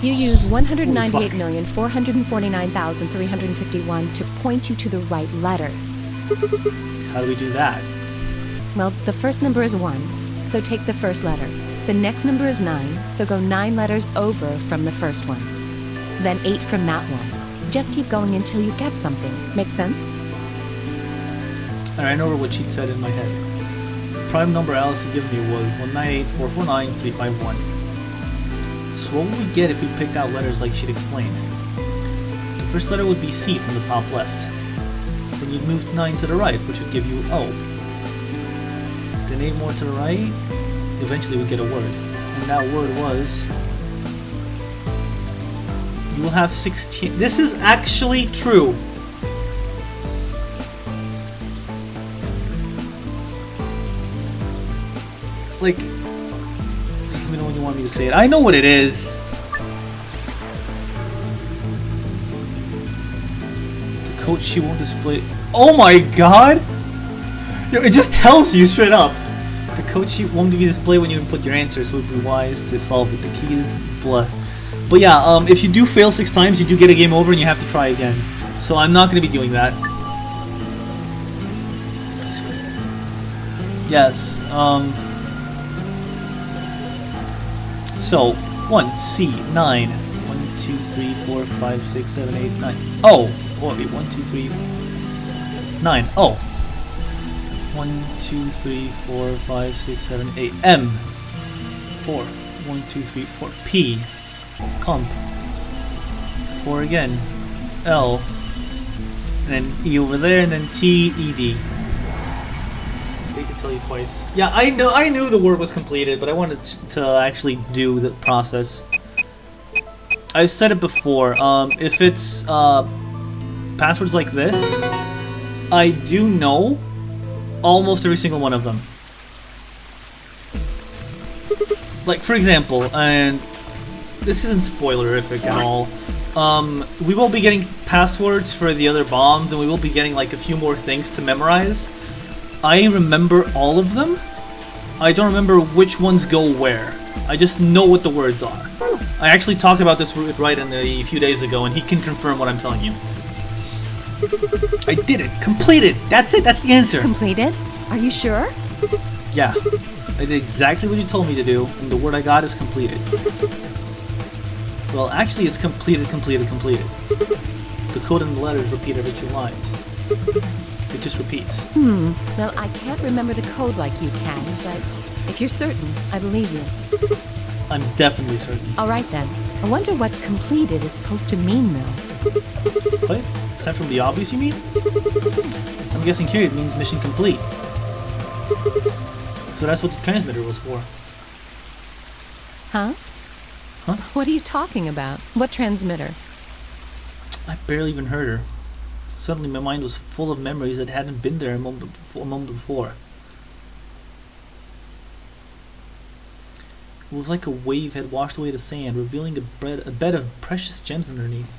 You use 198,449,351 to point you to the right letters. How do we do that? Well, the first number is 1, so take the first letter. The next number is 9, so go 9 letters over from the first one. Then 8 from that one. Just keep going until you get something. Make sense? And I know what she said in my head. prime number Alice had given me was 198449351. So what would we get if we picked out letters like she'd explained? The first letter would be C from the top left. Then you'd move 9 to the right, which would give you O. Then 8 more to the right, eventually we'd get a word. And that word was... You will have 16... This is actually true! Like... Just let me know when you want me to say it. I know what it is! The code she won't display... Oh my god! Yo, it just tells you straight up! The code sheet won't be displayed when you input your answer, so it would be wise to solve it. The key is blah. But yeah, if you do fail 6 times, you do get a game over and you have to try again. So I'm not going to be doing that. Yes, so, 1, C, 9. 1, 2, 3, 4, 5, 6, 7, 8, 9. Oh! Wait, 1, 2, 3, 9. Oh! 1, 2, 3, 4, 5, 6, 7, 8. M. 4. 1, 2, 3, 4. P. Comp. 4 again. L. And then E over there, and then T, E, D. They can tell you twice. Yeah, I knew the word was completed, but I wanted to actually do the process. I've said it before. If it's passwords like this, I do know almost every single one of them. Like, for example, and this isn't spoilerific at all, we will be getting passwords for the other bombs, and we will be getting like a few more things to memorize. I remember all of them. I don't remember which ones go where. I just know what the words are. I actually talked about this with Ryden a few days ago, and he can confirm what I'm telling you. I did it! Completed! That's it! That's the answer! Completed? Are you sure? Yeah. I did exactly what you told me to do, and the word I got is completed. Well, actually it's completed. The code and the letters repeat every 2 lines. It just repeats. Well, I can't remember the code like you can, but if you're certain, I believe you. I'm definitely certain. Alright then. I wonder what completed is supposed to mean, though. What? Aside from the obvious, you mean? I'm guessing here it means mission complete. So that's what the transmitter was for. Huh? Huh? What are you talking about? What transmitter? I barely even heard her. Suddenly my mind was full of memories that hadn't been there a moment before. It was like a wave had washed away the sand, revealing a bed of precious gems underneath.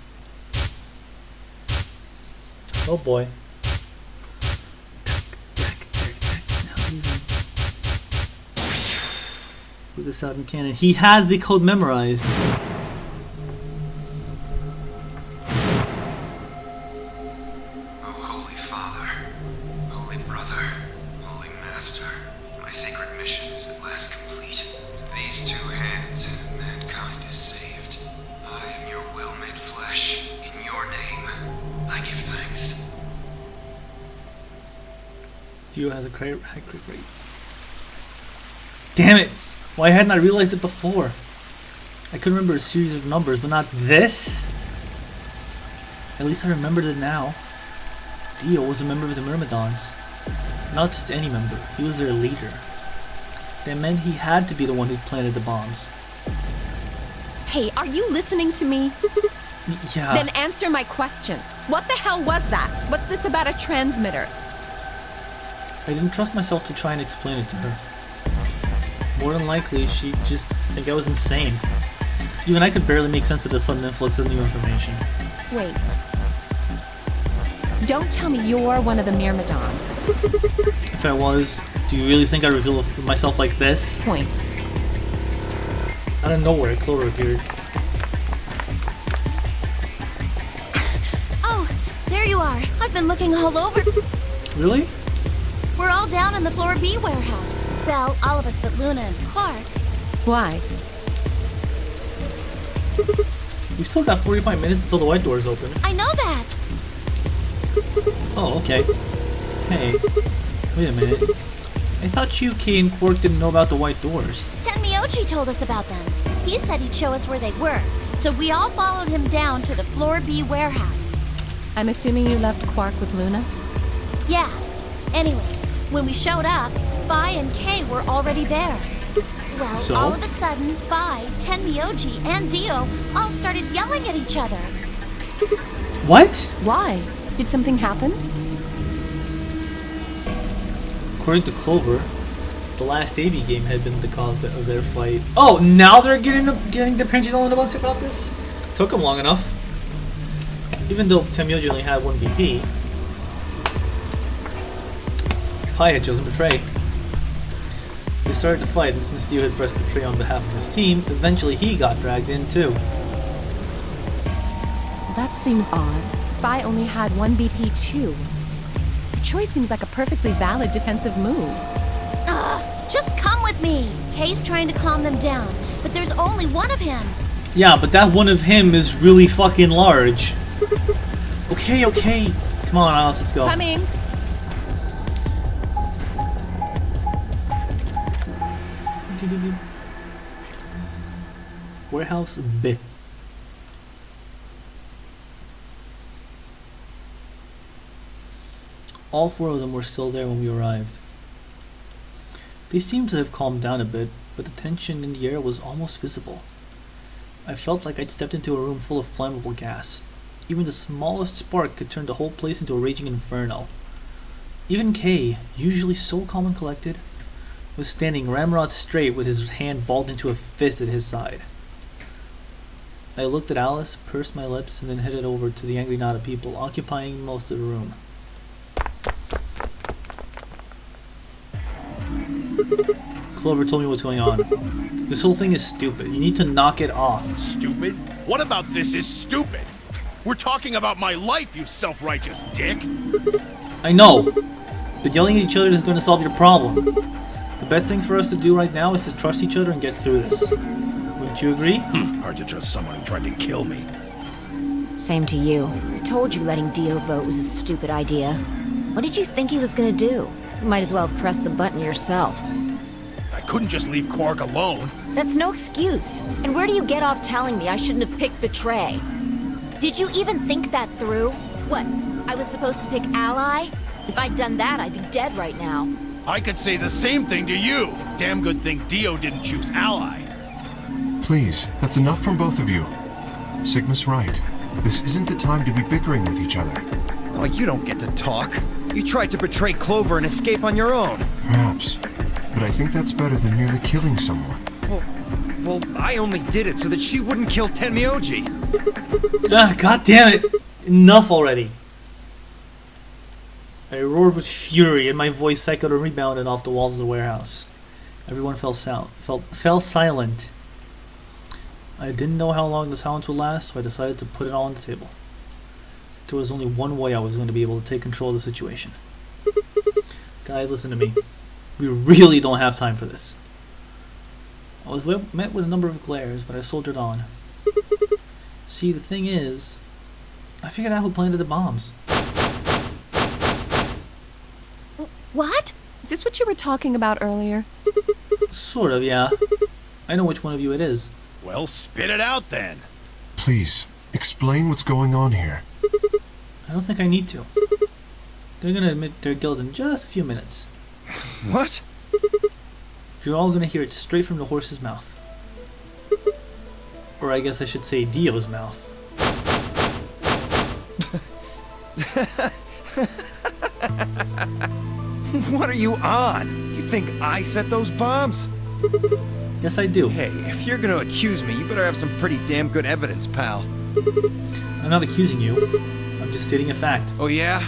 Oh boy. With the Southern Cannon. He had the code memorized. Dio has a high crit rate. Damn it! Why hadn't I realized it before? I could remember a series of numbers, but not this? At least I remembered it now. Dio was a member of the Myrmidons. Not just any member, he was their leader. That meant he had to be the one who planted the bombs. Hey, are you listening to me? Yeah. Then answer my question. What the hell was that? What's this about a transmitter? I didn't trust myself to try and explain it to her. More than likely, she'd just think I was insane. Even I could barely make sense of the sudden influx of new information. Wait. Don't tell me you're one of the Myrmidons. If I was, do you really think I reveal myself like this? Point. Out of nowhere, Clover appeared. Oh, there you are. I've been looking all over. Really? We're all down in the floor B warehouse. Well, all of us but Luna and Clark. Why? We've still got 45 minutes until the white doors open. I know that. Oh, okay. Hey, wait a minute. I thought you, Kay, and Quark didn't know about the white doors. Tenmyouji told us about them. He said he'd show us where they were, so we all followed him down to the Floor B warehouse. I'm assuming you left Quark with Luna? Yeah. Anyway, when we showed up, Vi and Kay were already there. Well, So? all of a sudden, Vi, Tenmyouji, and Dio all started yelling at each other. What? Why? Did something happen? According to Clover, the last AV game had been the cause of their fight. Oh, now they're getting the panties all in a bunch about this? Took them long enough. Even though Tenmyouji only had 1 BP, Pi had chosen Betray. They started to fight, and since Dio had pressed Betray on behalf of his team, eventually he got dragged in too. That seems odd. Vi only had 1 BP too. The choice seems like a perfectly valid defensive move. Just come with me. Kay's trying to calm them down, but there's only one of him. Yeah, but that one of him is really fucking large. Okay, okay. Come on, Alice, let's go. Coming! Warehouse B. All 4 of them were still there when we arrived. They seemed to have calmed down a bit, but the tension in the air was almost visible. I felt like I'd stepped into a room full of flammable gas. Even the smallest spark could turn the whole place into a raging inferno. Even Kay, usually so calm and collected, was standing ramrod straight with his hand balled into a fist at his side. I looked at Alice, pursed my lips, and then headed over to the angry knot of people occupying most of the room. Clover told me what's going on. This whole thing is stupid. You need to knock it off. Stupid? What about this is stupid? We're talking about my life, you self-righteous dick! I know, but yelling at each other isn't going to solve your problem. The best thing for us to do right now is to trust each other and get through this. Wouldn't you agree? Hard to trust someone who tried to kill me. Same to you. I told you letting Dio vote was a stupid idea. What did you think he was gonna do? You might as well have pressed the button yourself. I couldn't just leave Quark alone. That's no excuse. And where do you get off telling me I shouldn't have picked Betray? Did you even think that through? What, I was supposed to pick Ally? If I'd done that, I'd be dead right now. I could say the same thing to you. Damn good thing Dio didn't choose Ally. Please, that's enough from both of you. Sigma's right. This isn't the time to be bickering with each other. Oh, you don't get to talk. You tried to betray Clover and escape on your own. Perhaps. But I think that's better than merely killing someone. Well, I only did it so that she wouldn't kill Tenmyouji. Ah, God damn it! Enough already. I roared with fury, and my voice echoed and rebounded off the walls of the warehouse. Everyone fell silent. I didn't know how long the silence would last, so I decided to put it all on the table. There was only one way I was going to be able to take control of the situation. Guys, listen to me. We really don't have time for this. I was met with a number of glares, but I soldiered on. See, the thing is, I figured out who planted the bombs. What? Is this what you were talking about earlier? Sort of, yeah. I know which one of you it is. Well, spit it out then. Please, explain what's going on here. I don't think I need to. They're gonna admit their guilt in just a few minutes. What? You're all gonna hear it straight from the horse's mouth. Or I guess I should say Dio's mouth. What are you on? You think I set those bombs? Yes, I do. Hey, if you're gonna accuse me, you better have some pretty damn good evidence, pal. I'm not accusing you. I'm just stating a fact. Oh yeah?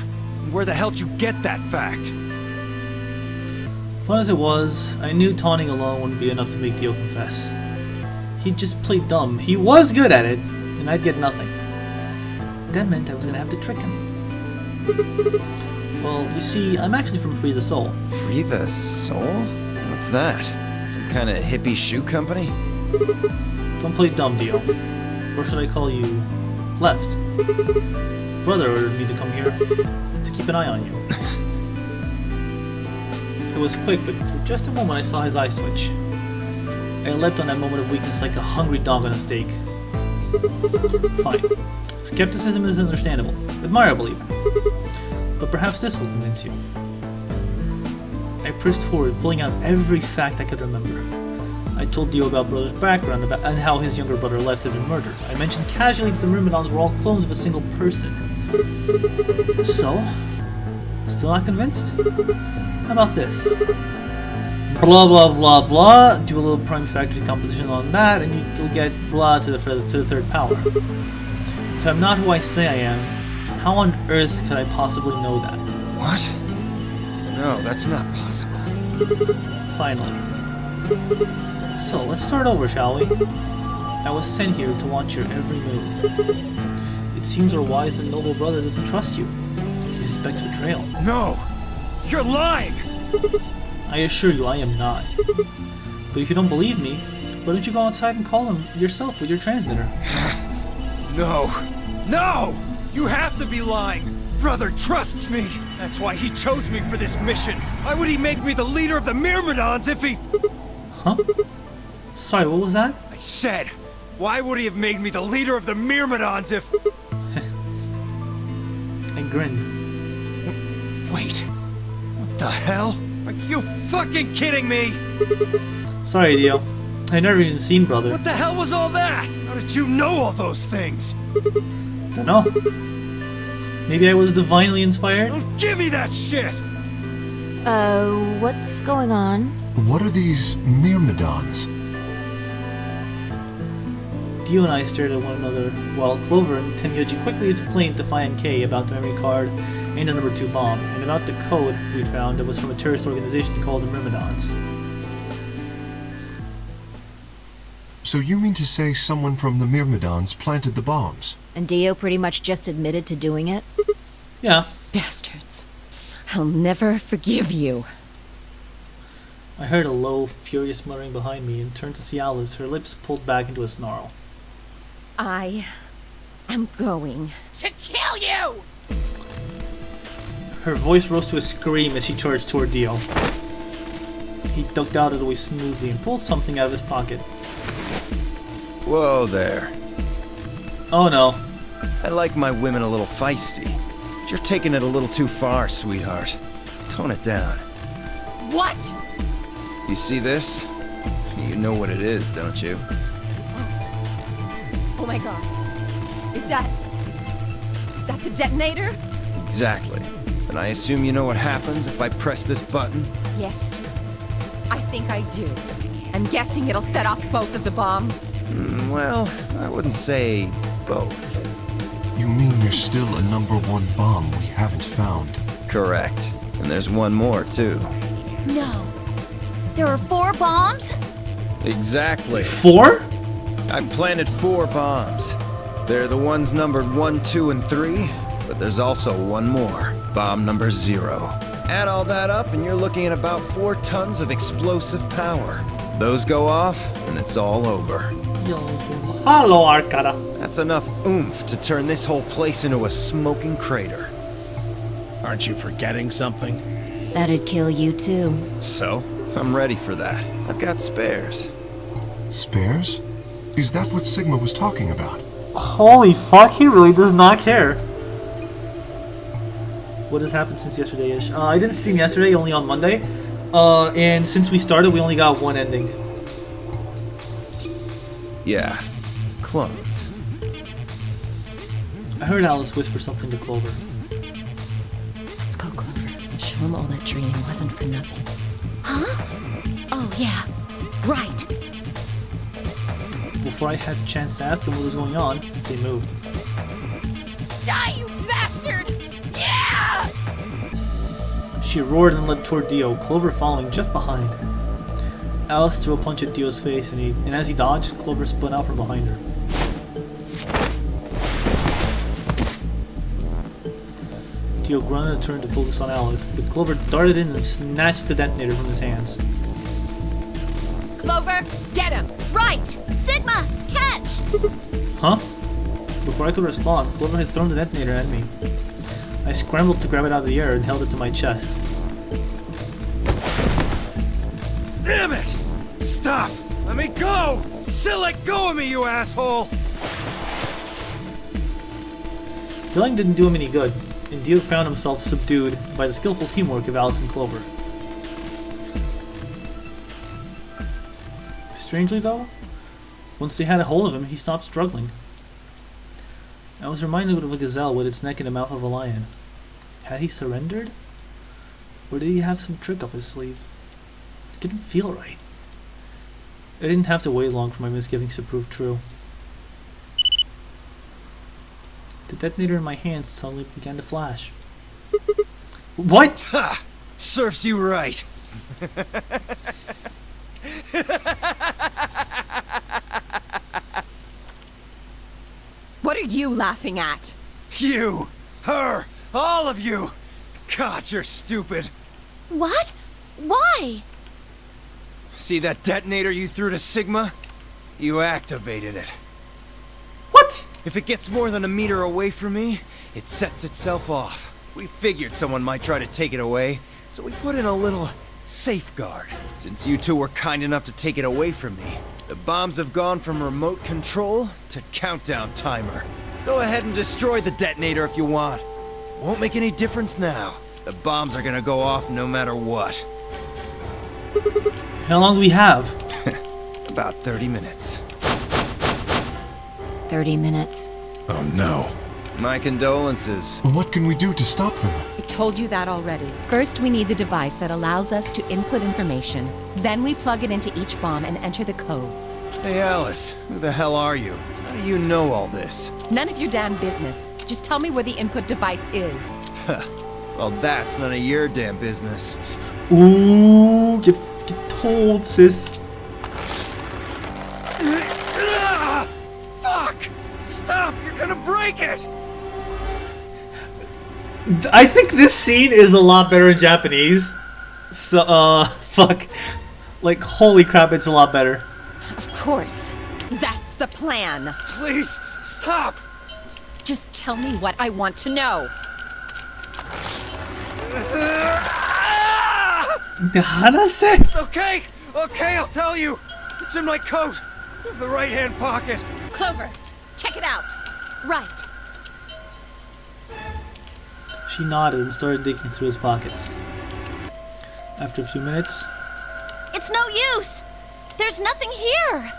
Where the hell did you get that fact? Fun as it was, I knew taunting alone wouldn't be enough to make Dio confess. He'd just play dumb. He was good at it, and I'd get nothing. That meant I was gonna have to trick him. Well, you see, I'm actually from Free the Soul. Free the Soul? What's that? Some kind of hippie shoe company? Don't play dumb, Dio. Or should I call you Left? Brother ordered me to come here to keep an eye on you. It was quick, but for just a moment I saw his eyes twitch. I leapt on that moment of weakness like a hungry dog on a steak. Fine. Skepticism is understandable, admirable even. But perhaps this will convince you. I pressed forward, pulling out every fact I could remember. I told Dio about Brother's background and how his younger brother left had been murdered. I mentioned casually that the Myrmidons were all clones of a single person. So? Still not convinced? How about this? Blah blah blah blah, do a little prime factor decomposition on that, and you'll get blah to the third power. If I'm not who I say I am, how on earth could I possibly know that? What? No, that's not possible. Finally. So, let's start over, shall we? I was sent here to watch your every move. It seems our wise and noble brother doesn't trust you. He suspects betrayal. No! You're lying! I assure you, I am not. But if you don't believe me, why don't you go outside and call him yourself with your transmitter? No! No! You have to be lying! Brother trusts me! That's why he chose me for this mission! Why would he make me the leader of the Myrmidons if he... Huh? Sorry, what was that? I said, why would he have made me the leader of the Myrmidons if... I grinned. Wait. What the hell? Are you fucking kidding me? Sorry, Dio. I'd never even seen Brother. What the hell was all that? How did you know all those things? Dunno. Maybe I was divinely inspired? Don't give me that shit! What's going on? What are these Myrmidons? Dio and I stared at one another while Clover and Tenmyouji quickly explained to Phi and K about the memory card and the number 2 bomb, and about the code we'd found that was from a terrorist organization called the Myrmidons. So you mean to say someone from the Myrmidons planted the bombs? And Dio pretty much just admitted to doing it? Yeah. Bastards. I'll never forgive you. I heard a low, furious muttering behind me and turned to see Alice, her lips pulled back into a snarl. I am going To kill you! Her voice rose to a scream as she charged toward Dio. He ducked out of the way smoothly and pulled something out of his pocket. Whoa there. Oh no. I like my women a little feisty. But you're taking it a little too far, sweetheart. Tone it down. What? You see this? You know what it is, don't you? Oh my god. Is that the detonator? Exactly. And I assume you know what happens if I press this button? Yes. I think I do. I'm guessing it'll set off both of the bombs. Well, I wouldn't say both. You mean there's still a number 1 bomb we haven't found? Correct. And there's one more, too. No. There are 4 bombs? Exactly. 4? I planted 4 bombs. They're the ones numbered 1, 2, and 3, but there's also one more. Bomb number 0. Add all that up and you're looking at about 4 tons of explosive power. Those go off, and it's all over. Hello, Arcada. That's enough oomph to turn this whole place into a smoking crater. Aren't you forgetting something? That'd kill you too. So, I'm ready for that. I've got spares. Spares? Is that what Sigma was talking about? Holy fuck, he really does not care. What has happened since yesterday-ish? I didn't stream yesterday, only on Monday. And since we started, we only got 1 ending. Yeah, clones. I heard Alice whisper something to Clover. Let's go, Clover. Show him all that dreaming wasn't for nothing. Huh? Oh, yeah. Right. Before I had the chance to ask them what was going on, they moved. Die, you bastard! Yeah! She roared and leapt toward Dio, Clover following just behind. Alice threw a punch at Dio's face, and as he dodged, Clover spun out from behind her. Dio grunted and turned to focus on Alice, but Clover darted in and snatched the detonator from his hands. Clover, get him! Right! Sigma, catch! Huh? Before I could respond, Clover had thrown the detonator at me. I scrambled to grab it out of the air and held it to my chest. Damn it! Stop! Let me go! Still let go of me, you asshole! Yelling didn't do him any good, and Dio found himself subdued by the skillful teamwork of Alice and Clover. Strangely though, once they had a hold of him, he stopped struggling. I was reminded of a gazelle with its neck in the mouth of a lion. Had he surrendered? Or did he have some trick up his sleeve? It didn't feel right. I didn't have to wait long for my misgivings to prove true. The detonator in my hand suddenly began to flash. What? Ha! Serves you right. What are you laughing at? You! Her! All of you! God, you're stupid. What? Why? See that detonator you threw to Sigma? You activated it. What? If it gets more than a meter away from me, it sets itself off. We figured someone might try to take it away, so we put in a little safeguard. Since you two were kind enough to take it away from me, the bombs have gone from remote control to countdown timer. Go ahead and destroy the detonator if you want. Won't make any difference now. The bombs are gonna go off no matter what. How long do we have? About 30 minutes. 30 minutes. Oh no. My condolences. What can we do to stop them? I told you that already. First, we need the device that allows us to input information. Then we plug it into each bomb and enter the codes. Hey Alice, who the hell are you? How do you know all this? None of your damn business. Just tell me where the input device is. Well, that's none of your damn business. Ooh, get told, sis. Fuck! Stop! You're gonna break it! I think this scene is a lot better in Japanese. So, fuck. Like, holy crap, it's a lot better. Of course. That's the plan. Please, stop! Just tell me what I want to know. Hanase? Okay, I'll tell you. It's in my coat. The right-hand pocket. Clover, check it out. Right. She nodded and started digging through his pockets. After a few minutes... It's no use! There's nothing here!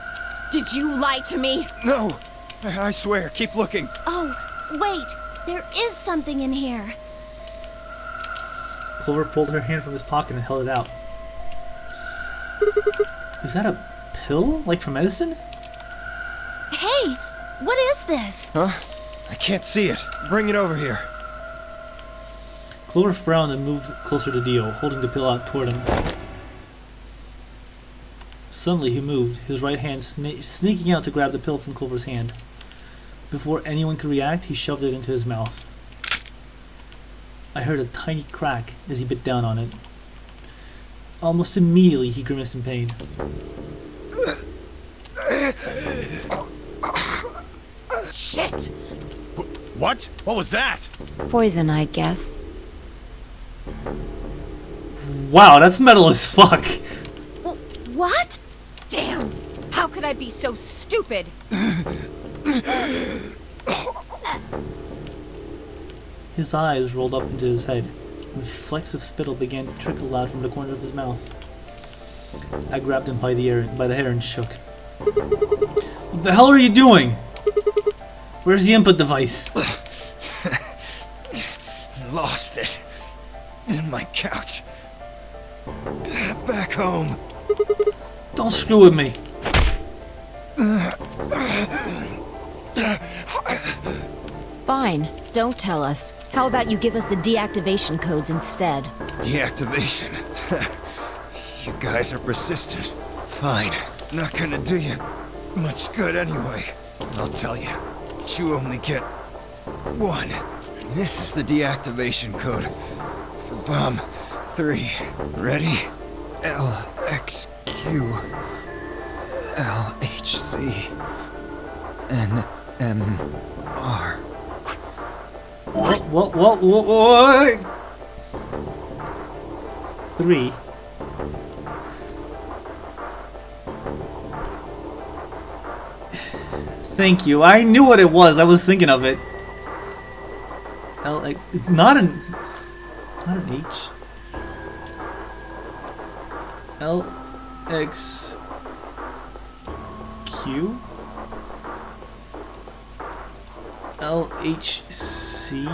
Did you lie to me? No! I swear, keep looking. Oh, wait. There is something in here. Clover pulled her hand from his pocket and held it out. Is that a pill? Like for medicine? Hey! What is this? Huh? I can't see it. Bring it over here. Clover frowned and moved closer to Dio, holding the pill out toward him. Suddenly he moved, his right hand sneaking out to grab the pill from Clover's hand. Before anyone could react, he shoved it into his mouth. I heard a tiny crack as he bit down on it. Almost immediately he grimaced in pain. Shit! What? What was that? Poison, I guess. Wow, that's metal as fuck! What? Damn! How could I be so stupid? His eyes rolled up into his head, and flecks of spittle began to trickle out from the corner of his mouth. I grabbed him by the hair and shook. What the hell are you doing? Where's the input device? Lost it. In my couch. Back home. Don't screw with me. Fine, don't tell us. How about you give us the deactivation codes instead? Deactivation? You guys are persistent. Fine. Not gonna do you much good anyway. I'll tell you. But you only get one. This is the deactivation code for Bomb 3. Ready? LXQ LHC NMR. What? 3. Thank you. I knew what it was. I was thinking of it. Not an H. L X Q L H C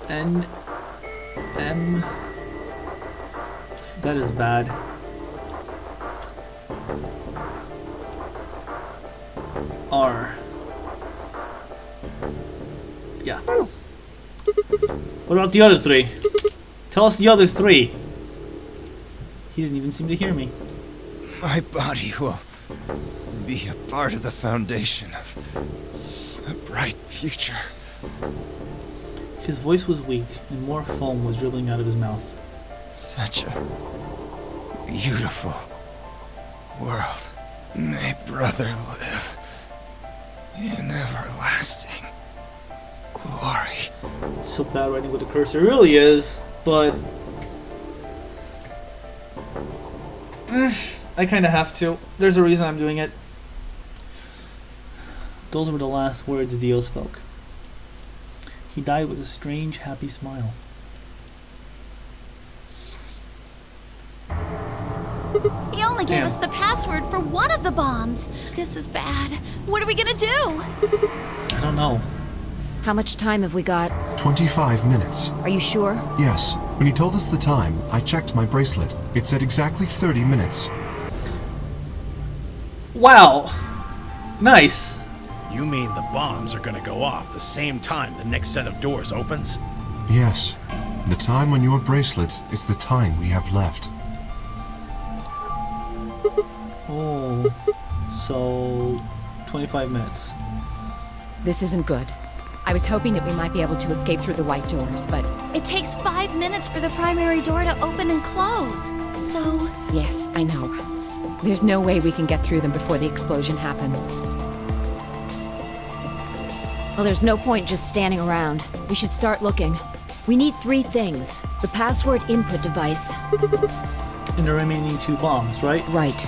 N M. That is bad. R. Yeah. What about the other three? Tell us the other three. He didn't even seem to hear me. My body will be a part of the foundation of a bright future. His voice was weak, and more foam was dribbling out of his mouth. Such a beautiful world. May brother live in everlasting glory. So bad writing with the cursor really is, but I kind of have to. There's a reason I'm doing it. Those were the last words Dio spoke. He died with a strange, happy smile. He only gave us the password for one of the bombs. This is bad. What are we gonna do? I don't know. How much time have we got? 25 minutes. Are you sure? Yes. When he told us the time, I checked my bracelet. It said exactly 30 minutes. Wow. Nice. You mean the bombs are gonna go off the same time the next set of doors opens? Yes. The time on your bracelet is the time we have left. Oh. So 25 minutes. This isn't good. I was hoping that we might be able to escape through the white doors, but... It takes 5 minutes for the primary door to open and close. So... Yes, I know. There's no way we can get through them before the explosion happens. Well, there's no point just standing around. We should start looking. We need 3 things. The password input device. And the remaining 2 bombs, right? Right.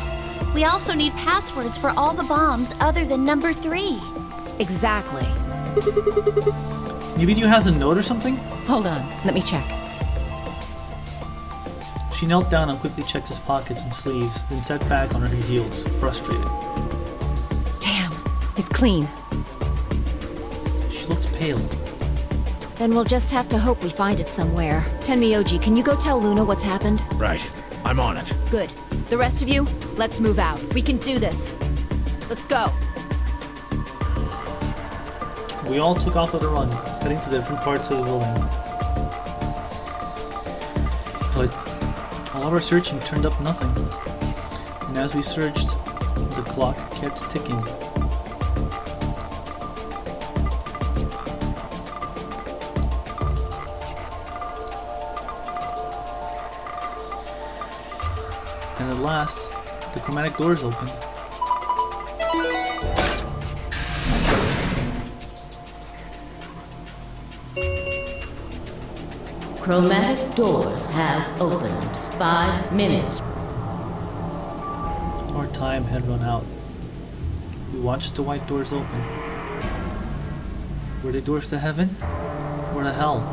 We also need passwords for all the bombs other than number 3. Exactly. Maybe Dio has a note or something? Hold on, let me check. She knelt down and quickly checked his pockets and sleeves, then sat back on her heels, frustrated. Damn, he's clean. She looked pale. Then we'll just have to hope we find it somewhere. Tenmyouji, can you go tell Luna what's happened? Right. I'm on it. Good. The rest of you, let's move out. We can do this. Let's go. We all took off at a run, heading to different parts of the building. But all of our searching turned up nothing. And as we searched, the clock kept ticking. And at last, the chromatic doors opened. Chromatic doors have opened. 5 minutes. Our time had run out. We watched the white doors open. Were they doors to heaven? Or to hell?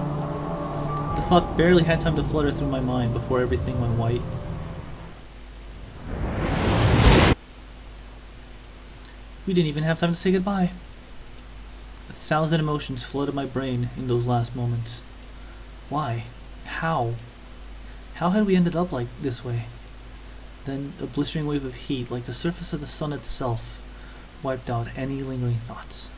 The thought barely had time to flutter through my mind before everything went white. We didn't even have time to say goodbye. 1,000 emotions flooded my brain in those last moments. Why? How? How had we ended up like this way? Then a blistering wave of heat, like the surface of the sun itself, wiped out any lingering thoughts.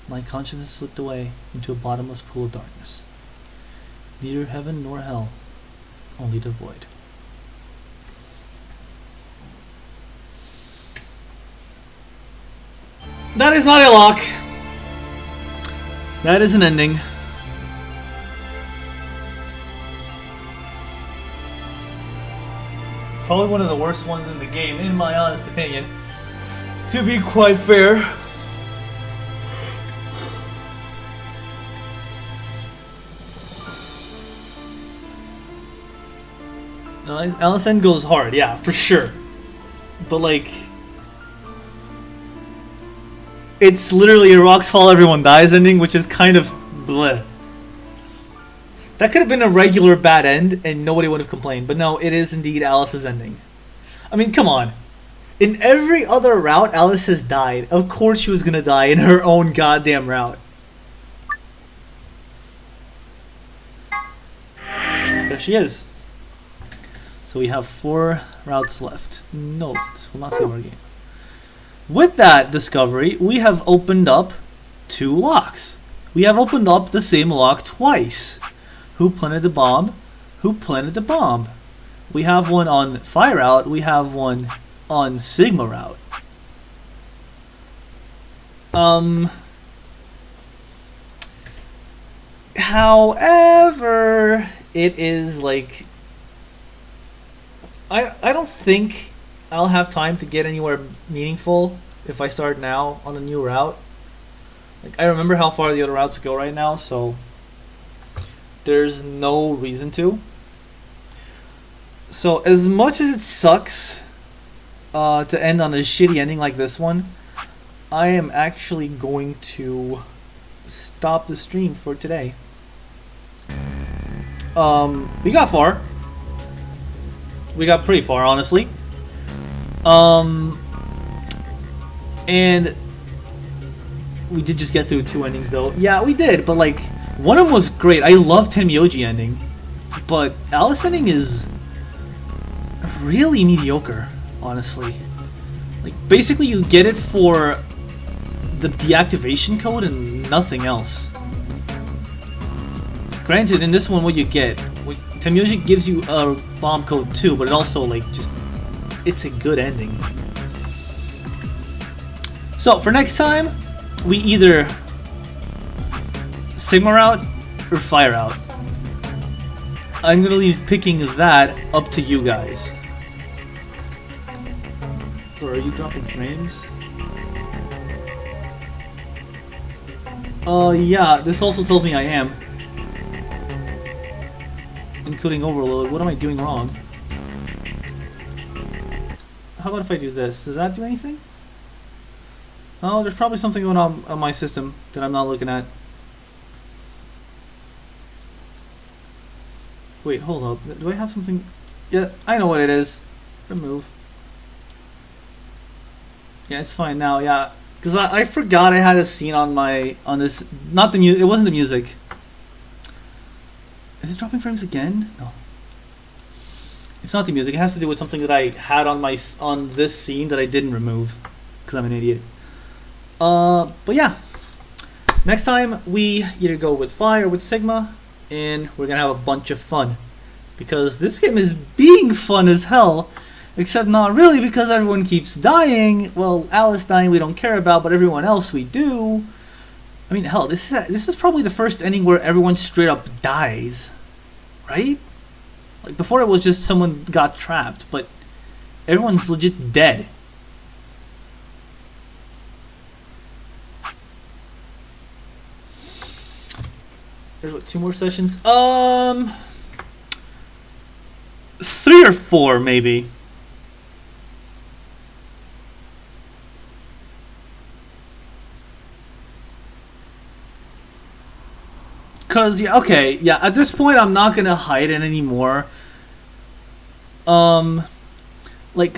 My consciousness slipped away into a bottomless pool of darkness. Neither heaven nor hell, only the void. That is not a lock. That is an ending. Probably one of the worst ones in the game, in my honest opinion. To be quite fair. Alice End goes hard, yeah, for sure. But like, it's literally a rocks fall, everyone dies ending, which is kind of bleh. That could have been a regular bad end, and nobody would have complained. But no, it is indeed Alice's ending. I mean, come on. In every other route, Alice has died. Of course she was gonna die in her own goddamn route. There she is. So we have 4 routes left. No, this will not save our game. With that discovery, we have opened up 2 locks. We have opened up the same lock twice. Who planted the bomb? Who planted the bomb? We have one on Fire route. We have one on Sigma route. However, it is like I don't think I'll have time to get anywhere meaningful if I start now on a new route. Like, I remember how far the other routes go right now, so there's no reason to. So as much as it sucks to end on a shitty ending like this one, I am actually going to stop the stream for today. We got far. We got pretty far, honestly. And we did just get through 2 endings, though. Yeah, we did, but like, one of them was great. I love Tenmyouji ending, but Alice ending is really mediocre, honestly. Like, basically you get it for the deactivation code and nothing else. Granted, in this one, what you get, Tenmyouji gives you a bomb code too, but it also, like, just, it's a good ending. So, for next time, we either Sigma route or Fire route. I'm gonna leave picking that up to you guys. So, are you dropping frames? Yeah, this also tells me I am. Including overload. What am I doing wrong? How about if I do this? Does that do anything? Oh, there's probably something going on my system that I'm not looking at. Wait, hold up. Do I have something? Yeah, I know what it is. Remove. Yeah, it's fine now. Yeah, because I forgot I had a scene on this. Not the music. It wasn't the music. Is it dropping frames again? No. It's not the music. It has to do with something that I had on this scene that I didn't remove because I'm an idiot. But yeah. Next time we either go with Fire or with Sigma, and we're gonna have a bunch of fun because this game is being fun as hell, except not really because everyone keeps dying. Well, Alice dying we don't care about, but everyone else we do. I mean, hell, this is probably the first ending where everyone straight up dies, right? Like, before it was just someone got trapped, but everyone's legit dead. There's what, 2 more sessions? 3 or 4 maybe. Cause yeah, okay, yeah. At this point, I'm not gonna hide it anymore. Like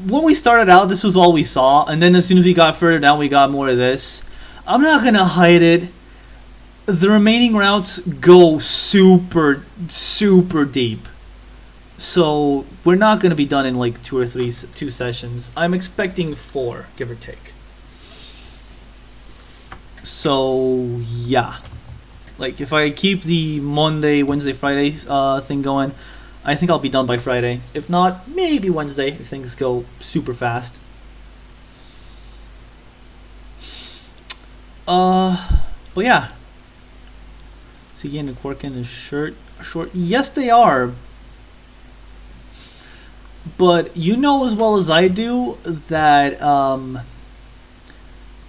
when we started out, this was all we saw, and then as soon as we got further down, we got more of this. I'm not gonna hide it. The remaining routes go super, super deep, so we're not gonna be done in like 2 or 3 sessions. I'm expecting 4, give or take. So yeah. Like, if I keep the Monday, Wednesday, Friday thing going, I think I'll be done by Friday. If not, maybe Wednesday if things go super fast. But yeah. See, again, the Quarkin is short. Yes, they are. But you know as well as I do that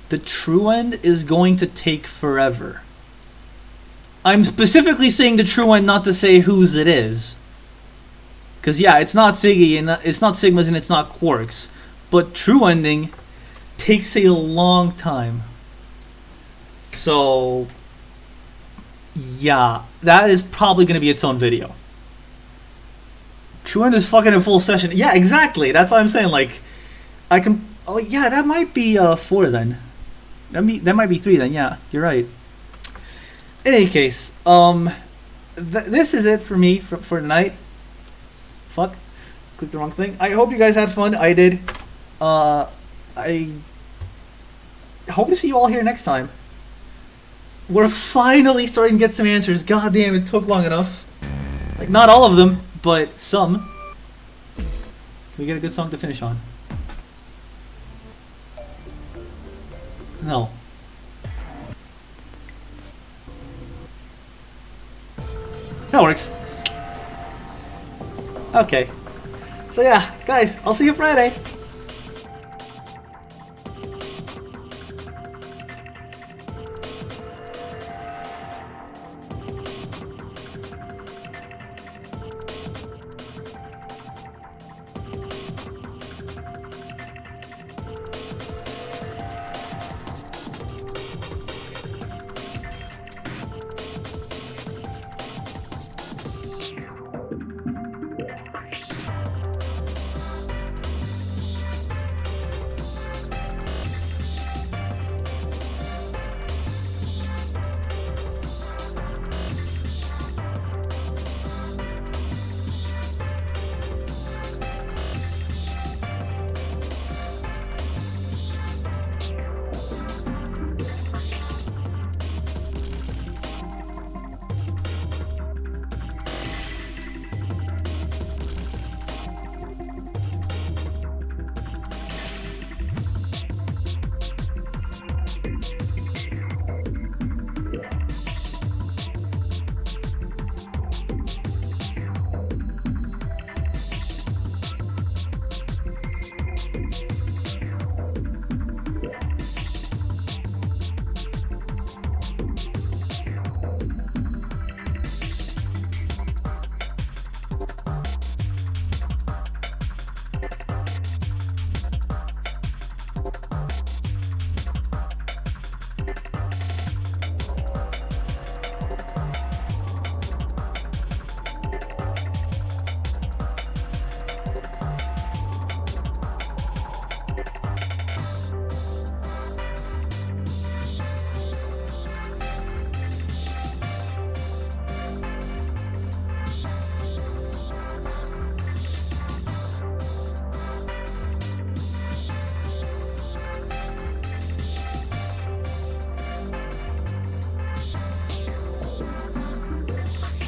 the true end is going to take forever. I'm specifically saying the true end, not to say whose it is. Because yeah, it's not Siggy and it's not Sigmas and it's not Quarks, but True Ending takes a long time. So yeah, that is probably going to be its own video. True End is fucking in full session. Yeah, exactly. That's why I'm saying, like, I can. Oh yeah, that might be 4 then. That might be 3 then. Yeah, you're right. In any case, this is it for me for tonight. Fuck, clicked the wrong thing. I hope you guys had fun. I did. I hope to see you all here next time. We're finally starting to get some answers. God damn, it took long enough. Like, not all of them, but some. Can we get a good song to finish on? No. That works. Okay. So yeah, guys, I'll see you Friday.